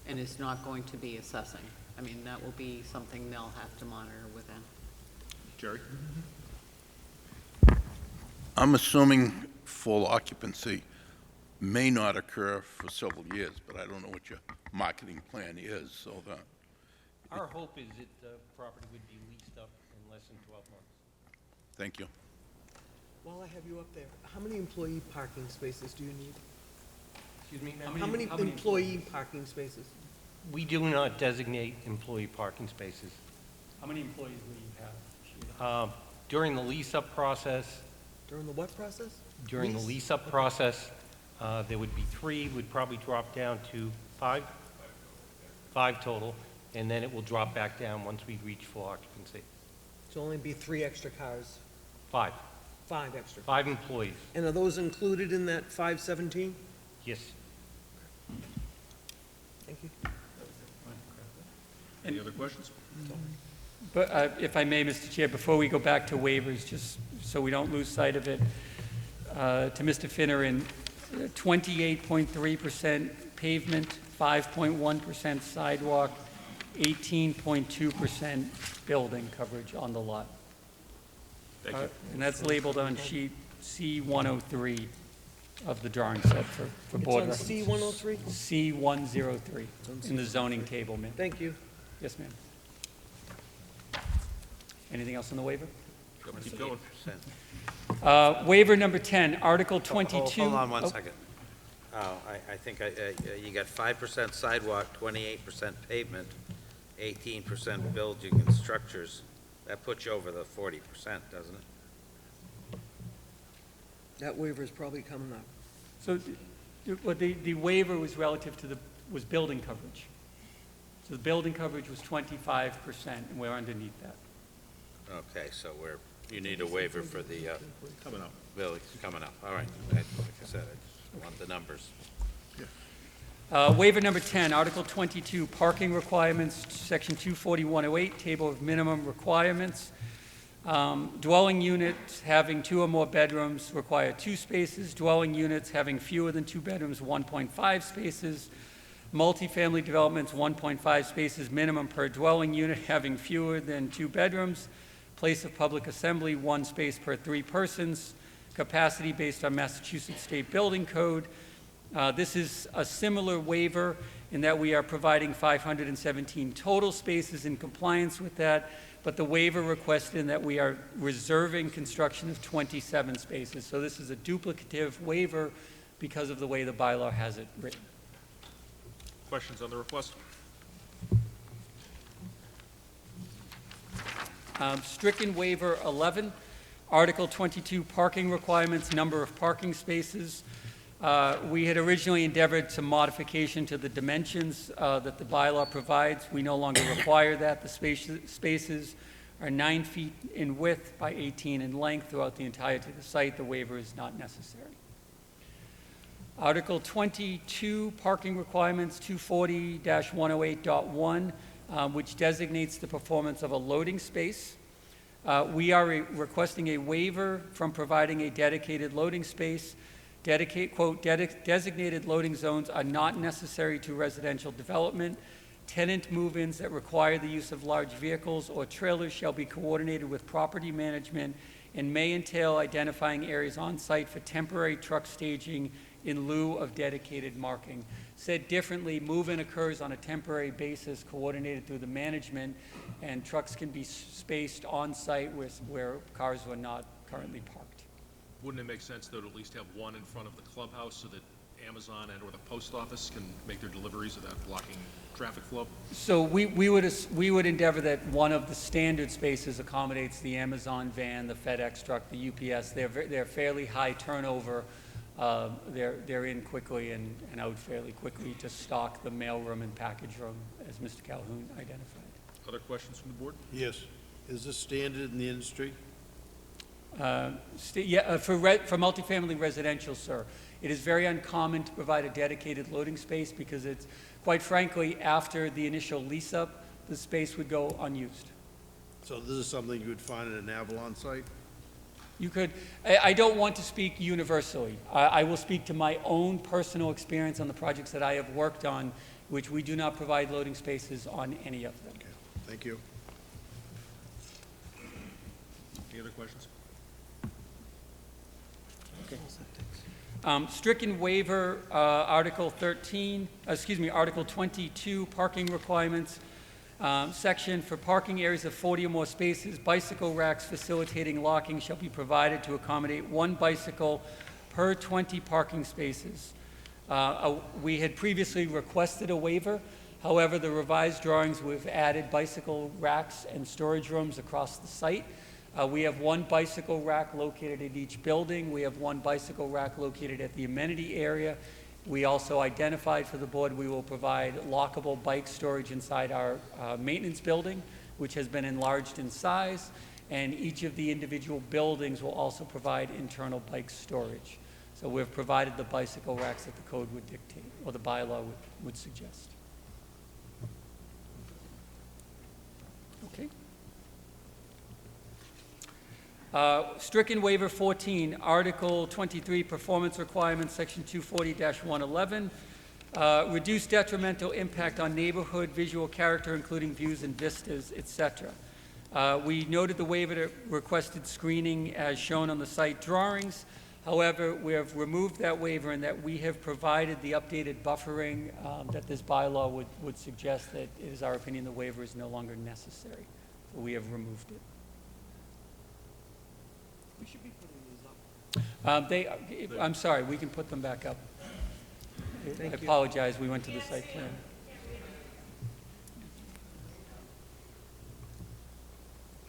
and is not going to be assessing. I mean, that will be something they'll have to monitor within. Jerry? I'm assuming full occupancy may not occur for several years, but I don't know what your marketing plan is, so that, Our hope is that the property would be leased up in less than 12 months. thank you. While I have you up there, how many employee parking spaces do you need? Excuse me? How many employee parking spaces? We do not designate employee parking spaces. How many employees will you have, Sheila? During the lease-up process, During the what process? there would be 3, would probably drop down to 5. 5 total, and then it will drop back down once we reach full occupancy. So only be 3 extra cars, 5, 5 extra. 5 employees, And are those included in that 517? yes. Thank you. Any other questions? But if I may, Mr. Chair, before we go back to waivers, just so we don't lose sight of it, to Mr. Finneran, 28.3% pavement, 5.1% sidewalk, 18.2% building coverage on the lot. Thank you. And that's labeled on sheet C103 of the drawing set for board It's on reference. C103? C103 in the zoning table, ma'am. Thank you. Yes, ma'am. Anything else on the waiver? Keep going. Waiver number 10, Article 22. Hold on one Oh, second. Oh, I think you got 5% sidewalk, 28% pavement, 18% building and structures. That puts you over the 40%, doesn't it? That waiver is probably coming up. So the waiver was relative to was building coverage. So the building coverage was 25%, and we're underneath that. Okay, so you need a waiver for the, Coming up. buildings coming up. All right, like I said, I just want the numbers. Waiver number 10, Article 22, parking requirements, Section 24108, Table of Minimum Requirements. Dwelling units having 2 or more bedrooms require 2 spaces. Dwelling units having fewer than 2 bedrooms, 1.5 spaces. Multifamily developments, 1.5 spaces minimum per dwelling unit having fewer than 2 bedrooms. Place of public assembly, 1 space per 3 persons. Capacity based on Massachusetts State Building Code. This is a similar waiver in that we are providing 517 total spaces in compliance with that, but the waiver requested in that we are reserving construction of 27 spaces. So this is a duplicative waiver because of the way the bylaw has it written. Questions on the request? Stricken waiver 11, Article 22, parking requirements, number of parking spaces. We had originally endeavored some modification to the dimensions that the bylaw provides. We no longer require that. The spaces are 9 feet in width by 18 in length throughout the entirety of the site. The waiver is not necessary. Article 22, parking requirements, 240-108.1, which designates the performance of a loading space. We are requesting a waiver from providing a dedicated loading space. Designated loading zones are not necessary to residential development. Tenant move-ins that require the use of large vehicles or trailers shall be coordinated with property management and may entail identifying areas on site for temporary truck staging in lieu of dedicated marking. Said differently, move-in occurs on a temporary basis coordinated through the management, and trucks can be spaced on site where cars are not currently parked. Wouldn't it make sense, though, to at least have one in front of the clubhouse so that Amazon and/or the post office can make their deliveries without blocking traffic flow? So we would endeavor that one of the standard spaces accommodates the Amazon van, the FedEx truck, the UPS. They're fairly high turnover. They're in quickly and out fairly quickly to stock the mailroom and package room, as Mr. Calhoun identified. Other questions from the board? Yes. Is this standard in the industry? For multifamily residential, sir, it is very uncommon to provide a dedicated loading space because it's, quite frankly, after the initial lease-up, the space would go unused. So this is something you would find at an Avalon site? You could, I don't want to speak universally. I will speak to my own personal experience on the projects that I have worked on, which we do not provide loading spaces on any of them. Okay, thank you. Any other questions? Stricken waiver, Article 22, parking requirements. Section for parking areas of 40 or more spaces, bicycle racks facilitating locking shall be provided to accommodate 1 bicycle per 20 parking spaces. We had previously requested a waiver. However, the revised drawings, we've added bicycle racks and storage rooms across the site. We have 1 bicycle rack located at each building. We have 1 bicycle rack located at the amenity area. We also identified for the board we will provide lockable bike storage inside our maintenance building, which has been enlarged in size, and each of the individual buildings will also provide internal bike storage. So we've provided the bicycle racks that the code would dictate, or the bylaw would suggest. Okay. Stricken waiver 14, Article 23, Performance Requirements, Section 240-111. Reduce detrimental impact on neighborhood, visual character, including views and vistas, etc. We noted the waiver that requested screening as shown on the site drawings. However, we have removed that waiver in that we have provided the updated buffering that this bylaw would suggest that it is our opinion the waiver is no longer necessary. So we have removed it. We should be putting these up. I'm sorry, we can put them back up. Thank I you. apologize, we went to the site plan.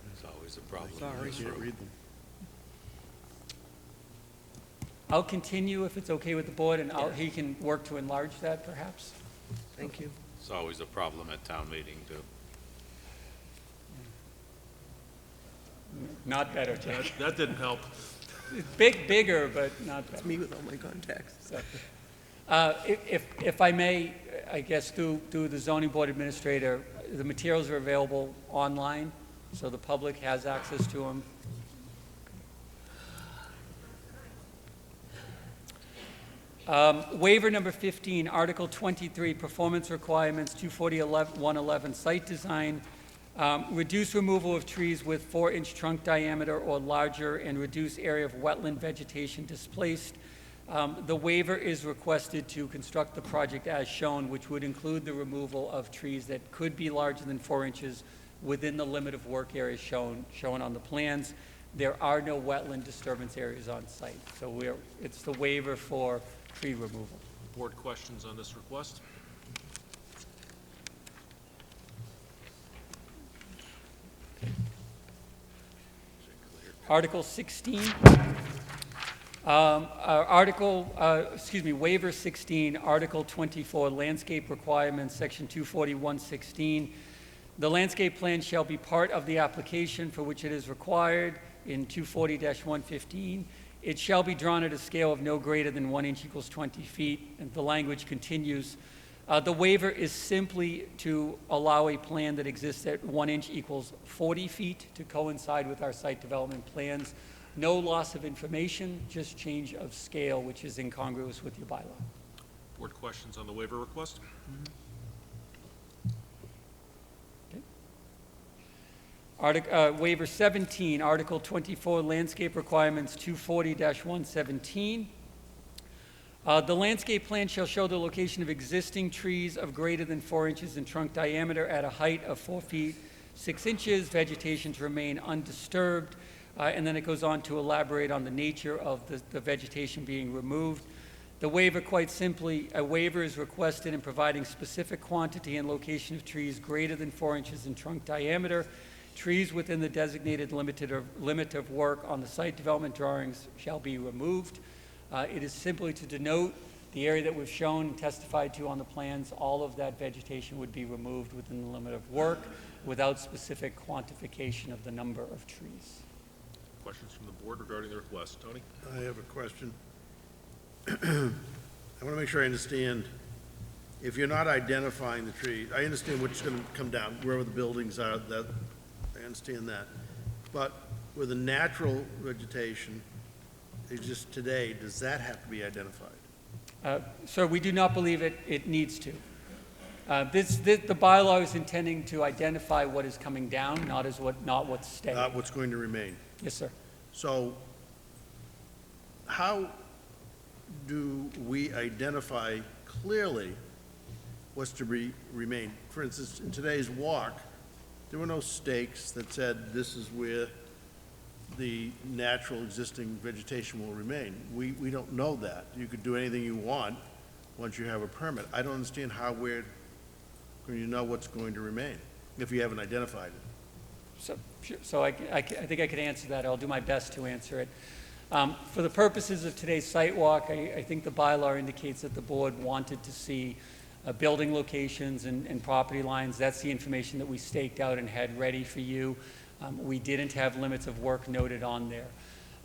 There's always a problem. Sorry. Can't read them. I'll continue if it's okay with the board, and he can work to enlarge that perhaps. Thank you. It's always a problem at town meeting, too. Not better, Jack. That didn't help. Bigger, but not better. It's me with all my contacts. If I may, I guess through the zoning board administrator, the materials are available online, so the public has access to them. Waiver number 15, Article 23, Performance Requirements, 240-111, Site Design. Reduce removal of trees with 4-inch trunk diameter or larger and reduce area of wetland vegetation displaced. The waiver is requested to construct the project as shown, which would include the removal of trees that could be larger than 4 inches within the limit of work area shown on the plans. There are no wetland disturbance areas on site, so it's the waiver for tree removal. Board questions on this request? Article 16. Waiver 16, Article 24, Landscape Requirements, Section 241-16. The landscape plan shall be part of the application for which it is required in 240-115. It shall be drawn at a scale of no greater than 1 inch equals 20 feet, and the language continues. The waiver is simply to allow a plan that exists at 1 inch equals 40 feet to coincide with our site development plans. No loss of information, just change of scale, which is incongruous with your bylaw. Board questions on the waiver request? Waiver 17, Article 24, Landscape Requirements, 240-117. The landscape plan shall show the location of existing trees of greater than 4 inches in trunk diameter at a height of 4 feet 6 inches, vegetation to remain undisturbed, and then it goes on to elaborate on the nature of the vegetation being removed. The waiver, quite simply, a waiver is requested in providing specific quantity and location of trees greater than 4 inches in trunk diameter. Trees within the designated limit of work on the site development drawings shall be removed. It is simply to denote the area that we've shown and testified to on the plans. All of that vegetation would be removed within the limit of work without specific quantification of the number of trees. Questions from the board regarding the request? Tony? I have a question. I want to make sure I understand. If you're not identifying the tree, I understand what's going to come down, wherever the buildings are, that, I understand that. But with the natural vegetation exists today, does that have to be identified? Sir, we do not believe it needs to. The bylaw is intending to identify what is coming down, not what's staying. Not what's going to remain? Yes, sir. So how do we identify clearly what's to remain? For instance, in today's walk, there were no stakes that said this is where the natural existing vegetation will remain. We don't know that. You could do anything you want once you have a permit. I don't understand how we're going to know what's going to remain if you haven't identified it. So I think I could answer that. I'll do my best to answer it. For the purposes of today's site walk, I think the bylaw indicates that the board wanted to see building locations and property lines. That's the information that we staked out and had ready for you. We didn't have limits of work noted on there.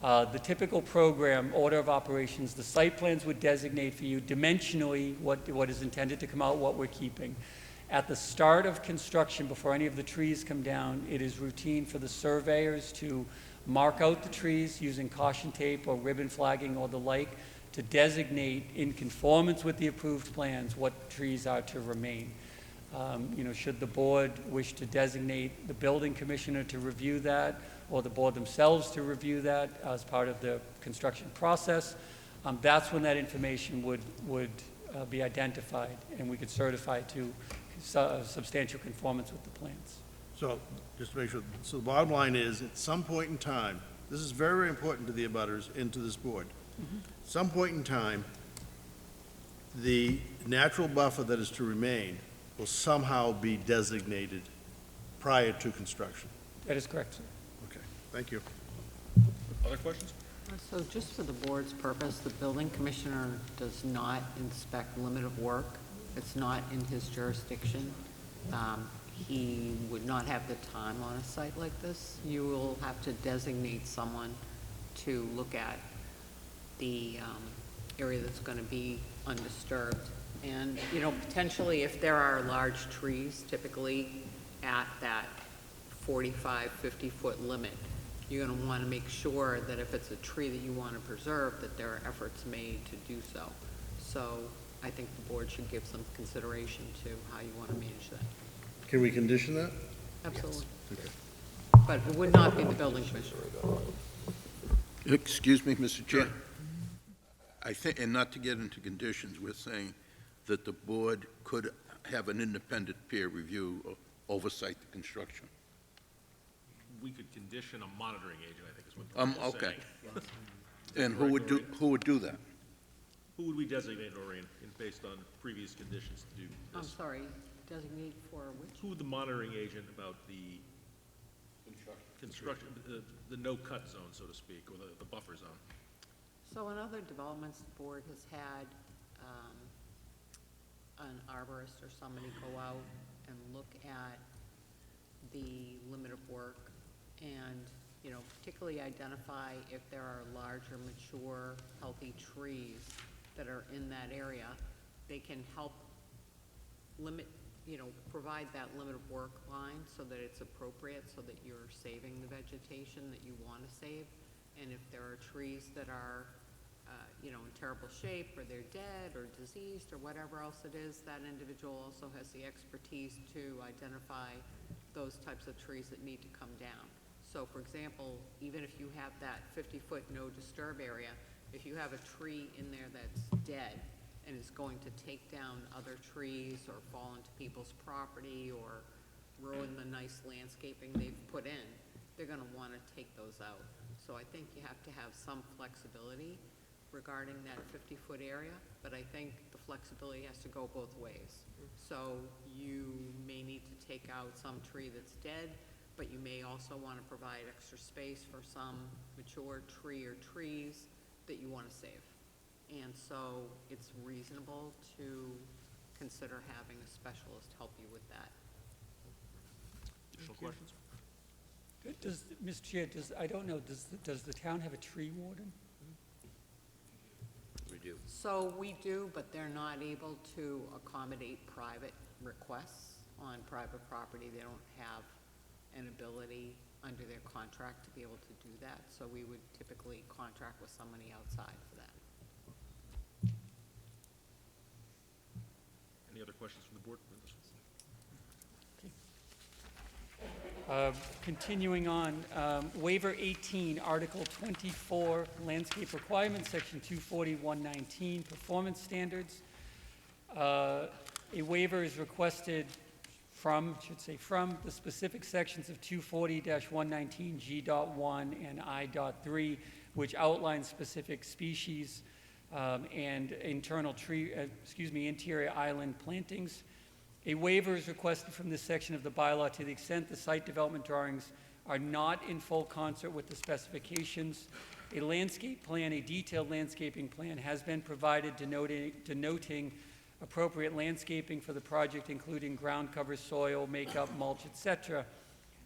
The typical program, order of operations, the site plans would designate for you dimensionally what is intended to come out, what we're keeping. At the start of construction, before any of the trees come down, it is routine for the surveyors to mark out the trees using caution tape or ribbon flagging or the like to designate in conformance with the approved plans what trees are to remain. Should the board wish to designate the building commissioner to review that, or the board themselves to review that as part of the construction process, that's when that information would be identified, and we could certify to substantial conformance with the plans. So, just to make sure, so the bottom line is, at some point in time, this is very, very important to the abutters and to this board. Some point in time, the natural buffer that is to remain will somehow be designated prior to construction. That is correct, sir. Okay, thank you. Other questions? So just for the board's purpose, the building commissioner does not inspect limit of work. It's not in his jurisdiction. He would not have the time on a site like this. You will have to designate someone to look at the area that's going to be undisturbed. And, potentially if there are large trees, typically at that 45, 50-foot limit, you're going to want to make sure that if it's a tree that you want to preserve, that there are efforts made to do so. So I think the board should give some consideration to how you want to manage that. Can we condition that? Absolutely. Okay. But it would not be the building commissioner. Excuse me, Mr. Chair. I think, and not to get into conditions, we're saying that the board could have an independent peer review or oversight the construction. We could condition a monitoring agent, I think is what the board is Okay. saying. And who would do that? Who would we designate, Noreen, based on previous conditions to do I'm this? sorry, designate for which? Who would the monitoring agent about the construction, the no-cut zone, so to speak, or the buffer zone? So in other developments, the board has had an arborist or somebody go out and look at the limit of work and, particularly identify if there are larger, mature, healthy trees that are in that area. They can help limit, provide that limit of work line so that it's appropriate, so that you're saving the vegetation that you want to save. And if there are trees that are in terrible shape, or they're dead, or diseased, or whatever else it is, that individual also has the expertise to identify those types of trees that need to come down. So, for example, even if you have that 50-foot no disturb area, if you have a tree in there that's dead and is going to take down other trees or fall into people's property or ruin the nice landscaping they've put in, they're going to want to take those out. So I think you have to have some flexibility regarding that 50-foot area, but I think the flexibility has to go both ways. So you may need to take out some tree that's dead, but you may also want to provide extra space for some mature tree or trees that you want to save. And so it's reasonable to consider having a specialist help you with that. Additional questions? Mr. Chair, I don't know, does the town have a tree warden? We do. So we do, but they're not able to accommodate private requests on private property. They don't have an ability under their contract to be able to do that. So we would typically contract with somebody outside for that. Any other questions from the board? Continuing on, waiver 18, Article 24, landscape requirements, Section 240-119, performance standards. A waiver is requested from the specific sections of 240-119 G.1 and I.3, which outline specific species and interior island plantings. A waiver is requested from this section of the bylaw to the extent the site development drawings are not in full concert with the specifications. A landscape plan, a detailed landscaping plan, has been provided denoting appropriate landscaping for the project, including ground cover, soil, makeup, mulch, etc.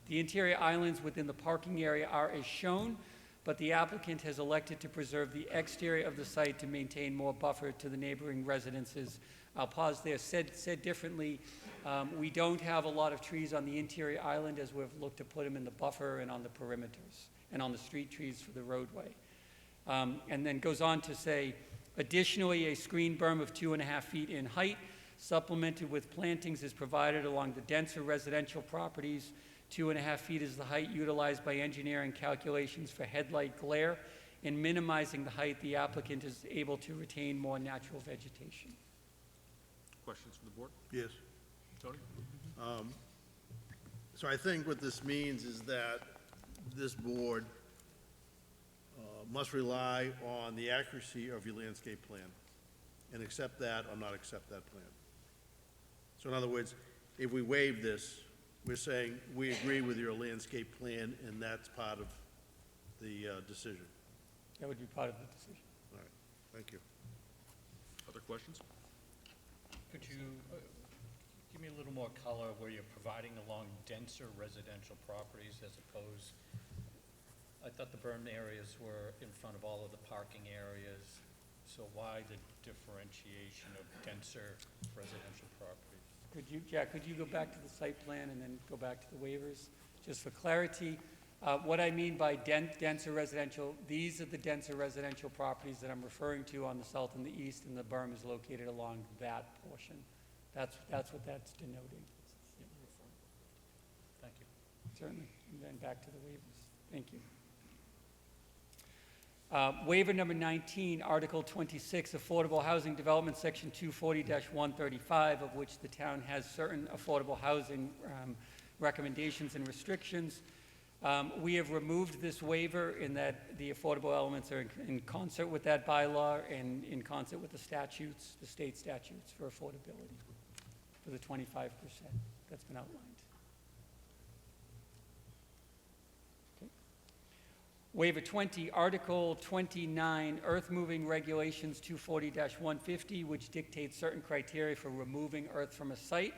The interior islands within the parking area are as shown, but the applicant has elected to preserve the exterior of the site to maintain more buffer to the neighboring residences. I'll pause there. Said differently, we don't have a lot of trees on the interior island as we've looked to put them in the buffer and on the perimeters and on the street trees for the roadway. And then goes on to say, additionally, a screen berm of 2.5 feet in height, supplemented with plantings, is provided along the denser residential properties. 2.5 feet is the height utilized by engineering calculations for headlight glare. In minimizing the height, the applicant is able to retain more natural vegetation. Questions from the board? Yes. Tony? So I think what this means is that this board must rely on the accuracy of your landscape plan and accept that or not accept that plan. So in other words, if we waive this, we're saying we agree with your landscape plan and that's part of the decision. That would be part of the decision. All right, thank you. Other questions? Could you give me a little more color where you're providing along denser residential properties as opposed, I thought the berm areas were in front of all of the parking areas, so why the differentiation of denser residential properties? Jack, could you go back to the site plan and then go back to the waivers? Just for clarity, what I mean by denser residential, these are the denser residential properties that I'm referring to on the south and the east, and the berm is located along that portion. That's what that's denoting. Thank you. Certainly. And then back to the waivers. Thank you. Waiver number 19, Article 26, Affordable Housing Development, Section 240-135, of which the town has certain affordable housing recommendations and restrictions. We have removed this waiver in that the affordable elements are in concert with that bylaw and in concert with the statutes, the state statutes for affordability, for the 25% that's been outlined. Waiver 20, Article 29, Earth Moving Regulations 240-150, which dictates certain criteria for removing earth from a site.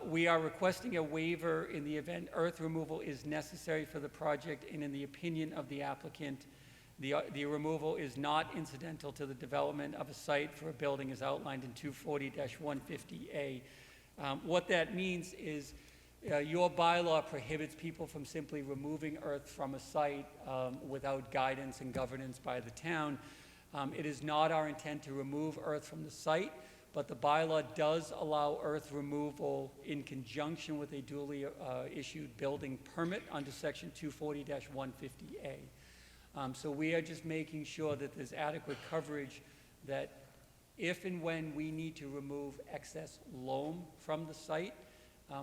We are requesting a waiver in the event earth removal is necessary for the project, and in the opinion of the applicant, the removal is not incidental to the development of a site for a building as outlined in 240-150A. What that means is your bylaw prohibits people from simply removing earth from a site without guidance and governance by the town. It is not our intent to remove earth from the site, but the bylaw does allow earth removal in conjunction with a duly issued building permit under Section 240-150A. So we are just making sure that there's adequate coverage that if and when we need to remove excess loam from the site,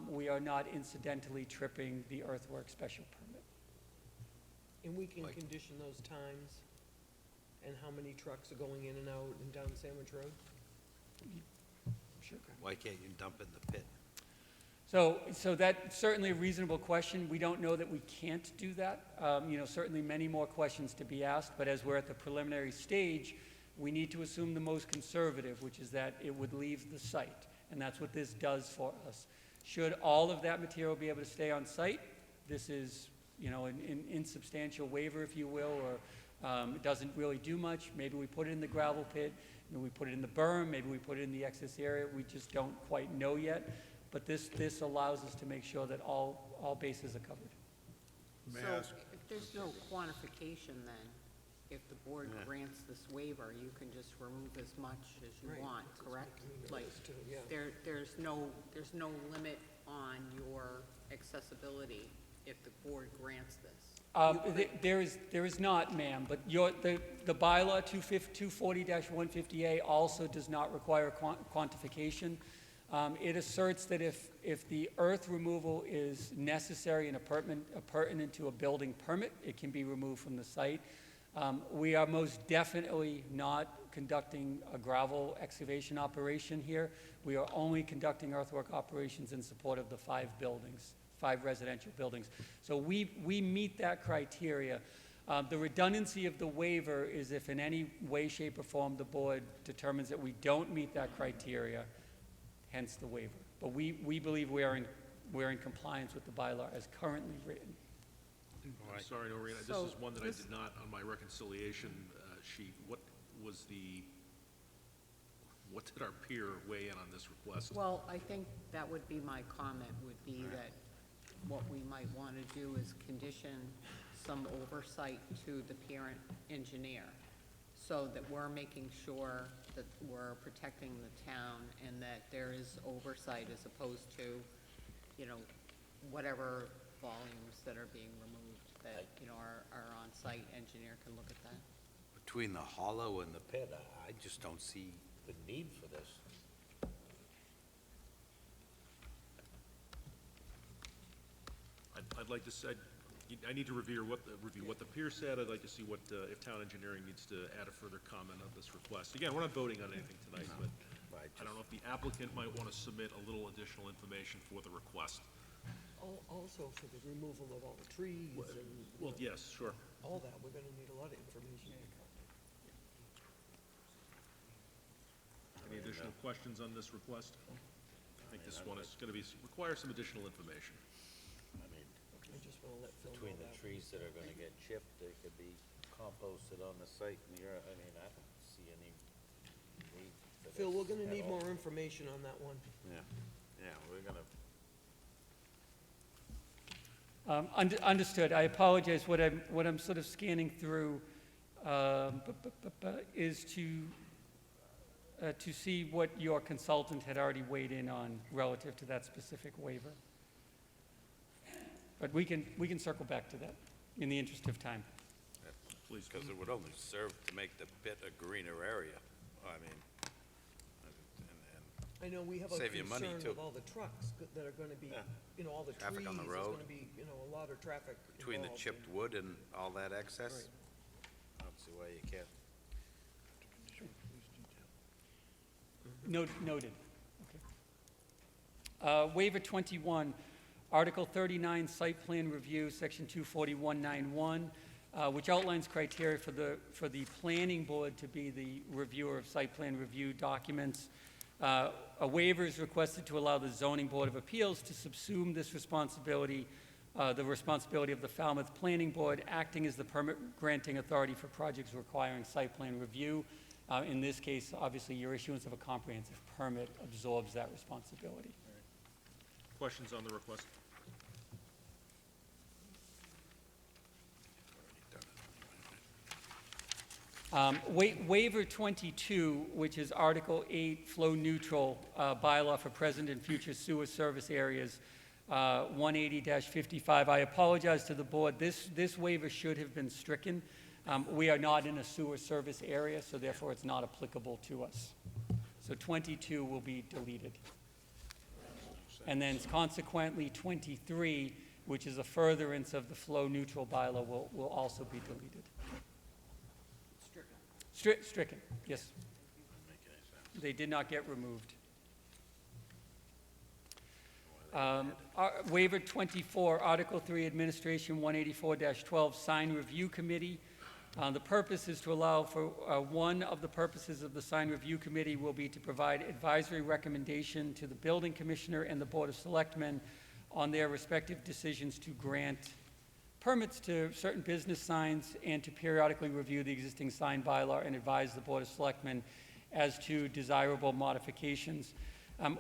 we are not incidentally tripping the earthwork special permit. And we can condition those times and how many trucks are going in and out and down Sandwich Road? Sure. Why can't you dump in the pit? So that's certainly a reasonable question. We don't know that we can't do that. Certainly many more questions to be asked, but as we're at the preliminary stage, we need to assume the most conservative, which is that it would leave the site, and that's what this does for us. Should all of that material be able to stay on site, this is, an insubstantial waiver, if you will, or it doesn't really do much. Maybe we put it in the gravel pit, maybe we put it in the berm, maybe we put it in the excess area. We just don't quite know yet. But this allows us to make sure that all bases are covered. May I ask? So if there's no quantification then, if the board grants this waiver, you can just remove as much as you Right. want, correct? Like, Too, yeah. there's no limit on your accessibility if the board grants this. There is not, ma'am, but the bylaw 240-150A also does not require quantification. It asserts that if the earth removal is necessary and pertinent to a building permit, it can be removed from the site. We are most definitely not conducting a gravel excavation operation here. We are only conducting earthwork operations in support of the 5 residential buildings. So we meet that criteria. The redundancy of the waiver is if in any way, shape, or form the board determines that we don't meet that criteria, hence the waiver. But we believe we're in compliance with the bylaw as currently written. I'm sorry, Noreen, this So is one that I this- did not, on my reconciliation sheet, what did our peer weigh in on this request? Well, I think that would be my comment, would be that what we might want to do is condition some oversight to the parent engineer, so that we're making sure that we're protecting the town and that there is oversight as opposed to, you know, whatever volumes that are being removed, that, you know, our on-site engineer can look at that. Between the hollow and the pit, I just don't see the need for this. I'd like to say, I need to review what the peer said. I'd like to see what, if town engineering needs to add a further comment on this request. Again, we're not voting on anything tonight, but I don't know if the applicant might want to submit a little additional information for the request. Also for the removal of all the trees and. Well, yes, sure. All that, we're gonna need a lot of information. Any additional questions on this request? I think this one is going to require some additional information. I mean, I just wanna let Phil know between the that. trees that are gonna get chipped, they could be composted on the site near, I mean, I don't see any need for this Phil, we're gonna at need all. more information on that one. Yeah, we're gonna. Understood. I apologize. What I'm sort of scanning through is to see what your consultant had already weighed in on relative to that specific waiver. But we can circle back to that in the interest of time. Please. Because it would only serve to make the pit a greener area. I mean, I know we have a Save you money, concern too. with all the trucks that are gonna be, Yeah. you know, all the trees. Traffic on the There's road. gonna be, you know, a lot of traffic between the involved. chipped wood and all that excess, Right. I don't see why you can't. Noted. Okay. Waiver 21, Article 39, Site Plan Review, Section 24191, which outlines criteria for the planning board to be the reviewer of site plan review documents. A waiver is requested to allow the Zoning Board of Appeals to subsume this responsibility, the responsibility of the Falmouth Planning Board, acting as the permit granting authority for projects requiring site plan review. In this case, obviously, your issuance of a comprehensive permit absorbs that responsibility. Questions on the request? Waiver 22, which is Article 8, flow neutral bylaw for present and future sewer service areas, 180-55. I apologize to the board. This waiver should have been stricken. We are not in a sewer service area, so therefore it's not applicable to us. So 22 will be deleted. And then consequently, 23, which is a furtherance of the flow neutral bylaw, will also be deleted. Stricken, yes. They did not get removed. Waiver 24, Article 3, Administration 184-12, Sign Review Committee. The purpose is to allow for, one of the purposes of the Sign Review Committee will be to provide advisory recommendation to the Building Commissioner and the Board of Selectmen on their respective decisions to grant permits to certain business signs and to periodically review the existing sign bylaw and advise the Board of Selectmen as to desirable modifications.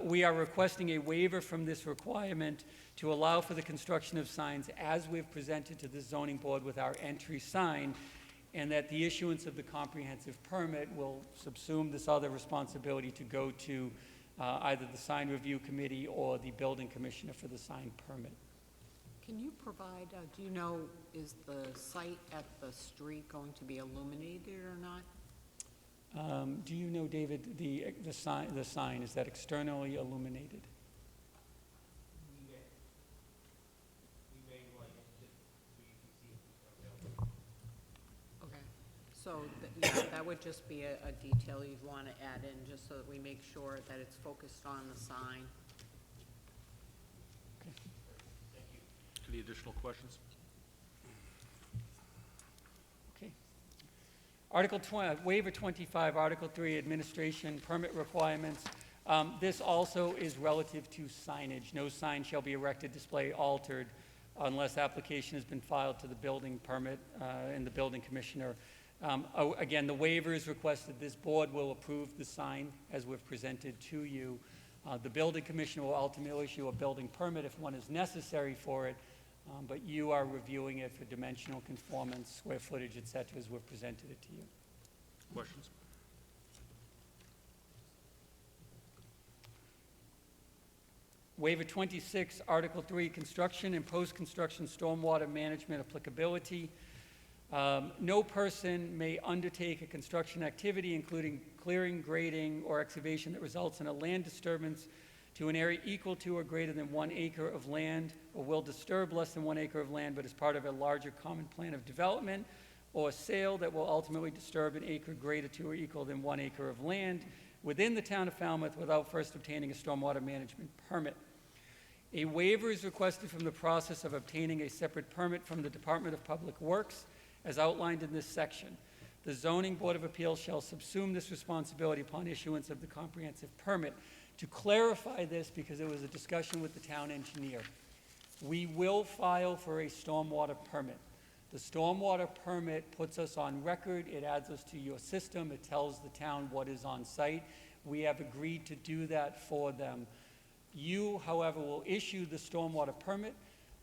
We are requesting a waiver from this requirement to allow for the construction of signs as we've presented to the zoning board with our entry sign, and that the issuance of the comprehensive permit will subsume this other responsibility to go to either the sign review committee or the building commissioner for the sign permit. Can you provide, do you know, is the site at the street going to be illuminated or not? Do you know, David, the sign, is that externally illuminated? Okay, so, yeah, that would just be a detail you'd want to add in, just so that we make sure that it's focused on the sign. Any additional questions? Waiver 25, Article 3, Administration Permit Requirements. This also is relative to signage. No sign shall be erected, display altered, unless application has been filed to the building permit and the building commissioner. Again, the waiver is requested. This board will approve the sign as we've presented to you. The building commissioner will ultimately issue a building permit if one is necessary for it, but you are reviewing it for dimensional conformance, square footage, et cetera, as we've presented it to you. Questions? Waiver 26, Article 3, Construction and Post-Construction Stormwater Management Applicability. No person may undertake a construction activity, including clearing, grading, or excavation that results in a land disturbance to an area equal to or greater than 1 acre of land, or will disturb less than 1 acre of land, but is part of a larger common plan of development, or sale that will ultimately disturb an acre greater to or equal than 1 acre of land within the town of Falmouth without first obtaining a stormwater management permit. A waiver is requested from the process of obtaining a separate permit from the Department of Public Works, as outlined in this section. The Zoning Board of Appeals shall subsume this responsibility upon issuance of the comprehensive permit. To clarify this, because there was a discussion with the town engineer, we will file for a stormwater permit. The stormwater permit puts us on record, it adds us to your system, it tells the town what is on site. We have agreed to do that for them. You, however, will issue the stormwater permit.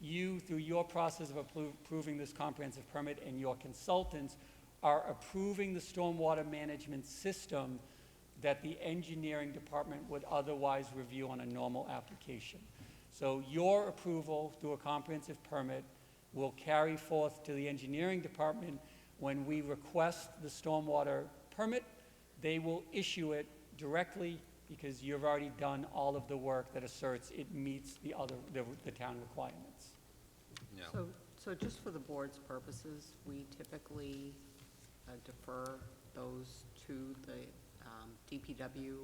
You, through your process of approving this comprehensive permit, and your consultants are approving the stormwater management system that the engineering department would otherwise review on a normal application. So your approval through a comprehensive permit will carry forth to the engineering department. When we request the stormwater permit, they will issue it directly because you've already done all of the work that asserts it meets the town requirements. Yeah. So just for the board's purposes, we typically defer those to the DPW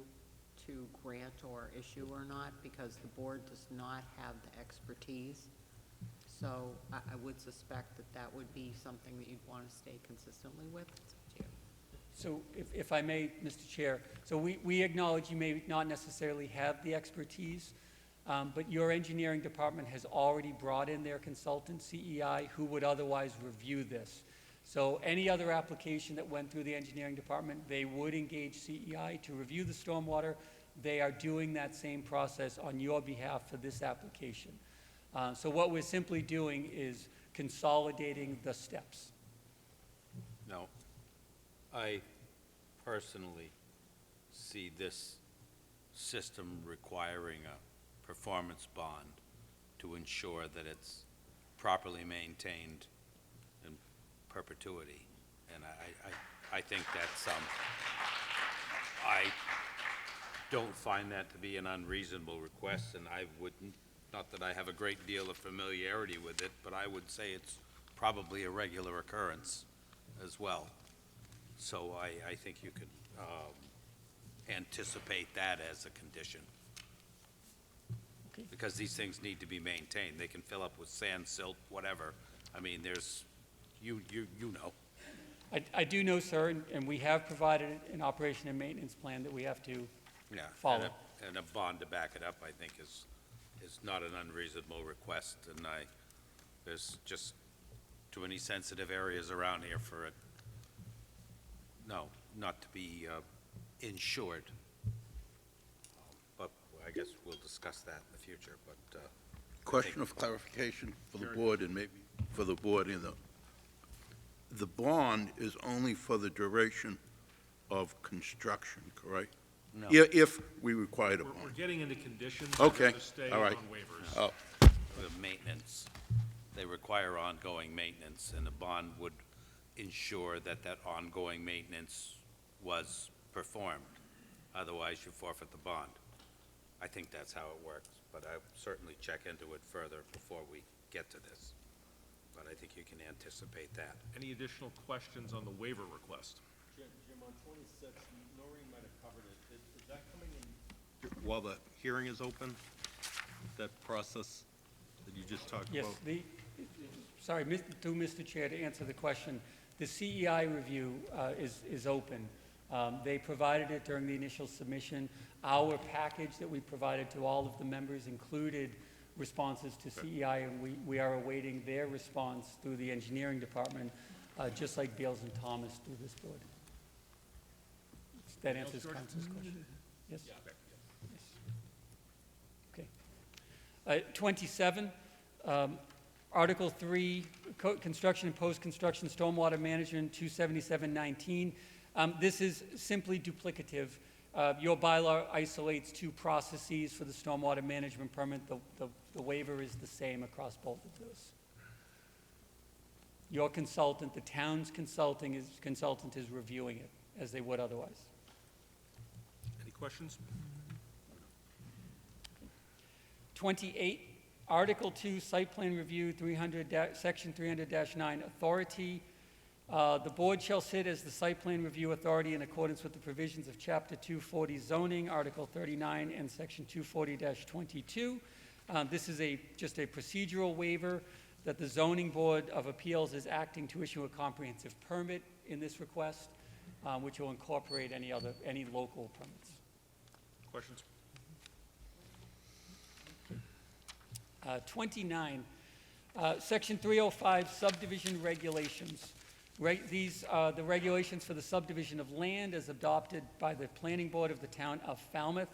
to grant or issue or not, because the board does not have the expertise. So I would suspect that that would be something that you'd want to stay consistently with. It's up to you. So if I may, Mr. Chair, so we acknowledge you may not necessarily have the expertise, but your engineering department has already brought in their consultant, CEI, who would otherwise review this. So any other application that went through the engineering department, they would engage CEI to review the stormwater. They are doing that same process on your behalf for this application. So what we're simply doing is consolidating the steps. No, I personally see this system requiring a performance bond to ensure that it's properly maintained in perpetuity. And I think that's, I don't find that to be an unreasonable request, and I wouldn't, not that I have a great deal of familiarity with it, but I would say it's probably a regular occurrence as well. So I think you could anticipate that as a condition. Okay. Because these things need to be maintained. They can fill up with sand, silt, whatever. I mean, there's, you know. I do know, sir, and we have provided an operation and maintenance plan that we have to Yeah, follow. and a bond to back it up, I think, is not an unreasonable request, and there's just too many sensitive areas around here for it, not to be insured. But I guess we'll discuss that in the future, but. Question of clarification for the board, and maybe for the board, the bond is only for the duration of construction, correct? No. If we required a We're bond. getting into conditions. Okay, To stay all right. on waivers. Oh, The maintenance. They require ongoing maintenance, and the bond would ensure that that ongoing maintenance was performed. Otherwise, you forfeit the bond. I think that's how it works, but I'll certainly check into it further before we get to this. But I think you can anticipate that. Any additional questions on the waiver request? Jim, on 26, Noreen might have covered it. Is that coming in while the hearing is open? That process that you just talked Yes, about? sorry, through Mr. Chair, to answer the question, The CEI review is open. They provided it during the initial submission. Our package that we provided to all of the members included responses to CEI, and we are awaiting their response through the engineering department, just like Beals and Thomas through this board. That answers Council's question. Yes? Yes. Okay. 27, Article 3, Construction and Post-Construction Stormwater Management, 27719. This is simply duplicative. Your bylaw isolates two processes for the stormwater management permit. The waiver is the same across both of those. Your consultant, the town's consultant is reviewing it as they would otherwise. Any questions? 28, Article 2, Site Plan Review, Section 300-9, Authority. The board shall sit as the site plan review authority in accordance with the provisions of Chapter 240 zoning, Article 39, and Section 240-22. This is just a procedural waiver that the Zoning Board of Appeals is acting to issue a comprehensive permit in this request, which will incorporate any local permits. Questions? 29, Section 305, subdivision regulations. These are the regulations for the subdivision of land as adopted by the Planning Board of the town of Falmouth.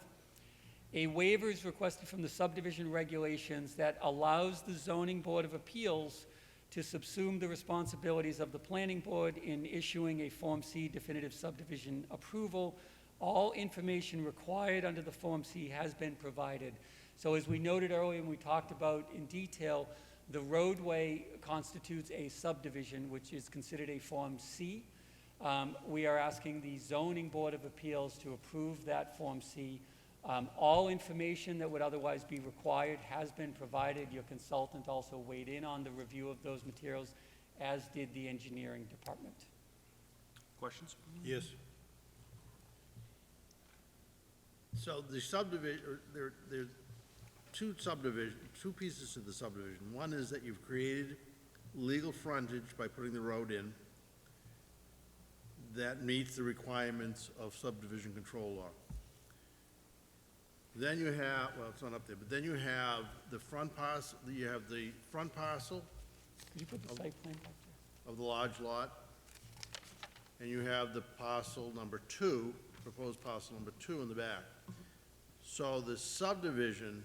A waiver is requested from the subdivision regulations that allows the Zoning Board of Appeals to subsume the responsibilities of the Planning Board in issuing a Form C definitive subdivision approval. All information required under the Form C has been provided. So as we noted earlier and we talked about in detail, the roadway constitutes a subdivision, which is considered a Form C. We are asking the Zoning Board of Appeals to approve that Form C. All information that would otherwise be required has been provided. Your consultant also weighed in on the review of those materials, as did the engineering department. Questions? Yes. So the subdivision, there's two pieces to the subdivision. One is that you've created legal frontage by putting the road in that meets the requirements of subdivision control law. Then you have, well, it's not up there, but then you have the front parcel, Could you put the site plan back there? of the large lot, and you have the parcel number 2, proposed parcel number 2 in the back. So the subdivision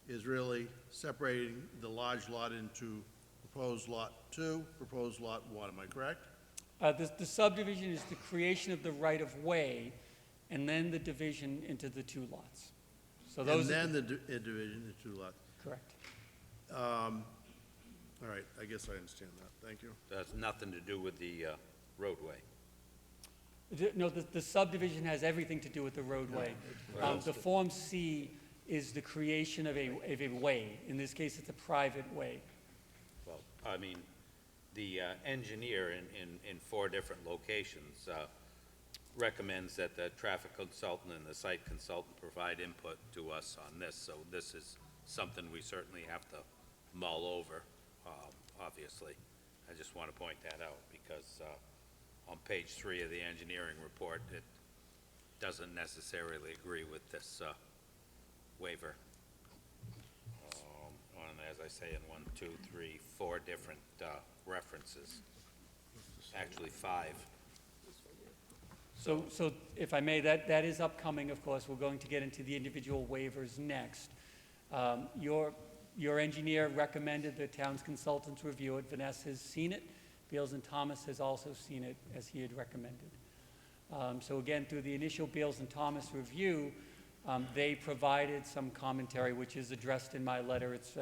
is really separating the large lot into proposed lot 2, proposed lot 1, am I correct? The subdivision is the creation of the right-of-way, and then the division into the two lots. So those And then the division into 2 lots. correct. All right, I guess I understand that, thank you. That's nothing to do with the roadway. No, the subdivision has everything to do with the roadway. The Form C is the creation of a way. In this case, it's a private way. Well, I mean, the engineer in 4 different locations recommends that the traffic consultant and the site consultant provide input to us on this, so this is something we certainly have to mull over, obviously. I just want to point that out, because on page 3 of the engineering report, it doesn't necessarily agree with this waiver. On, as I say, in 1, 2, 3, 4 different references, actually 5. So if I may, that is upcoming, of course. We're going to get into the individual waivers next. Your engineer recommended the town's consultants review it. Vanessa has seen it. Beals and Thomas has also seen it, as he had recommended. So again, through the initial Beals and Thomas review, they provided some commentary, which is addressed in my letter. It's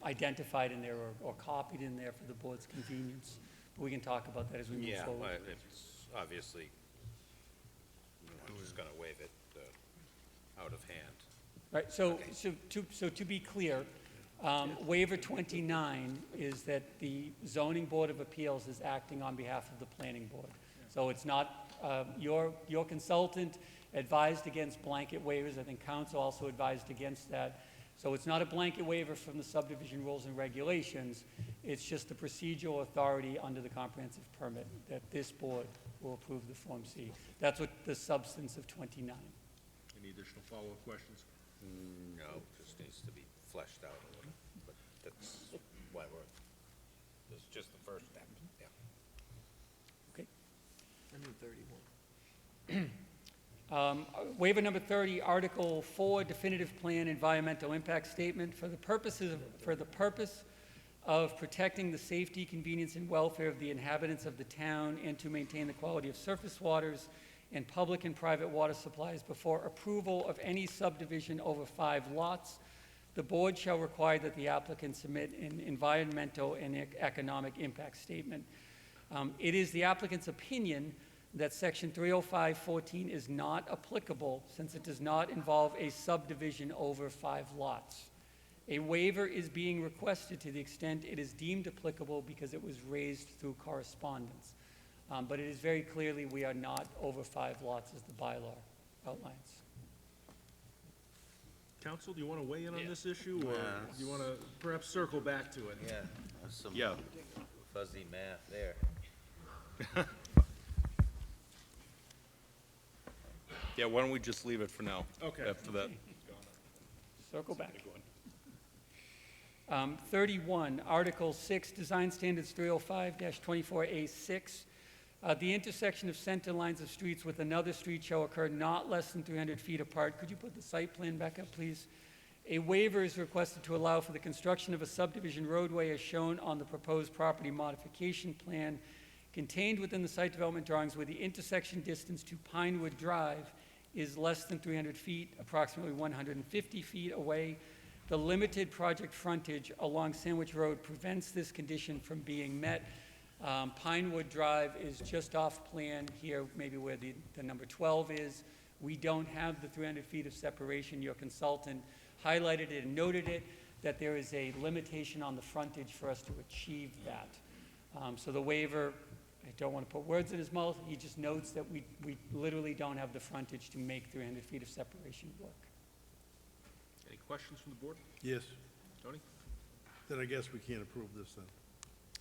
identified in there or copied in there for the board's convenience. But we can talk about that as we move forward. Yeah, it's obviously, I'm just going to waive it out of hand. Right, so to be clear, waiver 29 is that the Zoning Board of Appeals is acting on behalf of the Planning Board. So it's not, your consultant advised against blanket waivers. I think council also advised against that. So it's not a blanket waiver from the subdivision rules and regulations. It's just the procedural authority under the comprehensive permit that this board will approve the Form C. That's what the substance of 29. Any additional follow-up questions? No, just needs to be fleshed out a little, but that's why this is just the first step, yeah. Okay. I mean 31. Waiver number 30, Article 4, Definitive Plan Environmental Impact Statement. For the purpose of protecting the safety, convenience, and welfare of the inhabitants of the town and to maintain the quality of surface waters and public and private water supplies before approval of any subdivision over 5 lots, the board shall require that the applicant submit an environmental and economic impact statement. It is the applicant's opinion that Section 305.14 is not applicable since it does not involve a subdivision over 5 lots. A waiver is being requested to the extent it is deemed applicable because it was raised through correspondence. But it is very clearly we are not over 5 lots as the bylaw outlines. Counsel, do you want to weigh in on this issue, or do you want to perhaps circle back to it? Yeah, there's some Yeah. fuzzy math there. Yeah, why don't we just leave it for now? Okay. After that. Circle back. 31, Article 6, Design Standards 305-24A6. The intersection of center lines of streets with another street shall occur not less than 300 feet apart. Could you put the site plan back up, please? A waiver is requested to allow for the construction of a subdivision roadway as shown on the proposed property modification plan contained within the site development drawings where the intersection distance to Pinewood Drive is less than 300 feet, approximately 150 feet away. The limited project frontage along Sandwich Road prevents this condition from being met. Pinewood Drive is just off plan here, maybe where the number 12 is. We don't have the 300 feet of separation. Your consultant highlighted it and noted it, that there is a limitation on the frontage for us to achieve that. So the waiver, I don't want to put words in his mouth, he just notes that we literally don't have the frontage to make 300 feet of separation work. Any questions from the board? Yes. Tony? Then I guess we can't approve this then.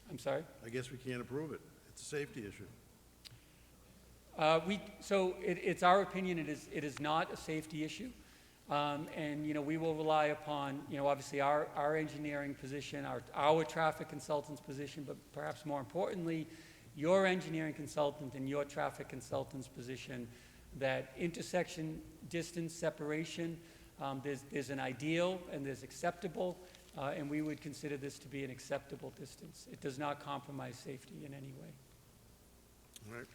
I'm sorry? I guess we can't approve it. It's a safety issue. So it's our opinion it is not a safety issue. And, we will rely upon, obviously our engineering position, our traffic consultant's position, but perhaps more importantly, your engineering consultant and your traffic consultant's position that intersection distance separation, there's an ideal and there's acceptable, and we would consider this to be an acceptable distance. It does not compromise safety in any way. All right.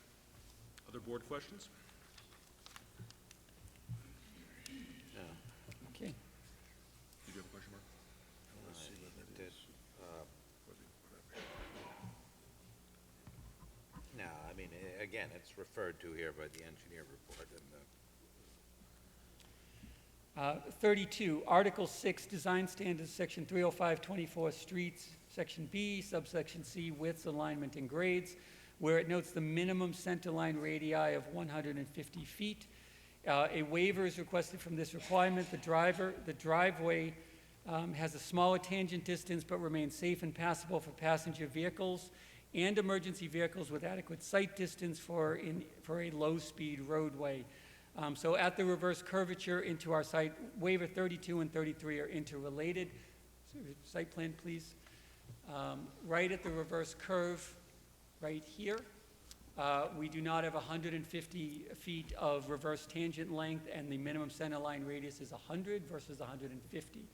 Other board questions? Okay. Did you have a question, Mark? No, I mean, again, it's referred to here by the engineer report and 32, Article 6, Design Standards, Section 305-24, Streets, Section B, Subsection C, Widths, Alignment, and Grades, where it notes the minimum centerline radii of 150 feet. A waiver is requested from this requirement. The driveway has a smaller tangent distance but remains safe and passable for passenger vehicles and emergency vehicles with adequate sight distance for a low-speed roadway. So at the reverse curvature into our site, waiver 32 and 33 are interrelated. So, site plan, please. Right at the reverse curve, right here, we do not have 150 feet of reverse tangent length, and the minimum centerline radius is 100 versus 150.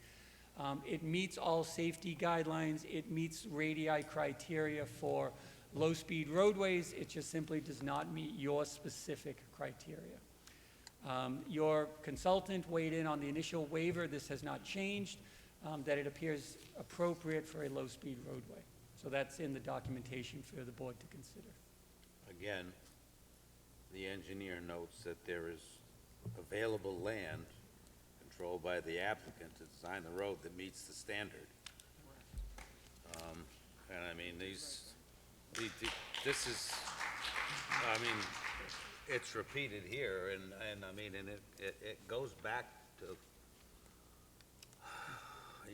It meets all safety guidelines. It meets radii criteria for low-speed roadways. It just simply does not meet your specific criteria. Your consultant weighed in on the initial waiver. This has not changed, that it appears appropriate for a low-speed roadway. So that's in the documentation for the board to consider. Again, the engineer notes that there is available land controlled by the applicant to design the road that meets the standard. And I mean, this is, I mean, it's repeated here, and I mean, and it goes back to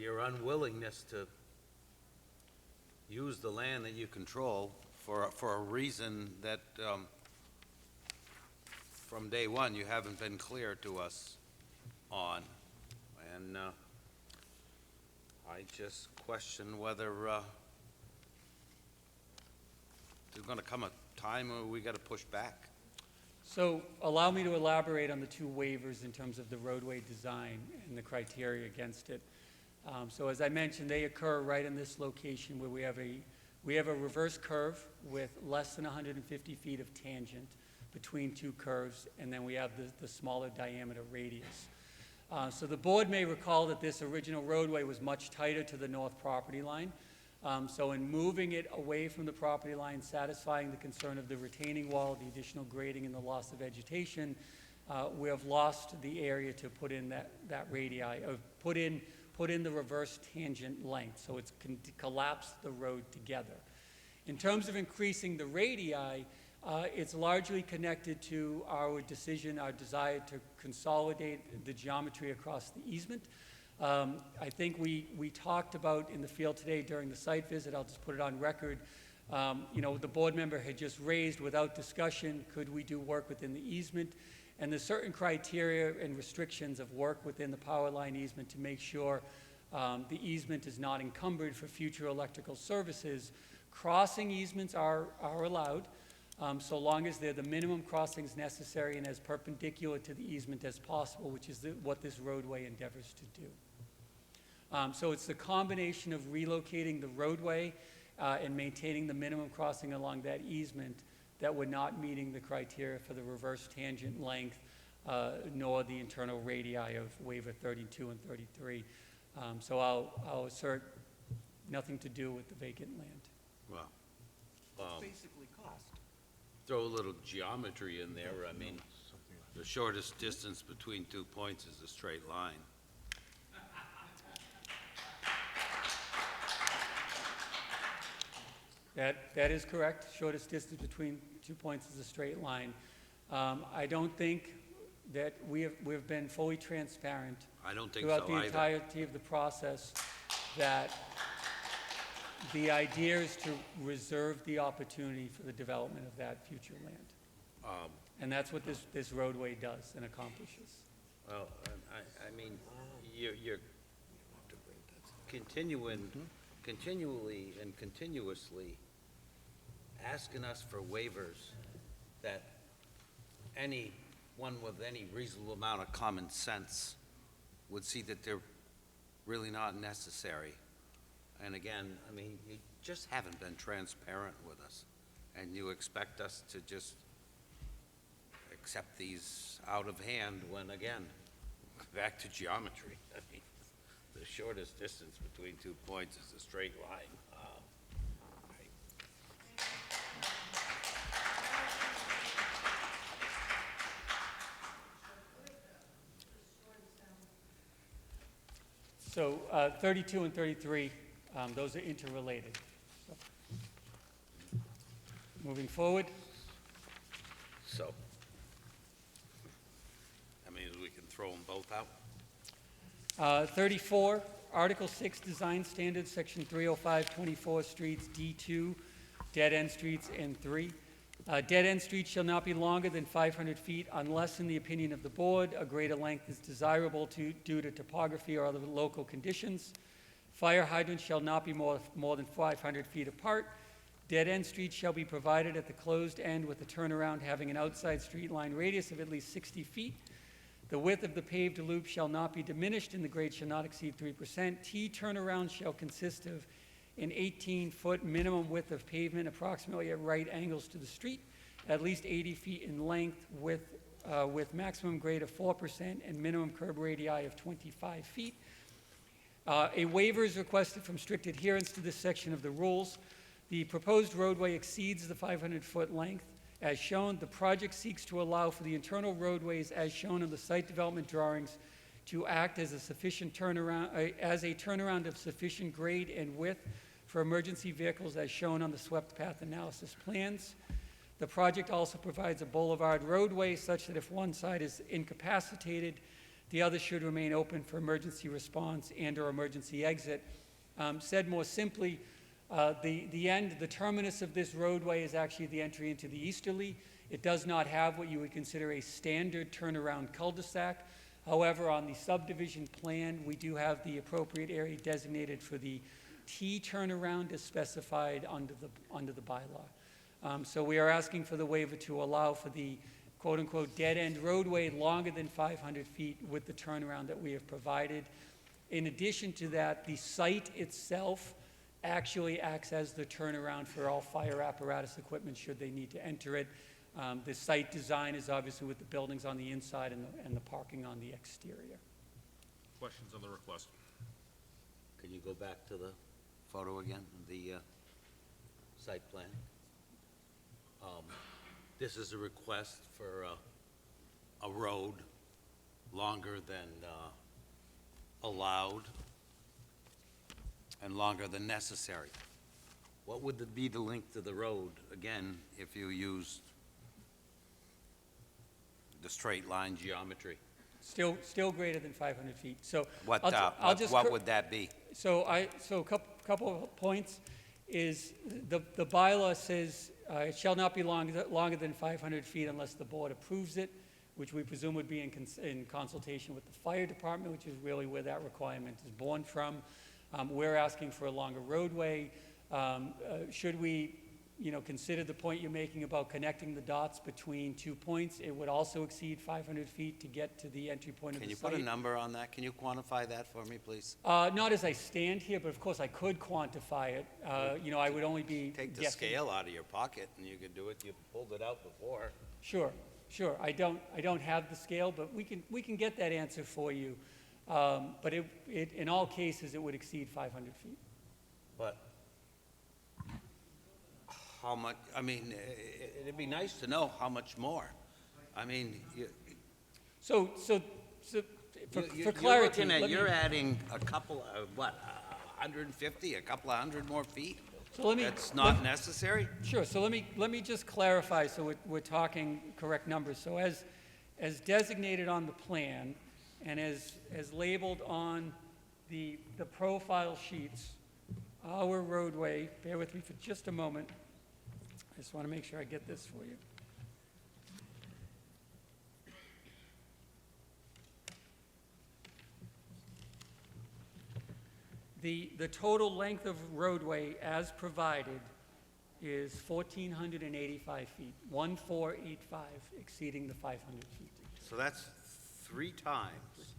your unwillingness to use the land that you control for a reason that, from day one, you haven't been clear to us on. And I just question whether there's going to come a time where we got to push back. So allow me to elaborate on the two waivers in terms of the roadway design and the criteria against it. So as I mentioned, they occur right in this location where we have a reverse curve with less than 150 feet of tangent between two curves, and then we have the smaller diameter radius. So the board may recall that this original roadway was much tighter to the north property line. So in moving it away from the property line, satisfying the concern of the retaining wall, the additional grading, and the loss of vegetation, we have lost the area to put in that radii, or put in the reverse tangent length, so it's collapsed the road together. In terms of increasing the radii, it's largely connected to our decision, our desire to consolidate the geometry across the easement. I think we talked about in the field today during the site visit, I'll just put it on record, the board member had just raised without discussion, could we do work within the easement? And there's certain criteria and restrictions of work within the power line easement to make sure the easement is not encumbered for future electrical services. Crossing easements are allowed, so long as they're the minimum crossings necessary and as perpendicular to the easement as possible, which is what this roadway endeavors to do. So it's the combination of relocating the roadway and maintaining the minimum crossing along that easement that we're not meeting the criteria for the reverse tangent length, nor the internal radii of waiver 32 and 33. So I'll assert nothing to do with the vacant land. Well, Basically cost. throw a little geometry in there. I mean, the shortest distance between 2 points is a straight line. That is correct. Shortest distance between 2 points is a straight line. I don't think that we've been fully transparent I don't think throughout so the either. entirety of the process that the idea is to reserve the opportunity for the development of that future land. And that's what this roadway does and accomplishes. Well, I mean, you're continually and continuously asking us for waivers that anyone with any reasonable amount of common sense would see that they're really not necessary. And again, I mean, you just haven't been transparent with us, and you expect us to just accept these out of hand when, again, back to geometry. I mean, the shortest distance between 2 points is a straight line. So 32 and 33, those are interrelated. So, moving forward. So, I mean, we can throw them both out? 34, Article 6, Design Standards, Section 305, 24 streets, D2, dead-end streets, and 3. Dead-end streets shall not be longer than 500 feet unless, in the opinion of the board, a greater length is desirable due to topography or other local conditions. Fire hydrants shall not be more than 500 feet apart. Dead-end streets shall be provided at the closed end with a turnaround having an outside street line radius of at least 60 feet. The width of the paved loop shall not be diminished and the grade shall not exceed 3%. T-turnaround shall consist of an 18-foot minimum width of pavement approximately at right angles to the street, at least 80 feet in length with maximum grade of 4% and minimum curb radii of 25 feet. A waiver is requested from strict adherence to this section of the rules. The proposed roadway exceeds the 500-foot length. As shown, the project seeks to allow for the internal roadways as shown in the site development drawings to act as a sufficient turnaround, as a turnaround of sufficient grade and width for emergency vehicles as shown on the swept path analysis plans. The project also provides a boulevard roadway such that if one side is incapacitated, The other should remain open for emergency response and/or emergency exit. Said more simply, the terminus of this roadway is actually the entry into the easterly. It does not have what you would consider a standard turnaround cul-de-sac. However, on the subdivision plan, we do have the appropriate area designated for the T turnaround as specified under the bylaw. So we are asking for the waiver to allow for the quote-unquote dead-end roadway longer than 500 feet with the turnaround that we have provided. In addition to that, the site itself actually acts as the turnaround for all fire apparatus equipment should they need to enter it. The site design is obviously with the buildings on the inside and the parking on the exterior. Questions on the request? Can you go back to the photo again, the site plan? This is a request for a road longer than allowed and longer than necessary. What would be the length of the road, again, if you used the straight line geometry? Still greater than 500 feet. So What would that be? So a couple of points is the bylaw says it shall not be longer than 500 feet unless the board approves it, which we presume would be in consultation with the fire department, which is really where that requirement is born from. We're asking for a longer roadway. Should we, consider the point you're making about connecting the dots between 2 points, it would also exceed 500 feet to get to the entry point of the site. Can you put a number on that? Can you quantify that for me, please? Not as I stand here, but of course I could quantify it. I would only be Take the guessing. scale out of your pocket and you could do it. You pulled it out before. Sure. I don't have the scale, but we can get that answer for you. But in all cases, it would exceed 500 feet. But how much, it'd be nice to know how much more. So for clarity, You're adding a couple of, 150, a couple of hundred more feet? So That's not necessary? Sure, so let me just clarify so we're talking correct numbers. So as designated on the plan and as labeled on the profile sheets, our roadway, bear with me for just a moment. I just want to make sure I get this for you. The total length of roadway as provided is 1,485 feet, 1,485, exceeding the 500 feet. So that's 3 times,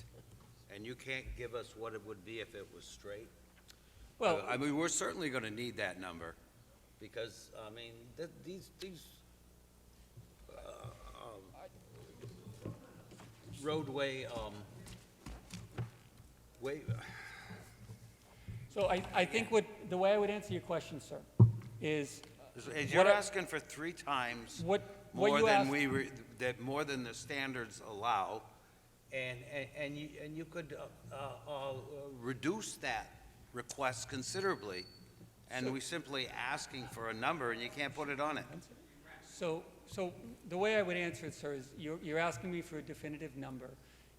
and you can't give us what it would be if it was straight? Well, we're certainly going to need that number, because, these roadway, so I think the way I would answer your question, sir, is you're asking for 3 times what more you than asked- more than the standards allow, and you could reduce that request considerably, and we're simply asking for a number, and you can't put it on it. So the way I would answer it, sir, is you're asking me for a definitive number.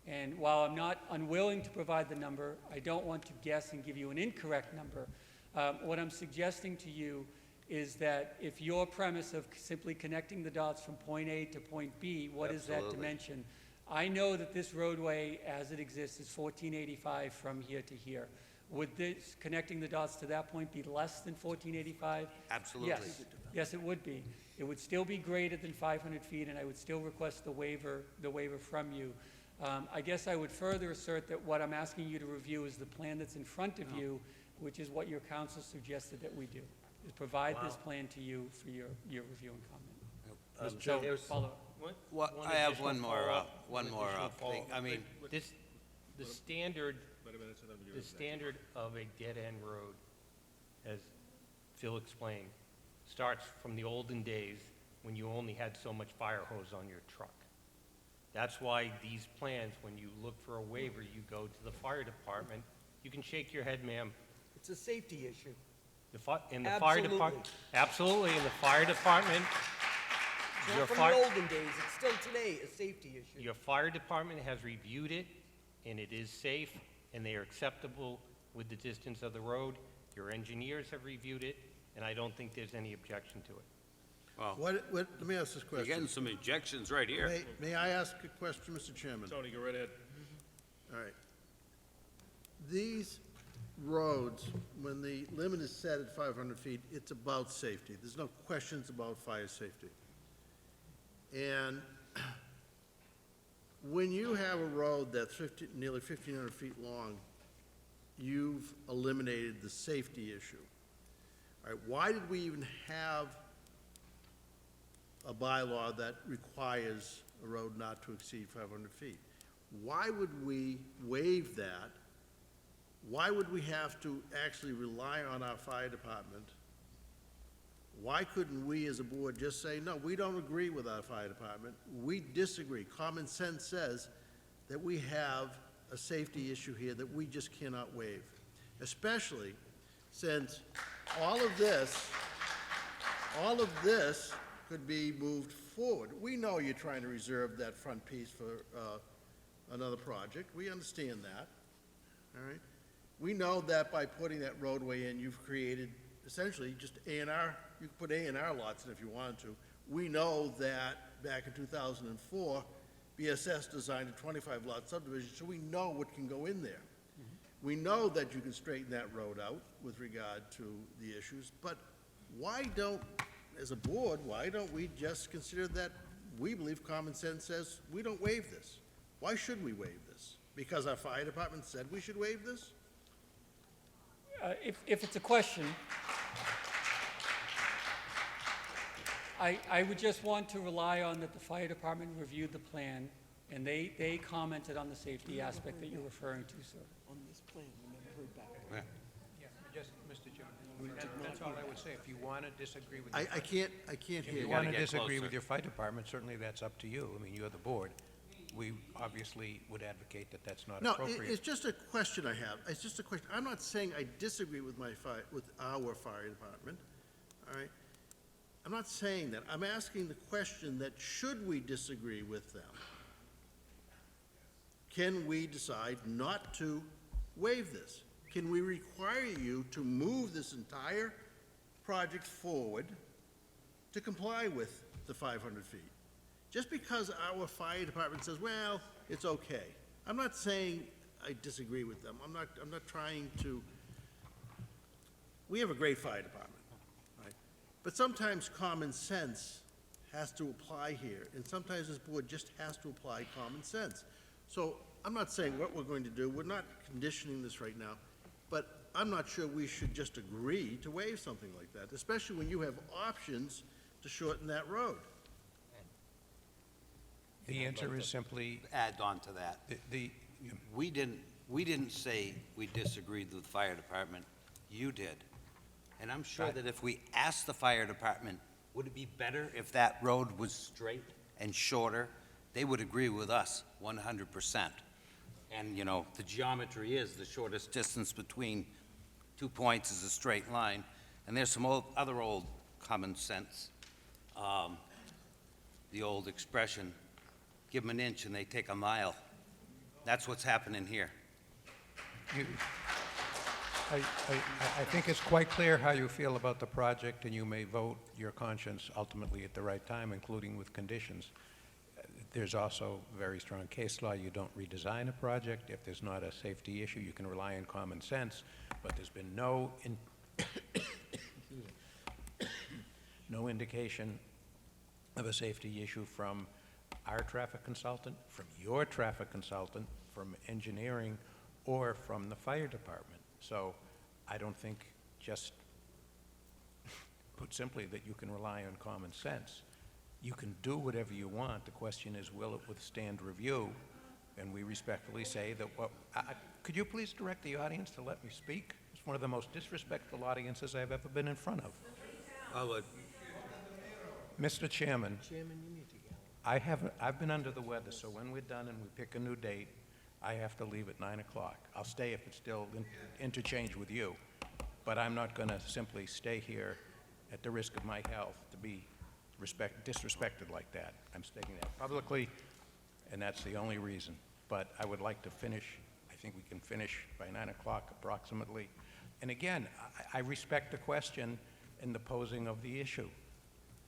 And while I'm not unwilling to provide the number, I don't want to guess and give you an incorrect number. What I'm suggesting to you is that if your premise of simply connecting the dots from point A to point B, what is that Absolutely. dimension? I know that this roadway, as it exists, is 1,485 from here to here. Would this, connecting the dots to that point, be less than 1,485? Absolutely. Yes, it would be. It would still be greater than 500 feet, and I would still request the waiver from you. I guess I would further assert that what I'm asking you to review is the plan that's in front of you, which is what your counsel suggested that we do, is provide this plan to you for your review and comment. So, follow. I have one more thing. The standard of a dead-end road, as Phil explained, starts from the olden days when you only had so much fire hose on your truck. That's why these plans, when you look for a waiver, you go to the fire department. You can shake your head, ma'am. It's a safety issue. Fire Absolutely. department, absolutely, in the fire department. It's not from the olden days, it's still today a safety issue. Your fire department has reviewed it, and it is safe, and they are acceptable with the distance of the road. Your engineers have reviewed it, and I don't think there's any objection to it. Well, Let me ask this you're getting question. some injections right here. May I ask a question, Mr. Chairman? Tony, go right ahead. All right. These roads, when the limit is set at 500 feet, it's about safety. There's no questions about fire safety. And when you have a road that's nearly 1,500 feet long, you've eliminated the safety issue. All right, why did we even have a bylaw that requires a road not to exceed 500 feet? Why would we waive that? Why would we have to actually rely on our fire department? Why couldn't we as a board just say, no, we don't agree with our fire department, we disagree. Common sense says that we have a safety issue here that we just cannot waive. Especially since all of this could be moved forward. We know you're trying to reserve that front piece for another project. We understand that, all right? We know that by putting that roadway in, you've created essentially just A&R. You could put A&R lots in if you wanted to. We know that back in 2004, BSS designed a 25-lot subdivision, so we know what can go in there. We know that you can straighten that road out with regard to the issues, but why don't, as a board, why don't we just consider that we believe common sense says we don't waive this? Why should we waive this? Because our fire department said we should waive this? If it's a question, I would just want to rely on that the fire department reviewed the plan, and they commented on the safety aspect that you're referring to, sir. On this plan, we never heard back. Yeah, just, Mr. Chairman, that's all I would say. If you want to disagree with... I can't If hear you you. want to get disagree closer. with your fire department, certainly that's up to you. I mean, you're the board. We obviously would advocate that that's not No, appropriate. it's just a question I have. It's just a question. I'm not saying I disagree with with our fire department, all right? I'm not saying that. I'm asking the question that should we disagree with them? Can we decide not to waive this? Can we require you to move this entire project forward to comply with the 500 feet? Just because our fire department says, well, it's okay. I'm not saying I disagree with them. I'm not trying to, we have a great fire department, right? But sometimes common sense has to apply here, and sometimes this board just has to apply common sense. So I'm not saying what we're going to do, we're not conditioning this right now, but I'm not sure we should just agree to waive something like that, especially when you have options to shorten that road. The answer is simply, Add on to that. We didn't say we disagreed with the fire department. You did. And I'm sure that if we asked the fire department, would it be better if that road was straight and shorter? They would agree with us 100%. And, you know, the geometry is the shortest distance between 2 points is a straight line. And there's some other old common sense. The old expression, give them an inch and they take a mile. That's what's happening here. I think it's quite clear how you feel about the project, and you may vote your conscience ultimately at the right time, including with conditions. There's also very strong case law. You don't redesign a project. If there's not a safety issue, you can rely on common sense, but there's been no indication of a safety issue from our traffic consultant, from your traffic consultant, from engineering, or from the fire department. So I don't think, just put simply, that you can rely on common sense. You can do whatever you want. The question is, will it withstand review? And we respectfully say that could you please direct the audience to let me speak? It's one of the most disrespectful audiences I've ever been in front of. Mr. Chairman, Chairman, you need to yell. I've been under the weather, so when we're done and we pick a new date, I have to leave at 9 o'clock. I'll stay if it's still interchange with you, but I'm not going to simply stay here at the risk of my health to be disrespected like that. I'm stating that publicly, and that's the only reason. but I would like to finish, I think we can finish by 9 o'clock approximately. And again, I respect the question and the posing of the issue.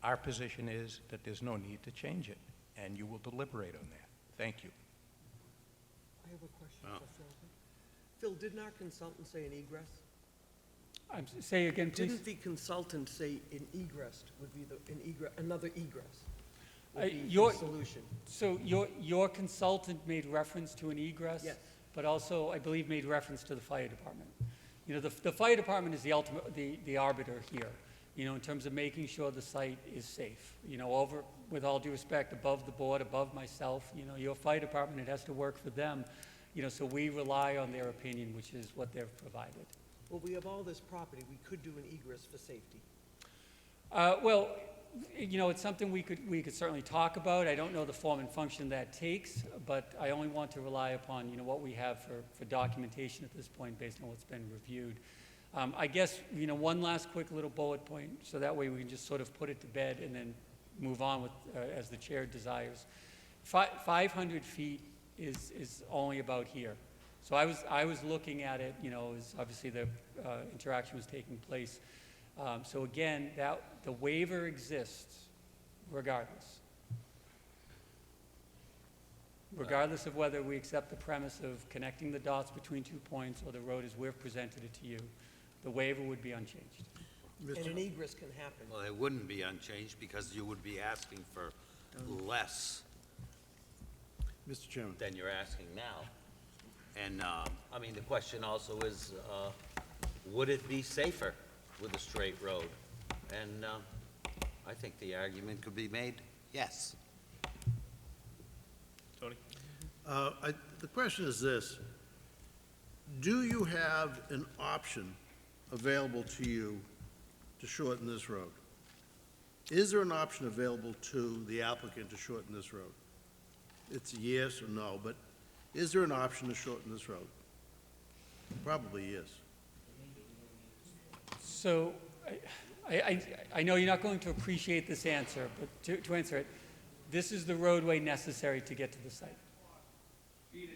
Our position is that there's no need to change it, and you will deliberate on that. Thank you. I have a question for Phil. Phil, didn't our consultant say an egress? Say again, please. Didn't the consultant say an egress would be another egress would be Your the solution? So your consultant made reference to an egress? Yes. But also, I believe, made reference to the fire department. You know, the fire department is the ultimate, the arbiter here, you know, in terms of making sure the site is safe. You know, with all due respect, above the board, above myself, you know, your fire department, it has to work for them. You know, so we rely on their opinion, which is what they've provided. Well, we have all this property, we could do an egress for safety. Well, you know, it's something we could certainly talk about. I don't know the form and function that takes, but I only want to rely upon, you know, what we have for documentation at this point based on what's been reviewed. I guess, you know, one last quick little bullet point, so that way we can just sort of put it to bed and then move on with, as the chair desires. 500 feet is only about here. So I was looking at it, you know, as obviously the interaction was taking place. So again, the waiver exists regardless. Regardless of whether we accept the premise of connecting the dots between 2 points or the road as we've presented it to you, the waiver would be unchanged. And an egress can happen. Well, it wouldn't be unchanged because you would be asking for less Mr. Chairman. than you're asking now. And, I mean, the question also is, would it be safer with a straight road? And I think the argument could be made, yes. Tony? The question is this: do you have an option available to you to shorten this road? Is there an option available to the applicant to shorten this road? It's a yes or no, but is there an option to shorten this road? Probably is. So I know you're not going to appreciate this answer, but to answer it, this is the roadway necessary to get to the site. If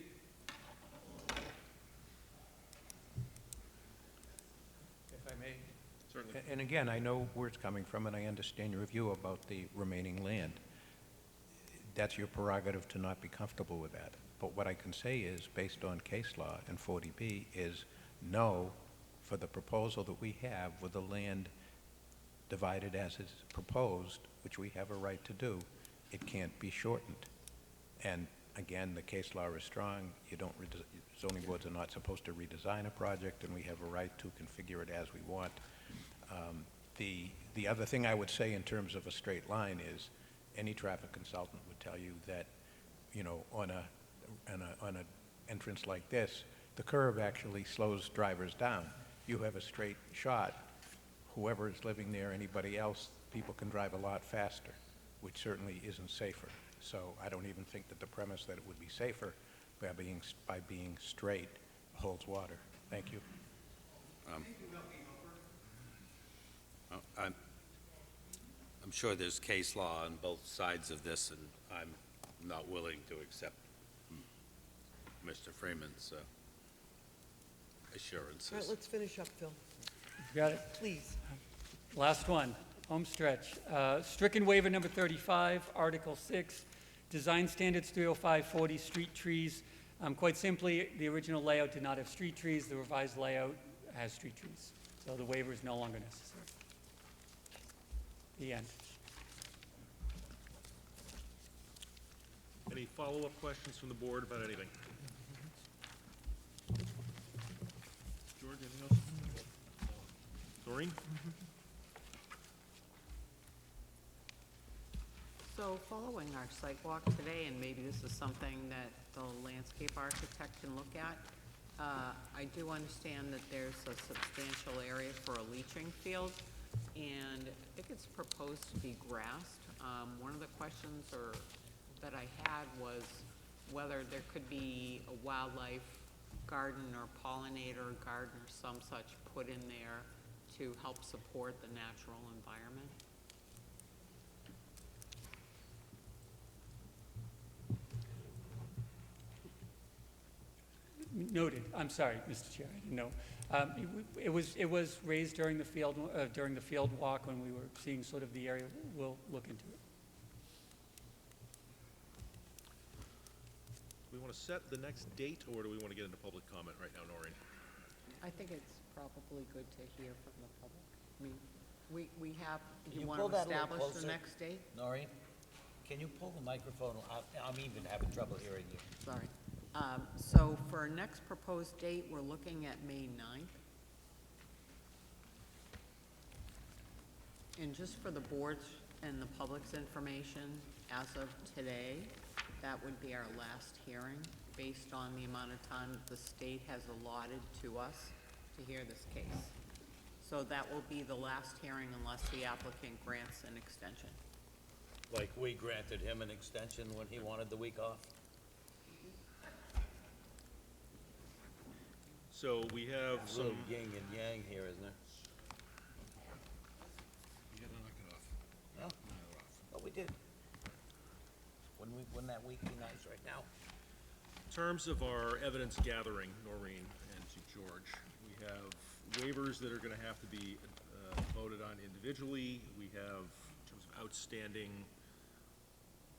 I may? Certainly. And again, I know where it's coming from, and I understand your view about the remaining land. That's your prerogative to not be comfortable with that. But what I can say is, based on case law and 40B, is no for the proposal that we have with the land divided as is proposed, which we have a right to do. It can't be shortened. And again, the case law is strong. You don't, zoning boards are not supposed to redesign a project, and we have a right to configure it as we want. The other thing I would say in terms of a straight line is, any traffic consultant would tell you that, you know, on an entrance like this, the curve actually slows drivers down. You have a straight shot. Whoever is living there, anybody else, people can drive a lot faster, which certainly isn't safer. So I don't even think that the premise that it would be safer by being straight holds water. Thank you. I'm sure there's case law on both sides of this, and I'm not willing to accept Mr. Freeman's assurances. All right, let's finish up, Phil. Got it? Please. Last one, home stretch. Stricken waiver number 35, Article 6, Design Standards 30540, street trees. Quite simply, the original layout did not have street trees. The revised layout has street trees. So the waiver is no longer necessary. The end. Any follow-up questions from the board about anything? George, anything else? Doreen? So following our site walk today, and maybe this is something that the landscape architect can look at, I do understand that there's a substantial area for a leaching field, and I think it's proposed to be grassed. One of the questions that I had was whether there could be a wildlife garden or pollinator garden or some such put in there to help support the natural environment. Noted. I'm sorry, Mr. Chair, I didn't know. It was raised during the field walk when we were seeing sort of the area. We'll look into it. Do we want to set the next date, or do we want to get into public comment right now, Noreen? I think it's probably good to hear from the public. I mean, we have, do Can you you want pull to that a little establish the closer? next date? Noreen, can you pull the microphone? I'm even having trouble hearing you. Sorry. So for our next proposed date, we're looking at May 9th. And just for the board's and the public's information, as of today, that would be our last hearing, based on the amount of time that the state has allotted to us to hear this case. So that will be the last hearing unless the applicant grants an extension. Like we granted him an extension when he wanted the week off? So we have A some. little yin and yang here, isn't there? You gotta knock it off. No? Well, we did. Wouldn't that week be nice right now? In terms of our evidence gathering, Noreen, and to George, we have waivers that are going to have to be voted on individually. We have, in terms of outstanding,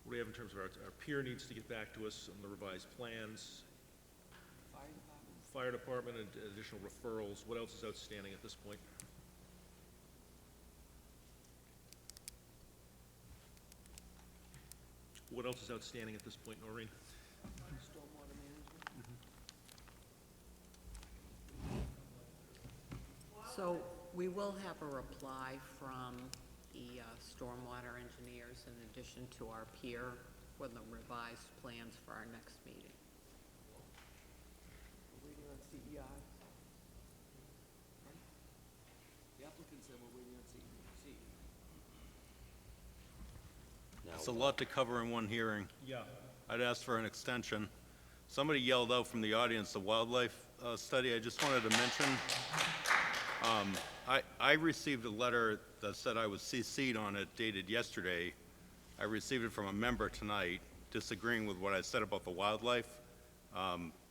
what do we have in terms of our peer needs to get back to us on the revised plans? Fire department and additional referrals. What else is outstanding at this point? What else is outstanding at this point, Noreen? Stormwater management. So we will have a reply from the stormwater engineers in addition to our peer for the revised plans for our next meeting. We're waiting on CEI. The applicant said we're waiting on CEI. It's a lot to cover in one hearing. Yeah. I'd ask for an extension. Somebody yelled out from the audience, the wildlife study. I just wanted to mention, I received a letter that said I was CC'd on it dated yesterday. I received it from a member tonight disagreeing with what I said about the wildlife,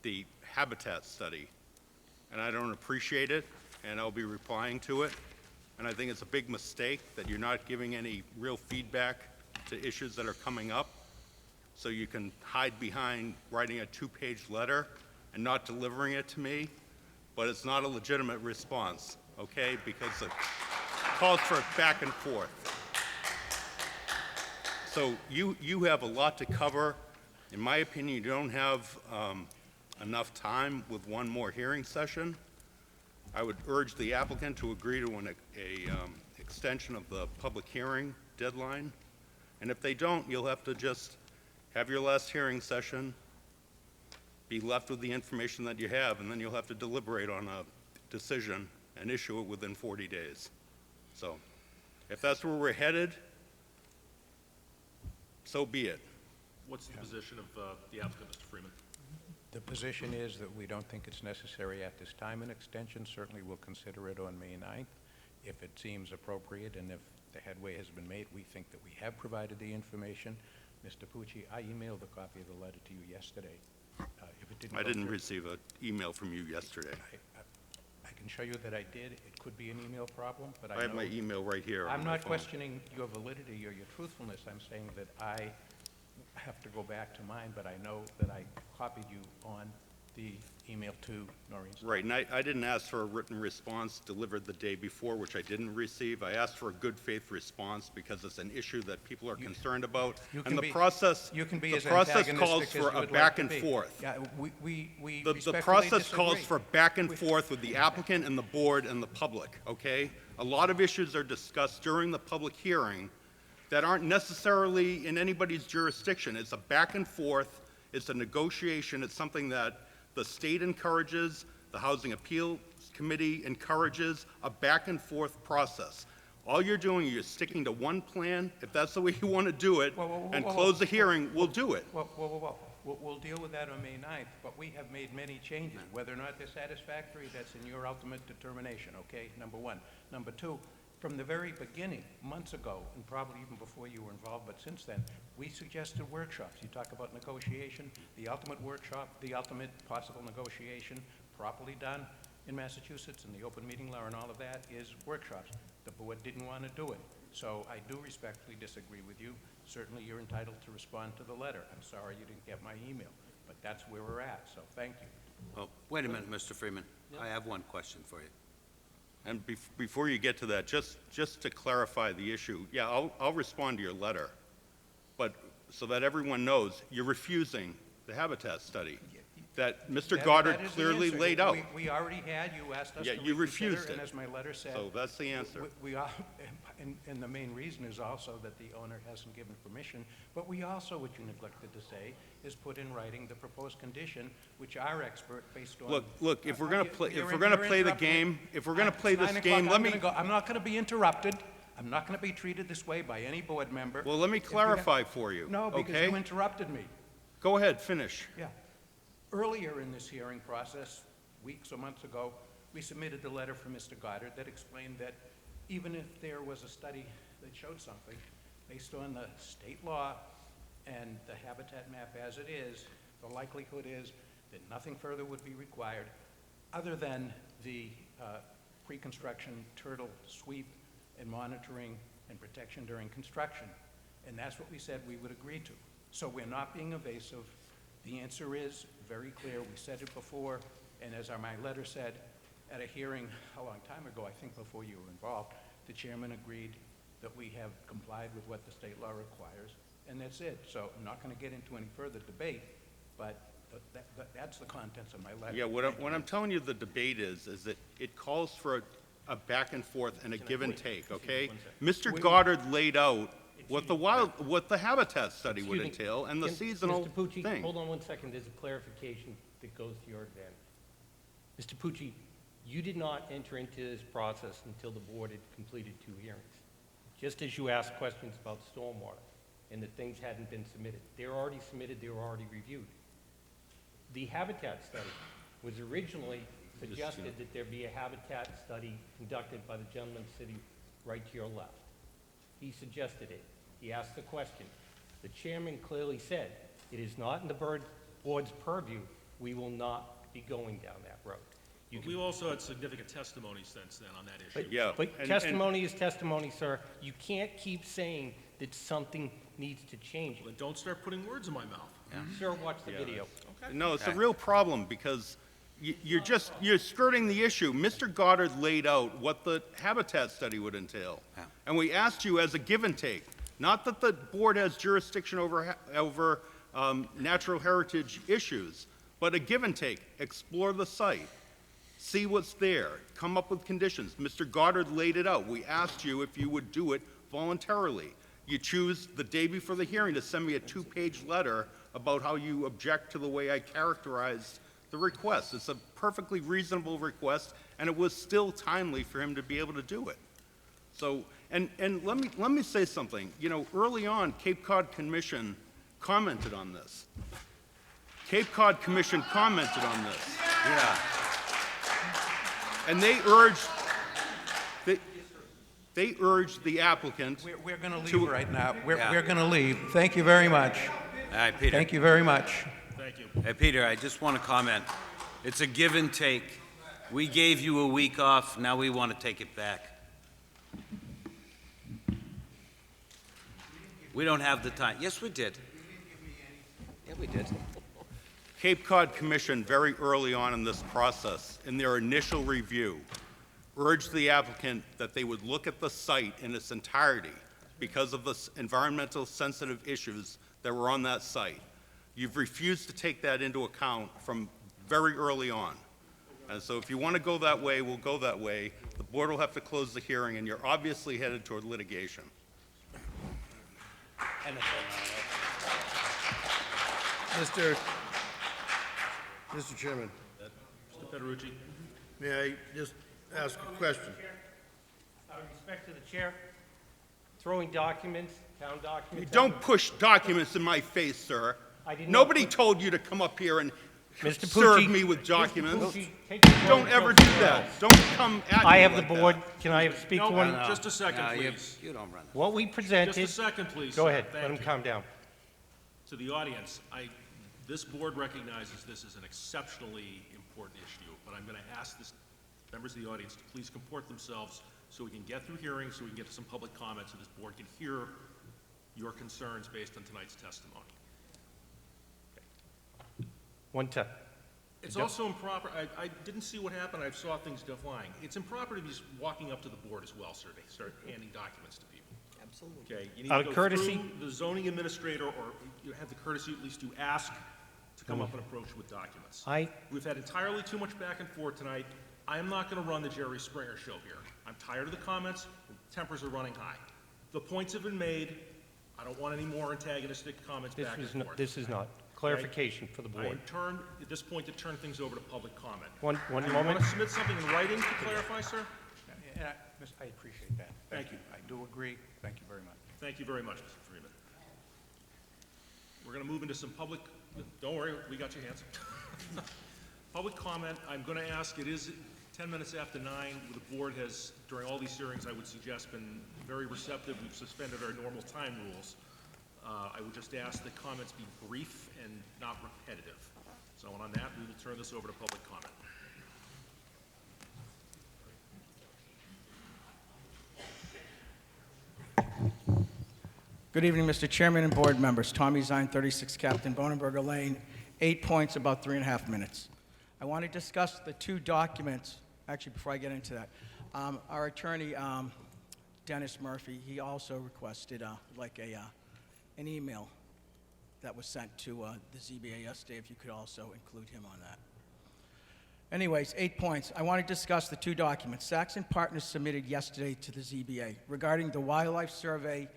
the habitat study. And I don't appreciate it, and I'll be replying to it. And I think it's a big mistake that you're not giving any real feedback to issues that are coming up. So you can hide behind writing a 2-page letter and not delivering it to me, but it's not a legitimate response, okay? Because it calls for back and forth. So you have a lot to cover. In my opinion, you don't have enough time with one more hearing session. I would urge the applicant to agree to an extension of the public hearing deadline. And if they don't, you'll have to just have your last hearing session, be left with the information that you have, and then you'll have to deliberate on a decision and issue it within 40 days. So if that's where we're headed, so be it. What's the position of the applicant, Mr. Freeman? The position is that we don't think it's necessary at this time an extension. Certainly we'll consider it on May 9th if it seems appropriate, and if the headway has been made, we think that we have provided the information. Mr. Pucci, I emailed a copy of the letter to you yesterday. If it didn't I go didn't through- receive an email from you yesterday. I can show you that I did. It could be an email problem, but I know... I have my email right here on I'm my not phone. questioning your validity or your truthfulness. I'm saying that I have to go back to mine, but I know that I copied you on the email to Noreen. Right, and I didn't ask for a written response delivered the day before, which I didn't receive. I asked for a good faith response because it's an issue that people are concerned about. And the process, You can be the as process antagonistic calls as for you a would back like and to be. forth. Yeah, we The respectfully process calls disagree. for back and forth with the applicant and the board and the public, okay? A lot of issues are discussed during the public hearing that aren't necessarily in anybody's jurisdiction. It's a back and forth, it's a negotiation, it's something that the state encourages, the Housing Appeals Committee encourages, a back and forth process. All you're doing, you're sticking to one plan. If that's the way you want to do it, and close the hearing, we'll do it. Whoa. We'll deal with that on May 9th, but we have made many changes. Whether or not they're satisfactory, that's in your ultimate determination, okay? Number one. Number two, From the very beginning, months ago, and probably even before you were involved, but since then, we suggested workshops. You talk about negotiation, the ultimate workshop, the ultimate possible negotiation, properly done in Massachusetts, and the open meeting law and all of that is workshops. The board didn't want to do it. So I do respectfully disagree with you. Certainly, you're entitled to respond to the letter. I'm sorry you didn't get my email, but that's where we're at, so thank you. Oh, wait a minute, Mr. Freeman. I have one question for you. And before you get to that, just to clarify the issue, yeah, I'll respond to your letter, but so that everyone knows, you're refusing the habitat study that Mr. Goddard That is the clearly answer. laid out. We already had, you asked us to Yeah, you reconsider, refused and it. as my letter said. So that's the answer. And the main reason is also that the owner hasn't given permission, but we also, what you neglected to say, is put in writing the proposed condition, which our expert, based on. Look, if we're gonna play, if You're we're gonna play the interrupting. game, if we're gonna It's play this 9 game, o'clock. let I'm me, gonna go. I'm not gonna be interrupted. I'm not gonna be treated this way by any board member. well, let me If you have- clarify for you, No, because okay? you interrupted me. Go ahead, finish. Yeah. Earlier in this hearing process, weeks or months ago, we submitted the letter from Mr. Goddard that explained that even if there was a study that showed something, based on the state law and the habitat map as it is, the likelihood is that nothing further would be required other than the pre-construction turtle sweep and monitoring and protection during construction. And that's what we said we would agree to. So we're not being evasive. The answer is very clear. We said it before, and as my letter said, at a hearing a long time ago, I think before you were involved, the chairman agreed that we have complied with what the state law requires, and that's it. So I'm not going to get into any further debate, but that's the contents of my letter. Yeah, what I'm telling you the debate is that it calls for a back and forth and a give and take, okay? Mr. Goddard laid out what the habitat study would Excuse me. entail and the Can- seasonal Mr. Pucci, thing. hold on one second, there's a clarification that goes to your advantage. Mr. Pucci, you did not enter into this process until the board had completed 2 hearings. Just as you asked questions about stormwater and that things hadn't been submitted. They're already submitted, they were already reviewed. The habitat study was originally suggested that there be a habitat study conducted by the gentleman sitting right to your left. He suggested it. He asked the question. The chairman clearly said, it is not in the board's purview. We will not be going down that road. You can- We've also had significant testimony since then on that issue. Yeah. But and- testimony is testimony, sir. You can't keep saying that something needs to change. Then don't start putting words in my mouth. Sir, watch the video. No, it's a real problem because you're skirting the issue. Mr. Goddard laid out what the habitat study would entail. Yeah. And we asked you as a give and take, not that the board has jurisdiction over natural heritage issues, but a give and take. Explore the site. See what's there. Come up with conditions. Mr. Goddard laid it out. We asked you if you would do it voluntarily. You choose the day before the hearing to send me a 2-page letter about how you object to the way I characterized the request. It's a perfectly reasonable request, and it was still timely for him to be able to do it. So, and let me say something. You know, early on, Cape Cod Commission commented on this. Cape Cod Commission commented on this. Yeah. And they urged the applicant. We're going to To- leave right now. Yeah. We're going to leave. Thank you very much. All right, Peter. Thank you very much. Thank you. Hey, Peter, I just want to comment. It's a give and take. We gave you a week off, now we want to take it back. We don't have the time. Yes, we did. Yeah, we did. Cape Cod Commission, very early on in this process, in their initial review, urged the applicant that they would look at the site in its entirety because of the environmental sensitive issues that were on that site. You've refused to take that into account from very early on. And so if you want to go that way, we'll go that way. The board will have to close the hearing, and you're obviously headed toward litigation. Mr. Chairman, Mr. Federucci? may I just ask a question? Out of respect to the chair, throwing documents, town You documents. don't push documents in my face, sir. I did not Nobody put- told you to come up here and Mr. serve Pucci- me with documents. Pucci, take the floor Don't and ever go do somewhere that. else. Don't come at me I have the like board. that. Can I speak No, to one? just a second, No, please. you don't run it. What we presented. Just a second, please. Go sir. ahead. Thank Let him you. calm down. To the audience, this board recognizes this is an exceptionally important issue, but I'm going to ask members of the audience to please comport themselves so we can get through hearings, so we can get to some public comments, so this board can hear your concerns based on tonight's testimony. 110. It's also improper, I didn't see what happened, I saw things flying. It's improper to be just walking up to the board as well, sir, to start handing documents to people. Absolutely. Okay, you need Out to of go courtesy- through the zoning administrator, or you have the courtesy at least to ask to come up and approach you with documents. We've had entirely too much back and forth tonight. I am not gonna run the Jerry Springer show here. I'm tired of the comments, tempers are running high. The points have been made, I don't want any more antagonistic comments back and forth. This is not. Clarification for the I board. turn, at this point, to turn things over to public comment. One Do you moment. want to submit something in writing to clarify, sir? And I appreciate that. Thank you. I do agree. Thank you very much. Thank you very much, Mr. Freeman. We're going to move into some public, don't worry, we got your hands. Public comment, I'm going to ask, it is 10 minutes after 9. The board has, during all these hearings, I would suggest, been very receptive. We've suspended our normal time rules. I would just ask that comments be brief and not repetitive. So on that, we will turn this over to public comment. Good evening, Mr. Chairman and board members. Tommy Zine, 36 Captain Bonenberger Lane. 8 points, about 3.5 minutes. I want to discuss the two documents. Actually, before I get into that, our attorney, Dennis Murphy, he also requested an email that was sent to the ZBA yesterday, if you could also include him on that. Anyways, 8 points. I want to discuss the two documents Saxon Partners submitted yesterday to the ZBA regarding the wildlife survey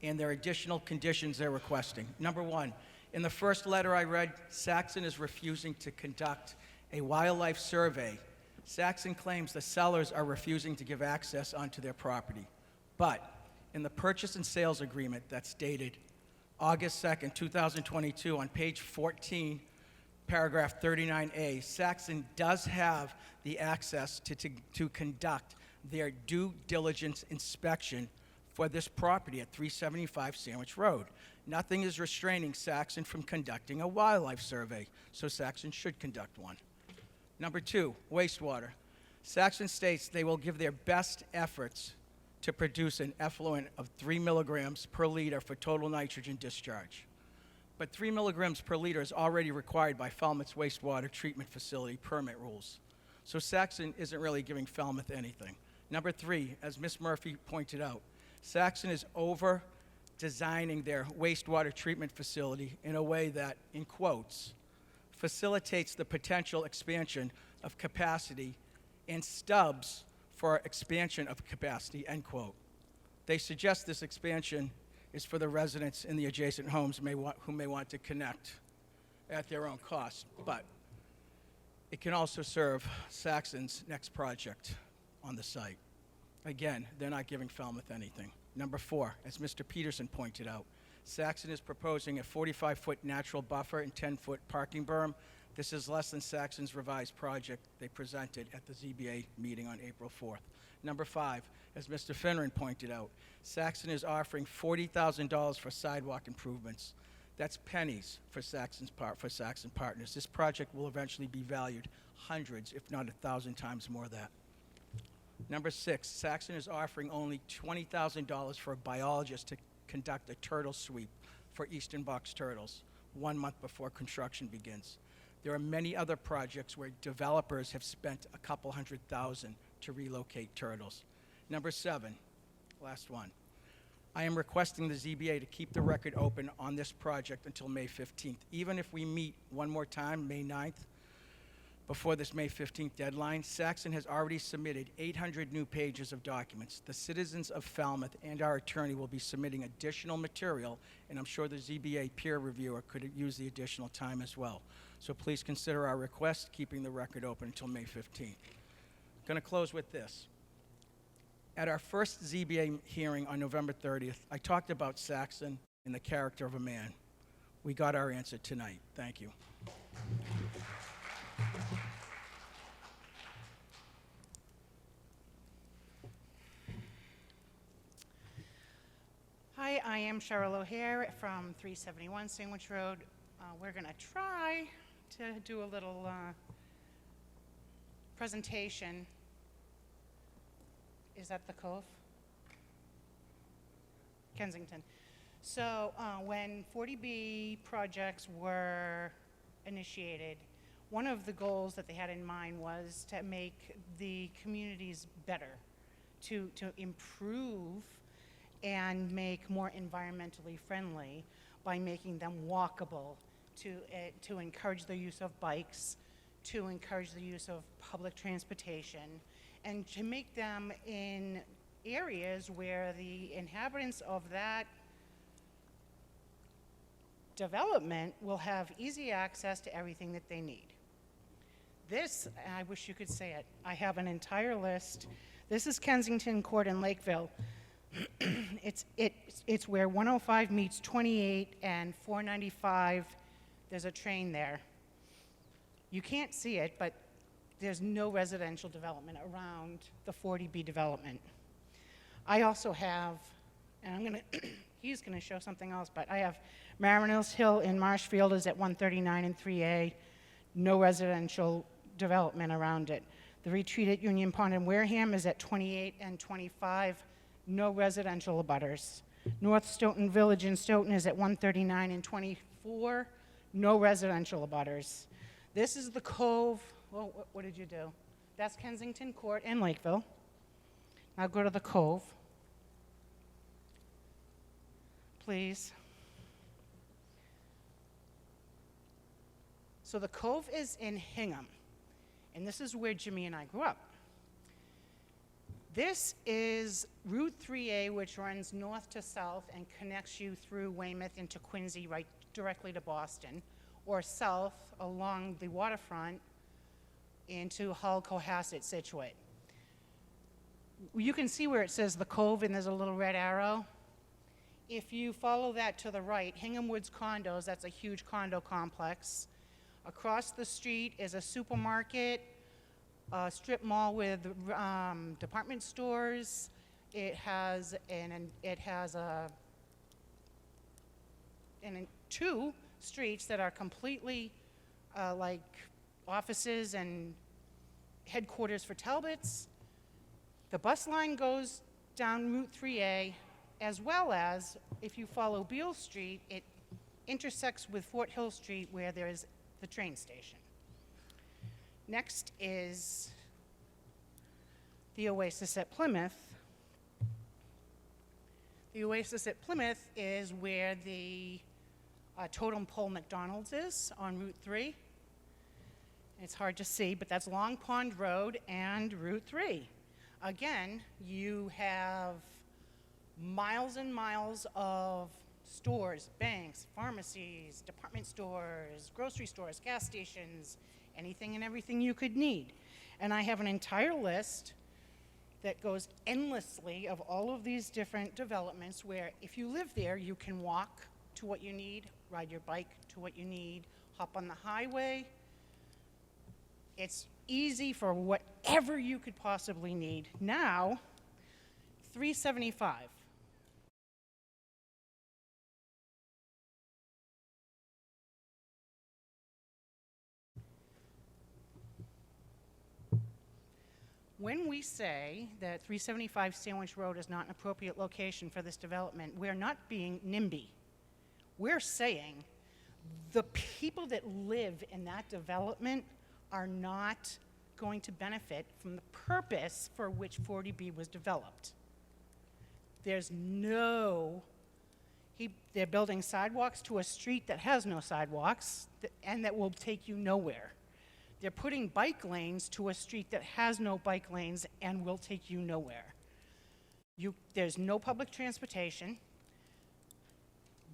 and their additional conditions they're requesting. Number one, in the first letter I read, Saxon is refusing to conduct a wildlife survey. Saxon claims the sellers are refusing to give access onto their property. But in the purchase and sales agreement that's dated August 2nd, 2022, on page 14, paragraph 39A, Saxon does have the access to conduct their due diligence inspection for this property at 375 Sandwich Road. Nothing is restraining Saxon from conducting a wildlife survey, so Saxon should conduct one. Number two, wastewater. Saxon states they will give their best efforts to produce an effluent of 3 milligrams per liter for total nitrogen discharge. But 3 milligrams per liter is already required by Falmouth's wastewater treatment facility permit rules. So Saxon isn't really giving Falmouth anything. Number three, as Ms. Murphy pointed out, Saxon is over-designing their wastewater treatment facility in a way that, in quotes, facilitates the potential expansion of capacity and stubs for expansion of capacity, end quote. They suggest this expansion is for the residents in the adjacent homes who may want to connect at their own cost, but it can also serve Saxon's next project on the site. Again, they're not giving Falmouth anything. Number four, as Mr. Peterson pointed out, Saxon is proposing a 45-foot natural buffer and 10-foot parking berm. This is less than Saxon's revised project they presented at the ZBA meeting on April 4th. Number five, as Mr. Finneran pointed out, Saxon is offering $40,000 for sidewalk improvements. That's pennies for Saxon Partners. This project will eventually be valued hundreds, if not 1,000 times more than that. Number six, Saxon is offering only $20,000 for a biologist to conduct a turtle sweep for eastern box turtles 1 month before construction begins. There are many other projects where developers have spent a couple $100,000 to relocate turtles. Number seven, last one. I am requesting the ZBA to keep the record open on this project until May 15th. Even if we meet one more time, May 9th, before this May 15th deadline, Saxon has already submitted 800 new pages of documents. The citizens of Falmouth and our attorney will be submitting additional material, and I'm sure the ZBA peer reviewer could use the additional time as well. So please consider our request, keeping the record open until May 15th. I'm going to close with this. At our first ZBA hearing on November 30th, I talked about Saxon and the character of a man. We got our answer tonight. Thank you. I am Cheryl O'Hare from 371 Sandwich Road. We're going to try to do a little presentation. Is that the Cove? Kensington. So when 40B projects were initiated, one of the goals that they had in mind was to make the communities better, to improve and make more environmentally friendly by making them walkable, to encourage the use of bikes, to encourage the use of public transportation, and to make them in areas where the inhabitants of that development will have easy access to everything that they need. This, I wish you could say it, I have an entire list. This is Kensington Court in Lakeville. It's where 105 meets 28 and 495, there's a train there. You can't see it, but there's no residential development around the 40B development. I also have, and I'm gonna, he's gonna show something else, but I have Mariners Hill in Marshfield is at 139 and 3A, no residential development around it. The Retreat at Union Pond in Wareham is at 28 and 25, no residential abutters. North Stoughton Village in Stoughton is at 139 and 24, no residential abutters. This is the Cove. Well, what did you do? That's Kensington Court in Lakeville. Now go to the Cove, please. So the Cove is in Hingham, and this is where Jimmy and I grew up. This is Route 3A, which runs north to south and connects you through Weymouth into Quincy, right directly to Boston, or south along the waterfront into Hull, Cohasset, Situate. You can see where it says the Cove and there's a little red arrow. If you follow that to the right, Hingham Woods Condos, that's a huge condo complex. Across the street is a supermarket, a strip mall with department stores. It has two streets that are completely like offices and headquarters for Talbots. The bus line goes down Route 3A, as well as, if you follow Beale Street, it intersects with Fort Hill Street where there is the train station. Next is the Oasis at Plymouth. The Oasis at Plymouth is where the Totem Pole McDonald's is on Route 3. It's hard to see, but that's Long Pond Road and Route 3. Again, you have miles and miles of stores, banks, pharmacies, department stores, grocery stores, gas stations, anything and everything you could need. And I have an entire list that goes endlessly of all of these different developments where if you live there, you can walk to what you need, ride your bike to what you need, hop on the highway. It's easy for whatever you could possibly need. Now, 375. When we say that 375 Sandwich Road is not an appropriate location for this development, we're not being NIMBY. We're saying the people that live in that development are not going to benefit from the purpose for which 40B was developed. There's they're building sidewalks to a street that has no sidewalks and that will take you nowhere. They're putting bike lanes to a street that has no bike lanes and will take you nowhere. There's no public transportation.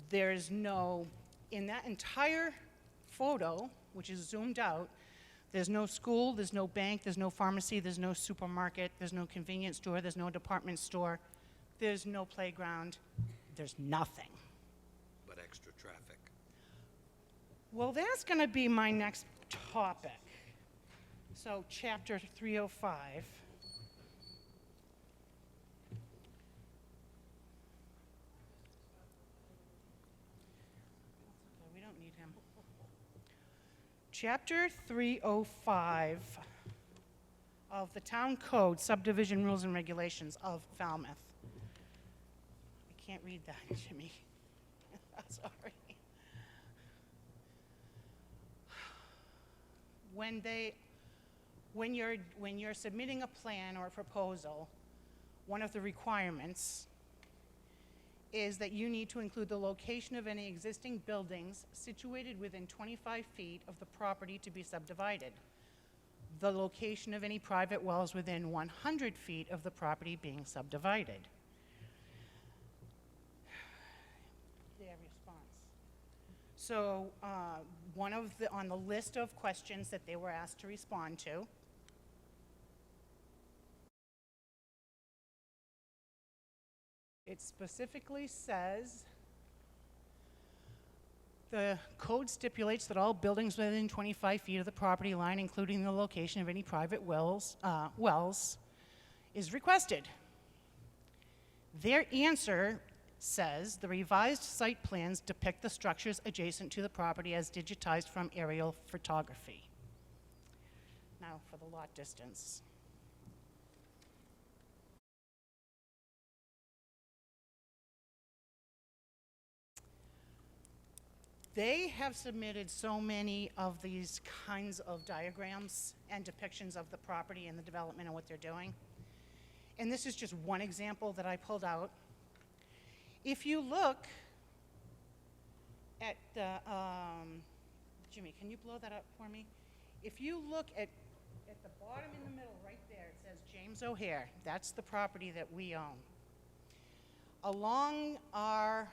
There's no, in that entire photo, which is zoomed out, there's no school, there's no bank, there's no pharmacy, there's no supermarket, there's no convenience store, there's no department store, there's no playground, there's nothing. But extra traffic. Well, that's going to be my next topic. So, chapter 305. Chapter 305 of the Town Code Subdivision Rules and Regulations of Falmouth. I can't read that, Jimmy. Sorry. When you're submitting a plan or a proposal, one of the requirements is that you need to include the location of any existing buildings situated within 25 feet of the property to be subdivided, the location of any private wells within 100 feet of the property being subdivided. Their response. So on the list of questions that they were asked to respond to, it specifically says, the code stipulates that all buildings within 25 feet of the property line, including the location of any private wells, is requested. Their answer says the revised site plans depict the structures adjacent to the property as digitized from aerial photography. Now for the lot distance. They have submitted so many of these kinds of diagrams and depictions of the property and the development and what they're doing. And this is just one example that I pulled out. If you look at the, Jimmy, can you blow that up for me? If you look at the bottom in the middle right there, it says James O'Hare. That's the property that we own. Along our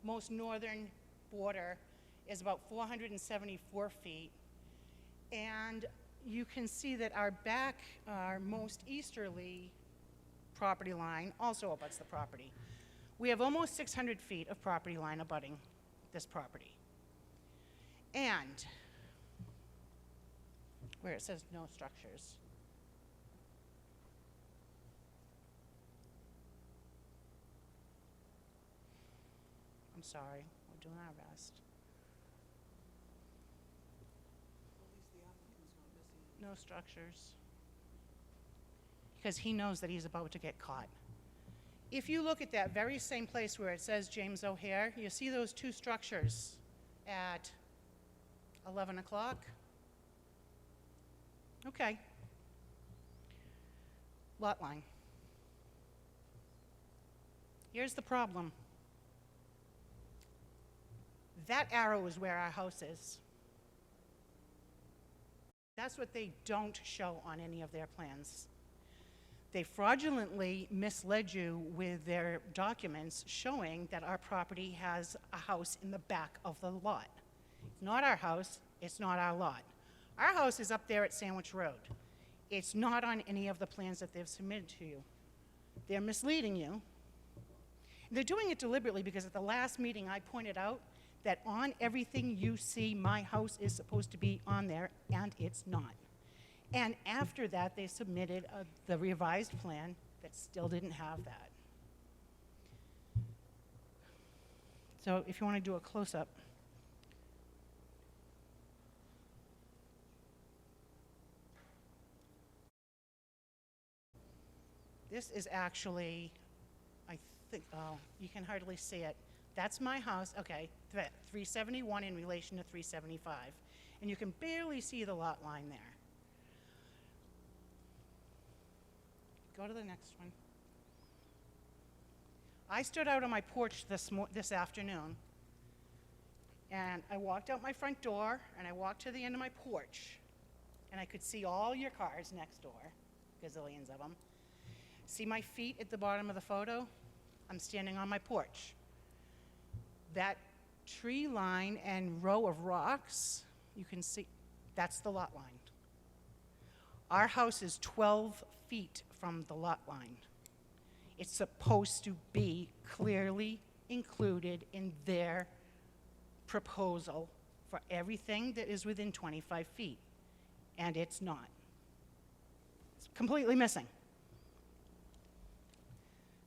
most northern border is about 474 feet, and you can see that our most easterly property line also abuts the property. We have almost 600 feet of property line abutting this property. And where it says no structures. I'm sorry, we're doing our best. No structures. Because he knows that he's about to get caught. If you look at that very same place where it says James O'Hare, you see those two structures at 11 o'clock? Okay. Lot line. Here's the problem. That arrow is where our house is. That's what they don't show on any of their plans. They fraudulently misled you with their documents showing that our property has a house in the back of the lot. It's not our house, it's not our lot. Our house is up there at Sandwich Road. It's not on any of the plans that they've submitted to you. They're misleading you. They're doing it deliberately because at the last meeting I pointed out that on everything you see, my house is supposed to be on there, and it's not. And after that, they submitted the revised plan that still didn't have that. So if you want to do a close-up. This is actually, I think, oh, you can hardly see it. That's my house, okay, 371 in relation to 375. And you can barely see the lot line there. Go to the next one. I stood out on my porch this afternoon, and I walked out my front door, and I walked to the end of my porch, and I could see all your cars next door, gazillions of them. See my feet at the bottom of the photo? I'm standing on my porch. That tree line and row of rocks, you can see, that's the lot line. Our house is 12 feet from the lot line. It's supposed to be clearly included in their proposal for everything that is within 25 feet, and it's not. It's completely missing.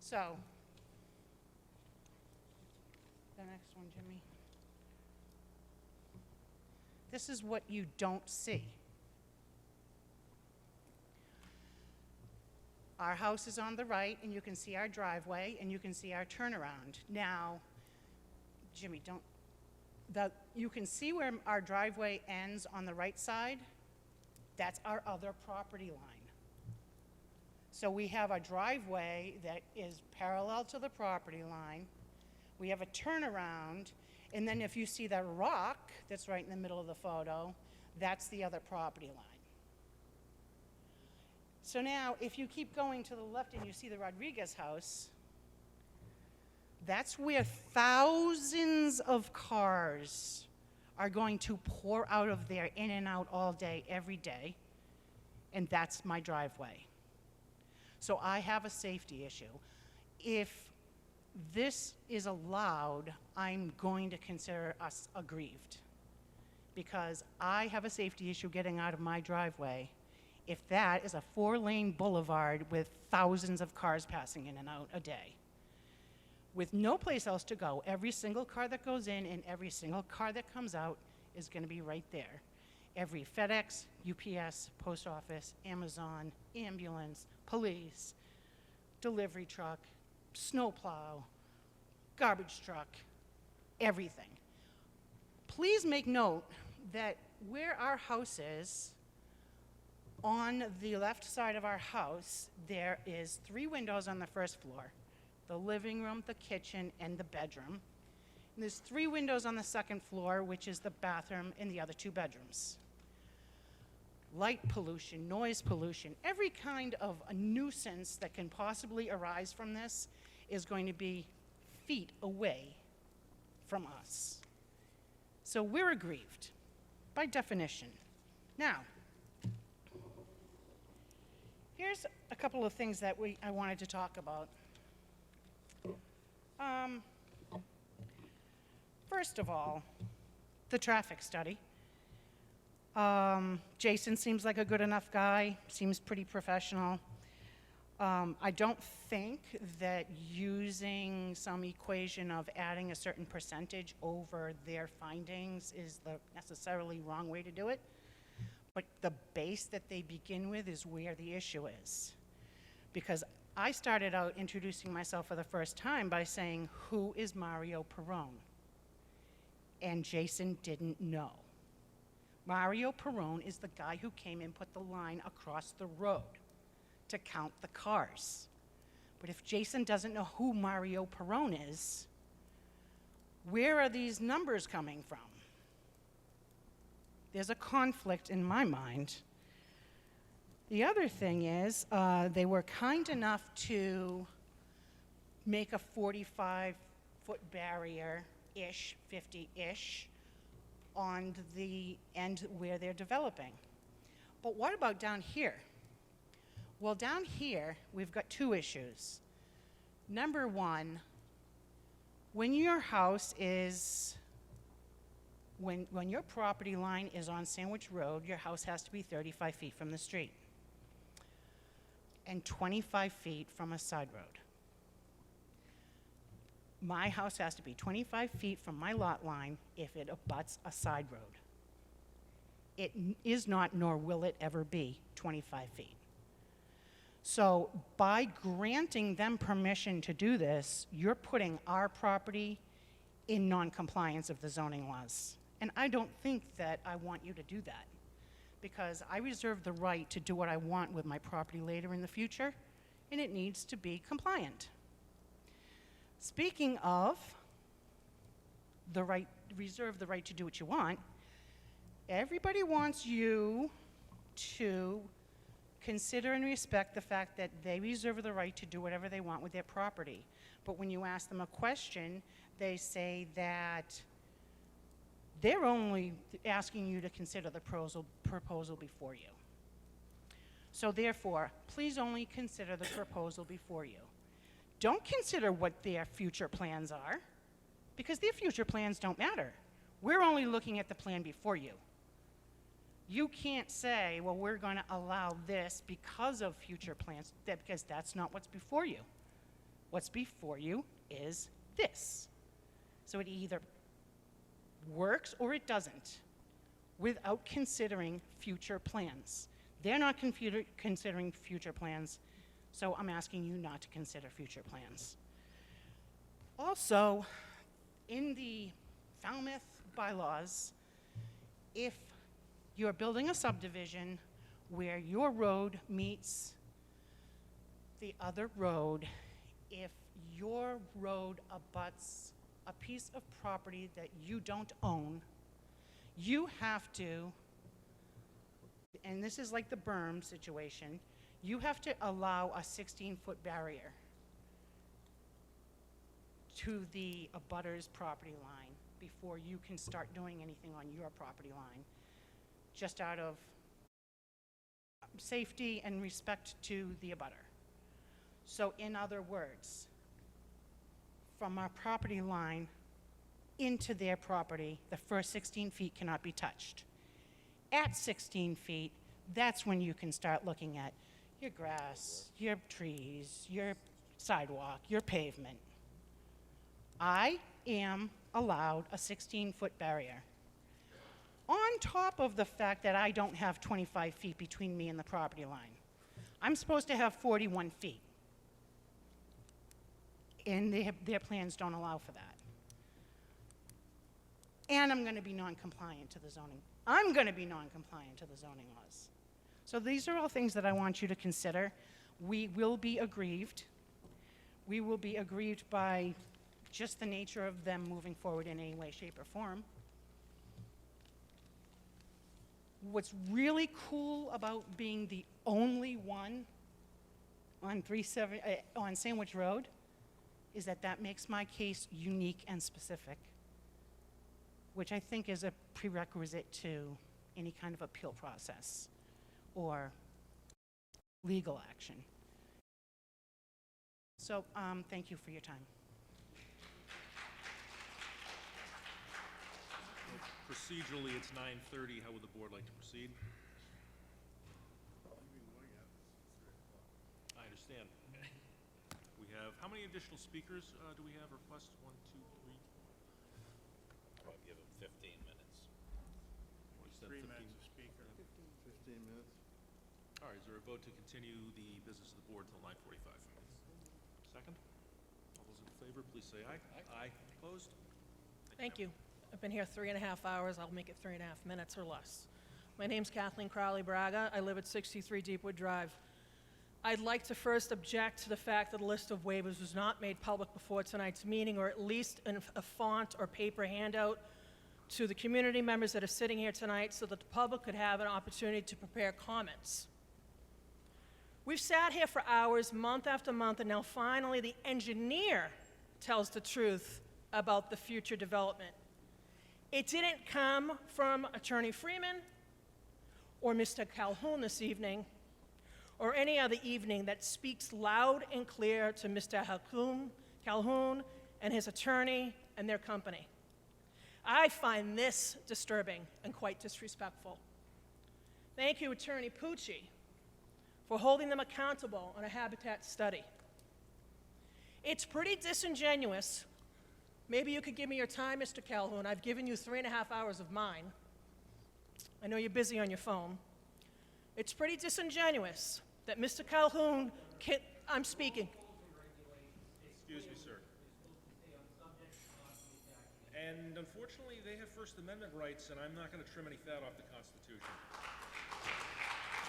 So, the next one, Jimmy. This is what you don't see. Our house is on the right, and you can see our driveway, and you can see our turnaround. Now, Jimmy, you can see where our driveway ends on the right side. That's our other property line. So we have a driveway that is parallel to the property line. We have a turnaround, and then if you see that rock that's right in the middle of the photo, that's the other property line. So now, if you keep going to the left and you see the Rodriguez house, that's where thousands of cars are going to pour out of there, in and out all day, every day, and that's my driveway. So I have a safety issue. If this is allowed, I'm going to consider us aggrieved, because I have a safety issue getting out of my driveway if that is a 4-lane boulevard with thousands of cars passing in and out a day, with no place else to go. Every single car that goes in and every single car that comes out is going to be right there. Every FedEx, UPS, post office, Amazon, ambulance, police, delivery truck, snowplow, garbage truck, everything. Please make note that where our house is, on the left side of our house, there is 3 windows on the first floor: the living room, the kitchen, and the bedroom. And there's 3 windows on the second floor, which is the bathroom and the other 2 bedrooms. Light pollution, noise pollution, every kind of a nuisance that can possibly arise from this is going to be feet away from us. So we're aggrieved, by definition. Now, here's a couple of things that I wanted to talk about. First of all, the traffic study. Jason seems like a good enough guy, seems pretty professional. I don't think that using some equation of adding a certain percentage over their findings is the necessarily wrong way to do it. But the base that they begin with is where the issue is. Because I started out introducing myself for the first time by saying, who is Mario Perrone? And Jason didn't know. Mario Perrone is the guy who came and put the line across the road to count the cars. But if Jason doesn't know who Mario Perrone is, where are these numbers coming from? There's a conflict in my mind. The other thing is, they were kind enough to make a 45-foot barrier-ish, 50-ish, on the end where they're developing. But what about down here? Well, down here, we've got 2 issues. Number one, when your house is, when your property line is on Sandwich Road, your house has to be 35 feet from the street and 25 feet from a side road. My house has to be 25 feet from my lot line if it abuts a side road. It is not, nor will it ever be, 25 feet. So by granting them permission to do this, you're putting our property in non-compliance of the zoning laws. And I don't think that I want you to do that, because I reserve the right to do what I want with my property later in the future, and it needs to be compliant. Speaking of the right, reserve the right to do what you want, everybody wants you to consider and respect the fact that they reserve the right to do whatever they want with their property. But when you ask them a question, they say that they're only asking you to consider the proposal before you. So therefore, please only consider the proposal before you. Don't consider what their future plans are, because their future plans don't matter. We're only looking at the plan before you. You can't say, well, we're going to allow this because of future plans, because that's not what's before you. What's before you is this. So it either works or it doesn't. without considering future plans. They're not considering future plans, so I'm asking you not to consider future plans. Also, in the Falmouth bylaws, if you're building a subdivision where your road meets the other road, if your road abuts a piece of property that you don't own, you have to, and this is like the berm situation, you have to allow a 16-foot barrier to the abutter's property line before you can start doing anything on your property line, just out of safety and respect to the abutter. So in other words, from our property line into their property, the first 16 feet cannot be touched. At 16 feet, that's when you can start looking at your grass, your trees, your sidewalk, your pavement. I am allowed a 16-foot barrier. On top of the fact that I don't have 25 feet between me and the property line. I'm supposed to have 41 feet. And their plans don't allow for that. And I'm going to be non-compliant to the zoning. I'm going to be non-compliant to the zoning laws. So these are all things that I want you to consider. We will be aggrieved. We will be aggrieved by just the nature of them moving forward in any way, shape, or form. What's really cool about being the only one on on Sandwich Road is that that makes my case unique and specific, which I think is a prerequisite to any kind of appeal process or legal action. So thank you for your time. Procedurally, it's 9:30. How would the board like to proceed? I understand. We have, how many additional speakers do we have requests? 1, 2, 3? I'll give them 15 minutes. What is that, 3 15? minutes a speaker. 15 minutes. All right, is there a vote to continue the business of the board until 9:45? Second? All those in favor, please say aye. Aye. Opposed? Thank you. I've been here 3.5 hours. I'll make it 3.5 minutes or less. My name's Kathleen Crowley Braga. I live at 63 Deepwood Drive. I'd like to first object to the fact that a list of waivers was not made public before tonight's meeting, or at least in a font or paper handout to the community members that are sitting here tonight so that the public could have an opportunity to prepare comments. We've sat here for hours, month after month, and now finally the engineer tells the truth about the future development. It didn't come from Attorney Freeman or Mr. Calhoun this evening, or any other evening that speaks loud and clear to Mr. Calhoun and his attorney and their company. I find this disturbing and quite disrespectful. Thank you, Attorney Pucci, for holding them accountable on a habitat study. It's pretty disingenuous. Maybe you could give me your time, Mr. Calhoun. I've given you 3.5 hours of mine. I know you're busy on your phone. It's pretty disingenuous that Mr. Calhoun can, I'm speaking. Excuse me, sir. And unfortunately, they have First Amendment rights, and I'm not going to trim any fat off the Constitution.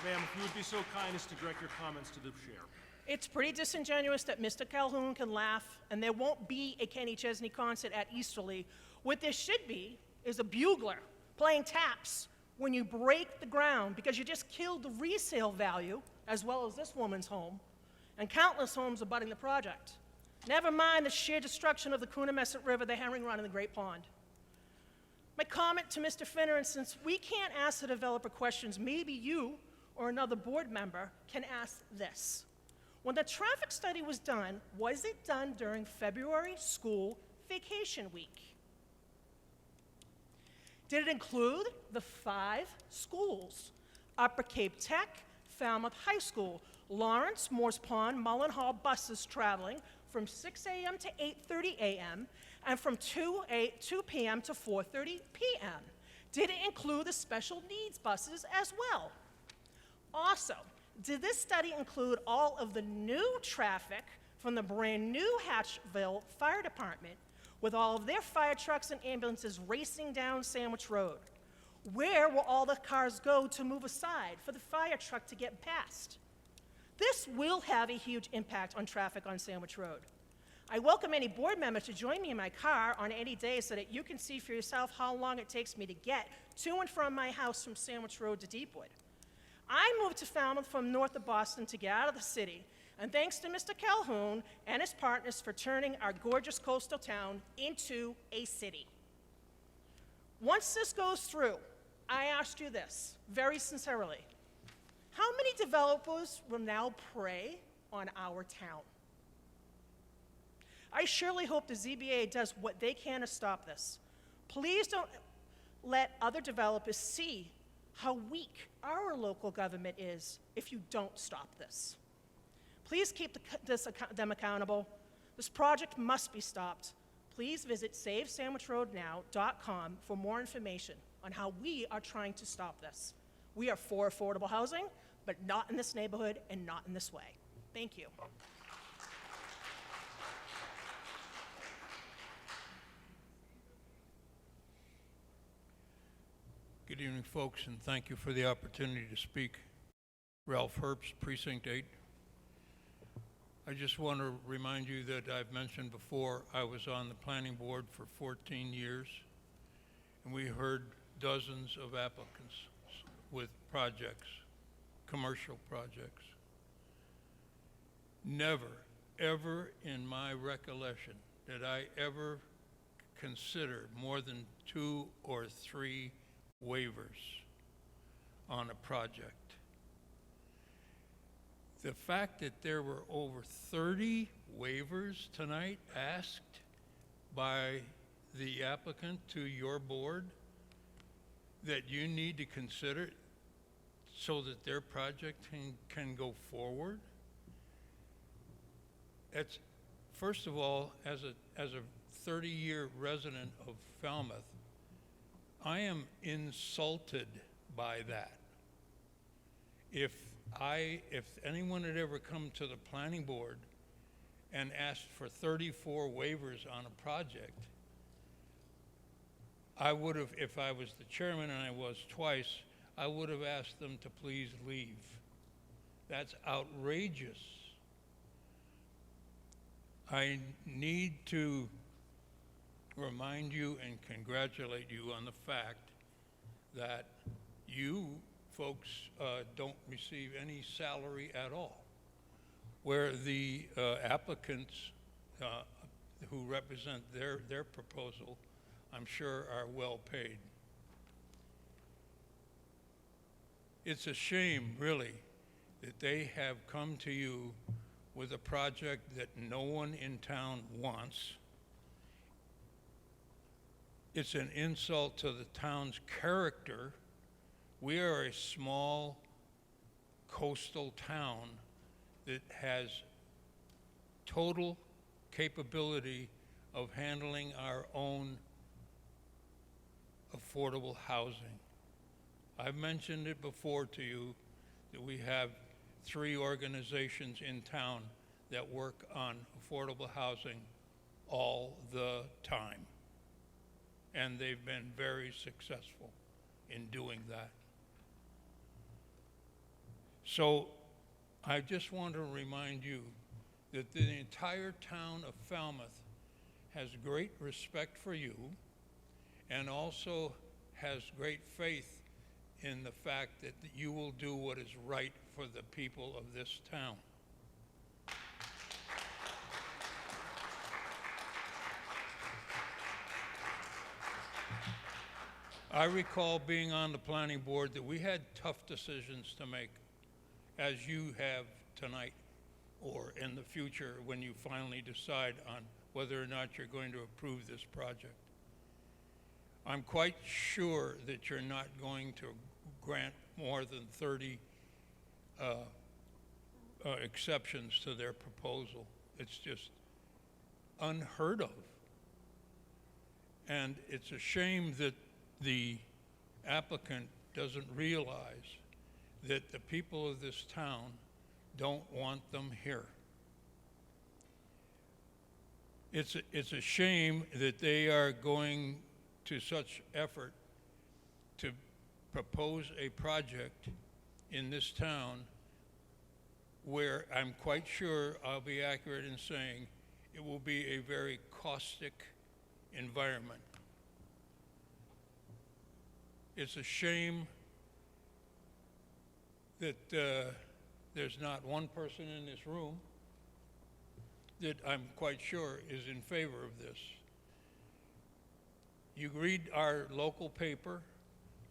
Ma'am, if you would be so kind as to direct your comments to the chair. It's pretty disingenuous that Mr. Calhoun can laugh, and there won't be a Kenny Chesney concert at Easterly. What there should be is a bugler playing taps when you break the ground, because you just killed the resale value, as well as this woman's home, and countless homes abutting the project. Never mind the sheer destruction of the Coonamessett River, the herring run, and the Great Pond. My comment to Mr. Finner, and since we can't ask the developer questions, maybe you or another board member can ask this. When the traffic study was it done during February school vacation week? Did it include the 5 schools? Upper Cape Tech, Falmouth High School, Lawrence, Morse Pond, Mullen Hall buses traveling from 6 a.m. to 8:30 a.m. and from 2 p.m. to 4:30 p.m. Did it include the special needs buses as well? Also, did this study include all of the new traffic from the brand-new Hatchville Fire Department with all of their fire trucks and ambulances racing down Sandwich Road? Where will all the cars go to move aside for the fire truck to get past? This will have a huge impact on traffic on Sandwich Road. I welcome any board member to join me in my car on any day so that you can see for yourself how long it takes me to get to and from my house from Sandwich Road to Deepwood. I moved to Falmouth from north of Boston to get out of the city, and thanks to Mr. Calhoun and his partners for turning our gorgeous coastal town into a city. Once this goes through, I ask you this, very sincerely. How many developers will now prey on our town? I surely hope the ZBA does what they can to stop this. Please don't let other developers see how weak our local government is if you don't stop this. Please keep them accountable. This project must be stopped. Please visit SaveSandwichRoadNow.com for more information on how we are trying to stop this. We are for affordable housing, but not in this neighborhood and not in this way. Thank you. Good evening, folks, and thank you for the opportunity to speak. Ralph Herbst, Precinct 8. I just want to remind you that I've mentioned before I was on the planning board for 14 years, and we heard dozens of applicants with projects, commercial projects. Never, ever in my recollection did I ever consider more than 2 or 3 waivers on a project. The fact that there were over 30 waivers tonight asked by the applicant to your board that you need to consider so that their project can go forward. It's, first of all, as a 30-year resident of Falmouth, I am insulted by that. If anyone had ever come to the planning board and asked for 34 waivers on a project, I would have, if I was the chairman, and I was twice, I would have asked them to please leave. That's outrageous. I need to remind you and congratulate you on the fact that you folks don't receive any salary at all, where the applicants who represent their proposal, I'm sure, are well paid. It's a shame, really, that they have come to you with a project that no one in town wants. It's an insult to the town's character. We are a small coastal town that has total capability of handling our own affordable housing. I've mentioned it before to you that we have 3 organizations in town that work on affordable housing all the time. And they've been very successful in doing that. So I just want to remind you that the entire town of Falmouth has great respect for you and also has great faith in the fact that you will do what is right for the people of this town. I recall being on the planning board that we had tough decisions to make, as you have tonight, or in the future when you finally decide on whether or not you're going to approve this project. I'm quite sure that you're not going to grant more than 30 exceptions to their proposal. It's just unheard of. And it's a shame that the applicant doesn't realize that the people of this town don't want them here. It's a shame that they are going to such effort to propose a project in this town where I'm quite sure I'll be accurate in saying it will be a very caustic environment. It's a shame that there's not one person in this room that I'm quite sure is in favor of this. You read our local paper,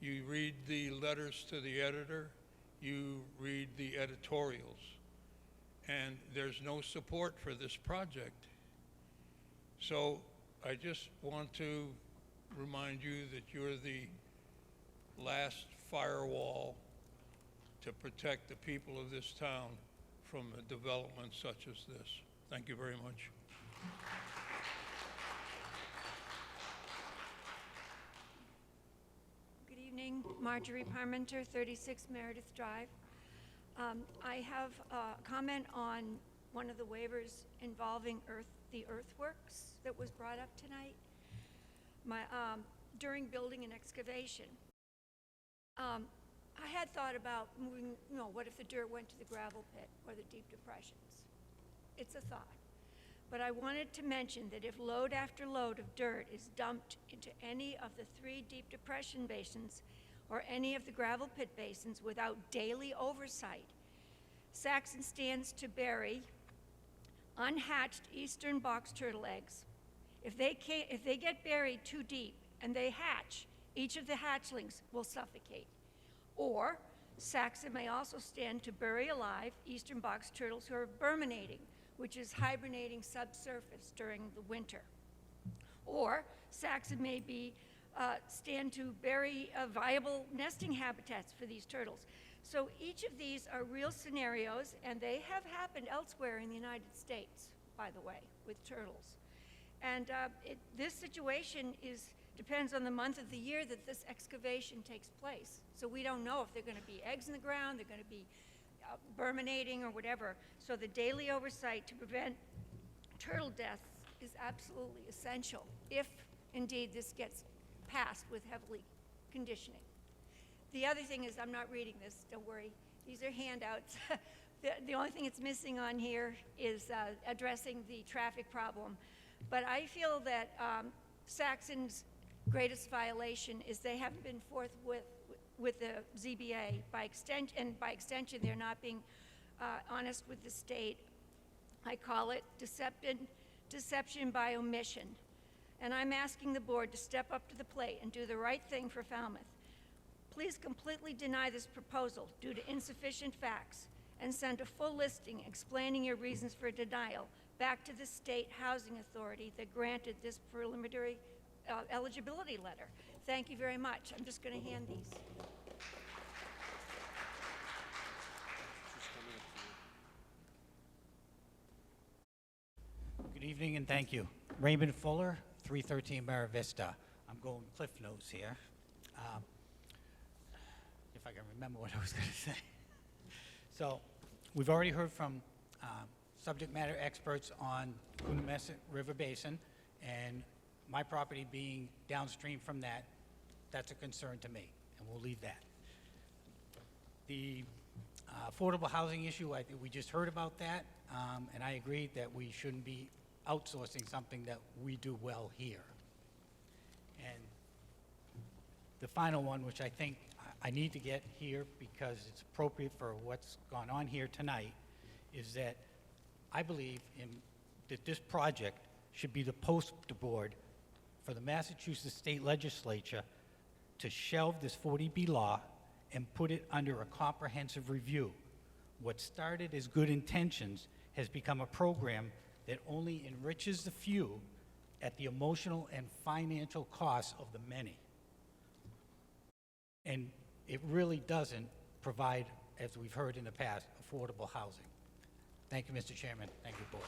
you read the letters to the editor, you read the editorials, and there's no support for this project. So I just want to remind you that you're the last firewall to protect the people of this town from a development such as this. Thank you very much. Good evening, Marjorie Parmenter, 36 Meredith Drive. I have a comment on one of the waivers involving the earthworks that was brought up tonight. During building and excavation, I had thought about moving, what if the dirt went to the gravel pit or the deep depressions? It's a thought. But I wanted to mention that if load after load of dirt is dumped into any of the 3 deep depression basins or any of the gravel pit basins without daily oversight, Saxon stands to bury unhatched eastern box turtle eggs. If they get buried too deep and they hatch, each of the hatchlings will suffocate. Or Saxon may also stand to bury alive eastern box turtles who are burminating, which is hibernating subsurface during the winter. Or Saxon may stand to bury viable nesting habitats for these turtles. So each of these are real scenarios, and they have happened elsewhere in the United States, by the way, with turtles. And this situation depends on the month of the year that this excavation takes place. So we don't know if they're going to be eggs in the ground, they're going to be burminating or whatever. So the daily oversight to prevent turtle deaths is absolutely essential if indeed this gets passed with heavily conditioning. The other thing is, I'm not reading this, don't worry. These are handouts. The only thing it's missing on here is addressing the traffic problem. But I feel that Saxon's greatest violation is they haven't been forthwith with the ZBA. By extension, they're not being honest with the state. I call it deception by omission. And I'm asking the board to step up to the plate and do the right thing for Falmouth. Please completely deny this proposal due to insufficient facts and send a full listing explaining your reasons for denial back to the State Housing Authority that granted this preliminary eligibility letter. Thank you very much. I'm just going to hand these. Good evening and thank you. Raymond Fuller, 313 Mara Vista. I'm going Cliff Notes here. If I can remember what I was going to say. So, we've already heard from subject matter experts on Coonamessett River Basin, and my property being downstream from that, that's a concern to me, and we'll leave that. The affordable housing issue, I think we just heard about that, and I agree that we shouldn't be outsourcing something that we do well here. And the final one, which I think I need to get here because it's appropriate for what's gone on here tonight, is that I believe that this project should be the poster board for the Massachusetts State Legislature to shelve this 40B law and put it under a comprehensive review. What started as good intentions has become a program that only enriches the few at the emotional and financial cost of the many. And it really doesn't provide, as we've heard in the past, affordable housing. Thank you, Mr. Chairman. Thank you, Board.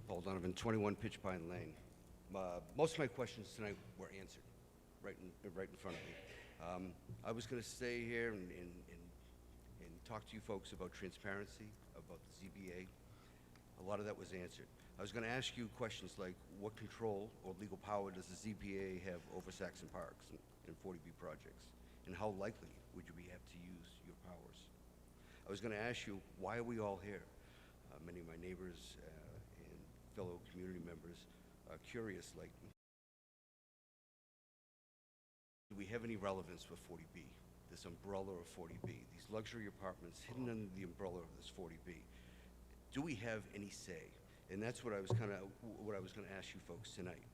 Paul Donovan, 21 Pitch Pine Lane. Most of my questions tonight were answered right in front of me. I was going to stay here and talk to you folks about transparency, about the ZBA. A lot of that was answered. I was going to ask you questions like, what control or legal power does the ZBA have over Saxon Parks and 40B projects? And how likely would you have to use your powers? I was going to ask you, why are we all here? Many of my neighbors and fellow community members are curious, like, do we have any relevance for 40B, this umbrella of 40B, these luxury apartments hidden under the umbrella of this 40B? Do we have any say? And that's what I was going to ask you folks tonight.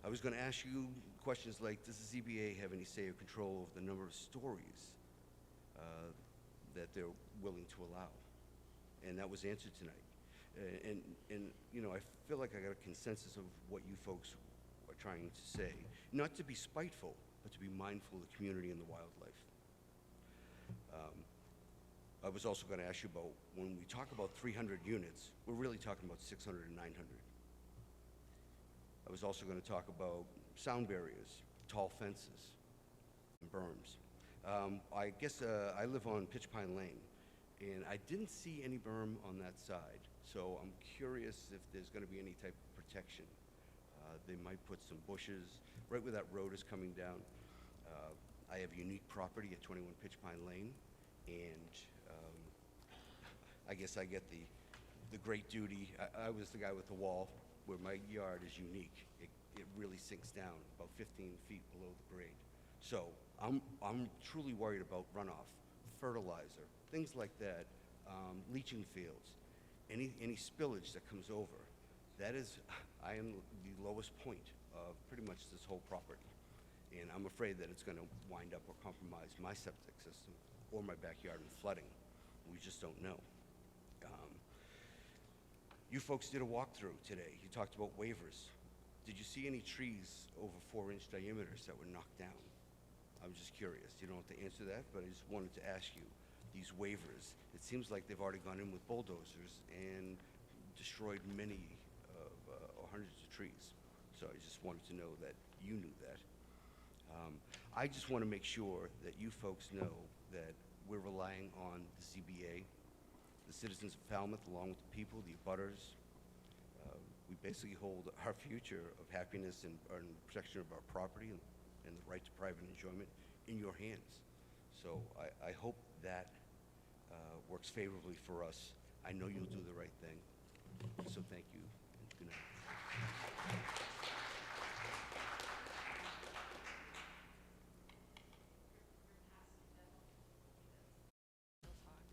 I was going to ask you questions like, does the ZBA have any say or control over the number of stories that they're willing to allow? And that was answered tonight. And you know, I feel like I got a consensus of what you folks are trying to say. Not to be spiteful, but to be mindful of the community and the wildlife. I was also going to ask you about, when we talk about 300 units, we're really talking about 600 and 900. I was also going to talk about sound barriers, tall fences, and berms. I guess I live on Pitch Pine Lane, and I didn't see any berm on that side, so I'm curious if there's going to be any type of protection. They might put some bushes right where that road is coming down. I have unique property at 21 Pitch Pine Lane, and I guess I get the great duty. I was the guy with the wall where my yard is unique. It really sinks down about 15 feet below the grade. So I'm truly worried about runoff, fertilizer, things like that, leaching fields, any spillage that comes over. I am the lowest point of pretty much this whole property. And I'm afraid that it's going to wind up or compromise my septic system or my backyard in flooding. We just don't know. You folks did a walkthrough today. You talked about waivers. Did you see any trees over 4-inch diameters that were knocked down? I'm just curious. You don't have to answer that, but I just wanted to ask you, these waivers, it seems like they've already gone in with bulldozers and destroyed many or hundreds of trees. So I just wanted to know that you knew that. I just want to make sure that you folks know that we're relying on the ZBA, the citizens of Falmouth, along with the people, the abutters. We basically hold our future of happiness and protection of our property and the right to private enjoyment in your hands. So I hope that works favorably for us. I know you'll do the right thing. So thank you, and good night.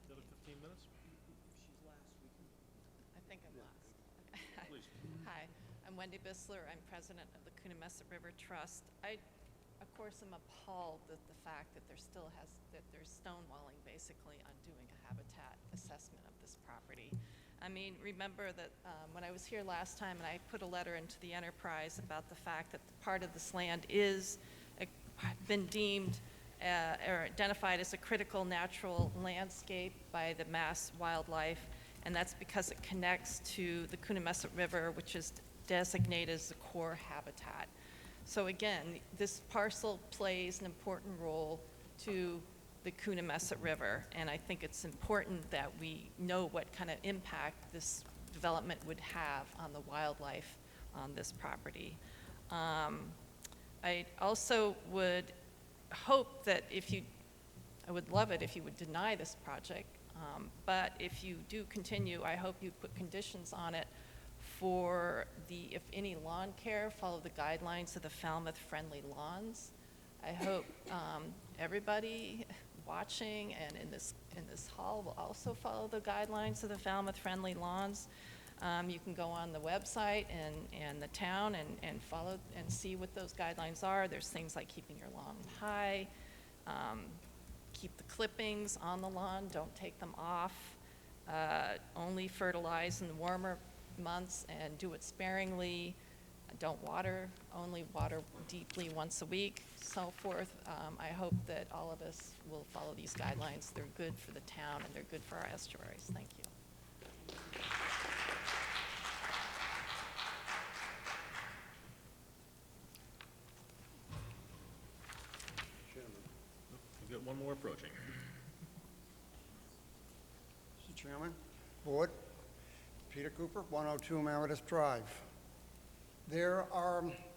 Another 15 minutes? I think I'm last. Please. Hi, I'm Wendy Bissler. I'm president of the Coonamessett River Trust. I, of course, am appalled at the fact that there's stonewalling basically on doing a habitat assessment of this property. I mean, remember that when I was here last time and I put a letter into the Enterprise about the fact that part of this land is been deemed or identified as a critical natural landscape by the Mass Wildlife, and that's because it connects to the Coonamessett River, which is designated as the core habitat. So again, this parcel plays an important role to the Coonamessett River, and I think it's important that we know what kind of impact this development would have on the wildlife on this property. I also would hope that I would love it if you would deny this project, but if you do continue, I hope you put conditions on it for if any lawn care, follow the guidelines of the Falmouth Friendly Lawns. I hope everybody watching and in this hall will also follow the guidelines of the Falmouth Friendly Lawns. You can go on the website and the town and follow and see what those guidelines are. There's things like keeping your lawn high, keep the clippings on the lawn, don't take them off, only fertilize in the warmer months and do it sparingly, don't water, only water deeply once a week, so forth. I hope that all of us will follow these guidelines. They're good for the town and they're good for our estuaries. Thank you. one more approaching. Mr. Chairman, Board, Peter Cooper, 102 Meredith Drive. There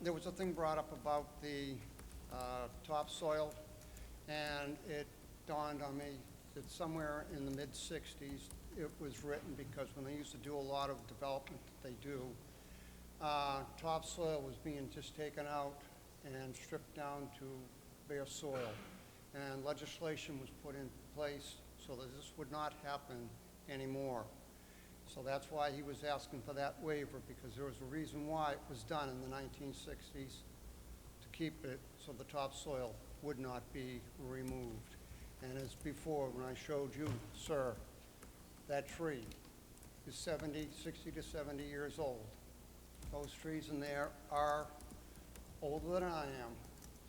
was a thing brought up about the topsoil, and it dawned on me that somewhere in the mid-'60s, it was written because when they used to do a lot of development that they do, topsoil was being just taken out and stripped down to bare soil. And legislation was put in place so that this would not happen anymore. So that's why he was asking for that waiver, because there was a reason why it was done in the 1960s to keep it so the topsoil would not be removed. And as before, when I showed you, sir, that tree is 60 to 70 years old. Those trees in there are older than I am.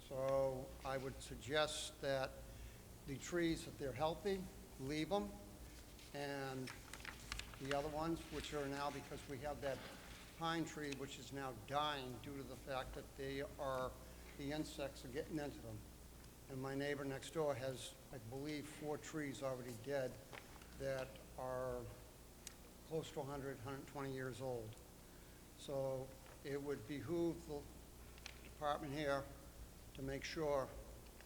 So I would suggest that the trees, if they're healthy, leave them. And the other ones, which are now, because we have that pine tree, which is now dying due to the fact that the insects are getting into them. And my neighbor next door has, I believe, 4 trees already dead that are close to 100, 120 years old. So it would behoove the department here to make sure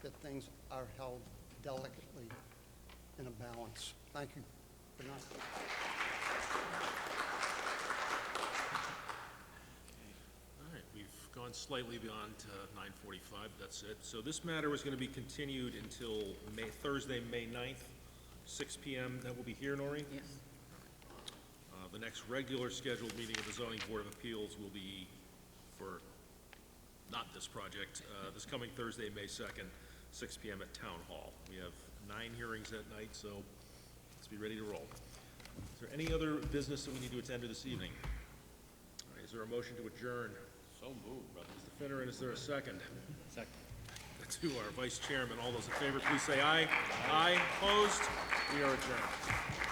that things are held delicately in a balance. Thank you. Good night. All right, we've gone slightly beyond 9:45, that's it. So this matter is going to be continued until Thursday, May 9th, 6 p.m. That will be here, Noreen? Yes. The next regular scheduled meeting of the Zoning Board of Appeals will be for, not this project, this coming Thursday, May 2nd, 6 p.m. at Town Hall. We have 9 hearings that night, so let's be ready to roll. Is there any other business that we need to attend to this evening? All right, is there a motion to adjourn? So moved, brother. Mr. Finner, and is there a second? Second. To our Vice Chairman, all those in favor, please say aye. Aye. Opposed? We are adjourned.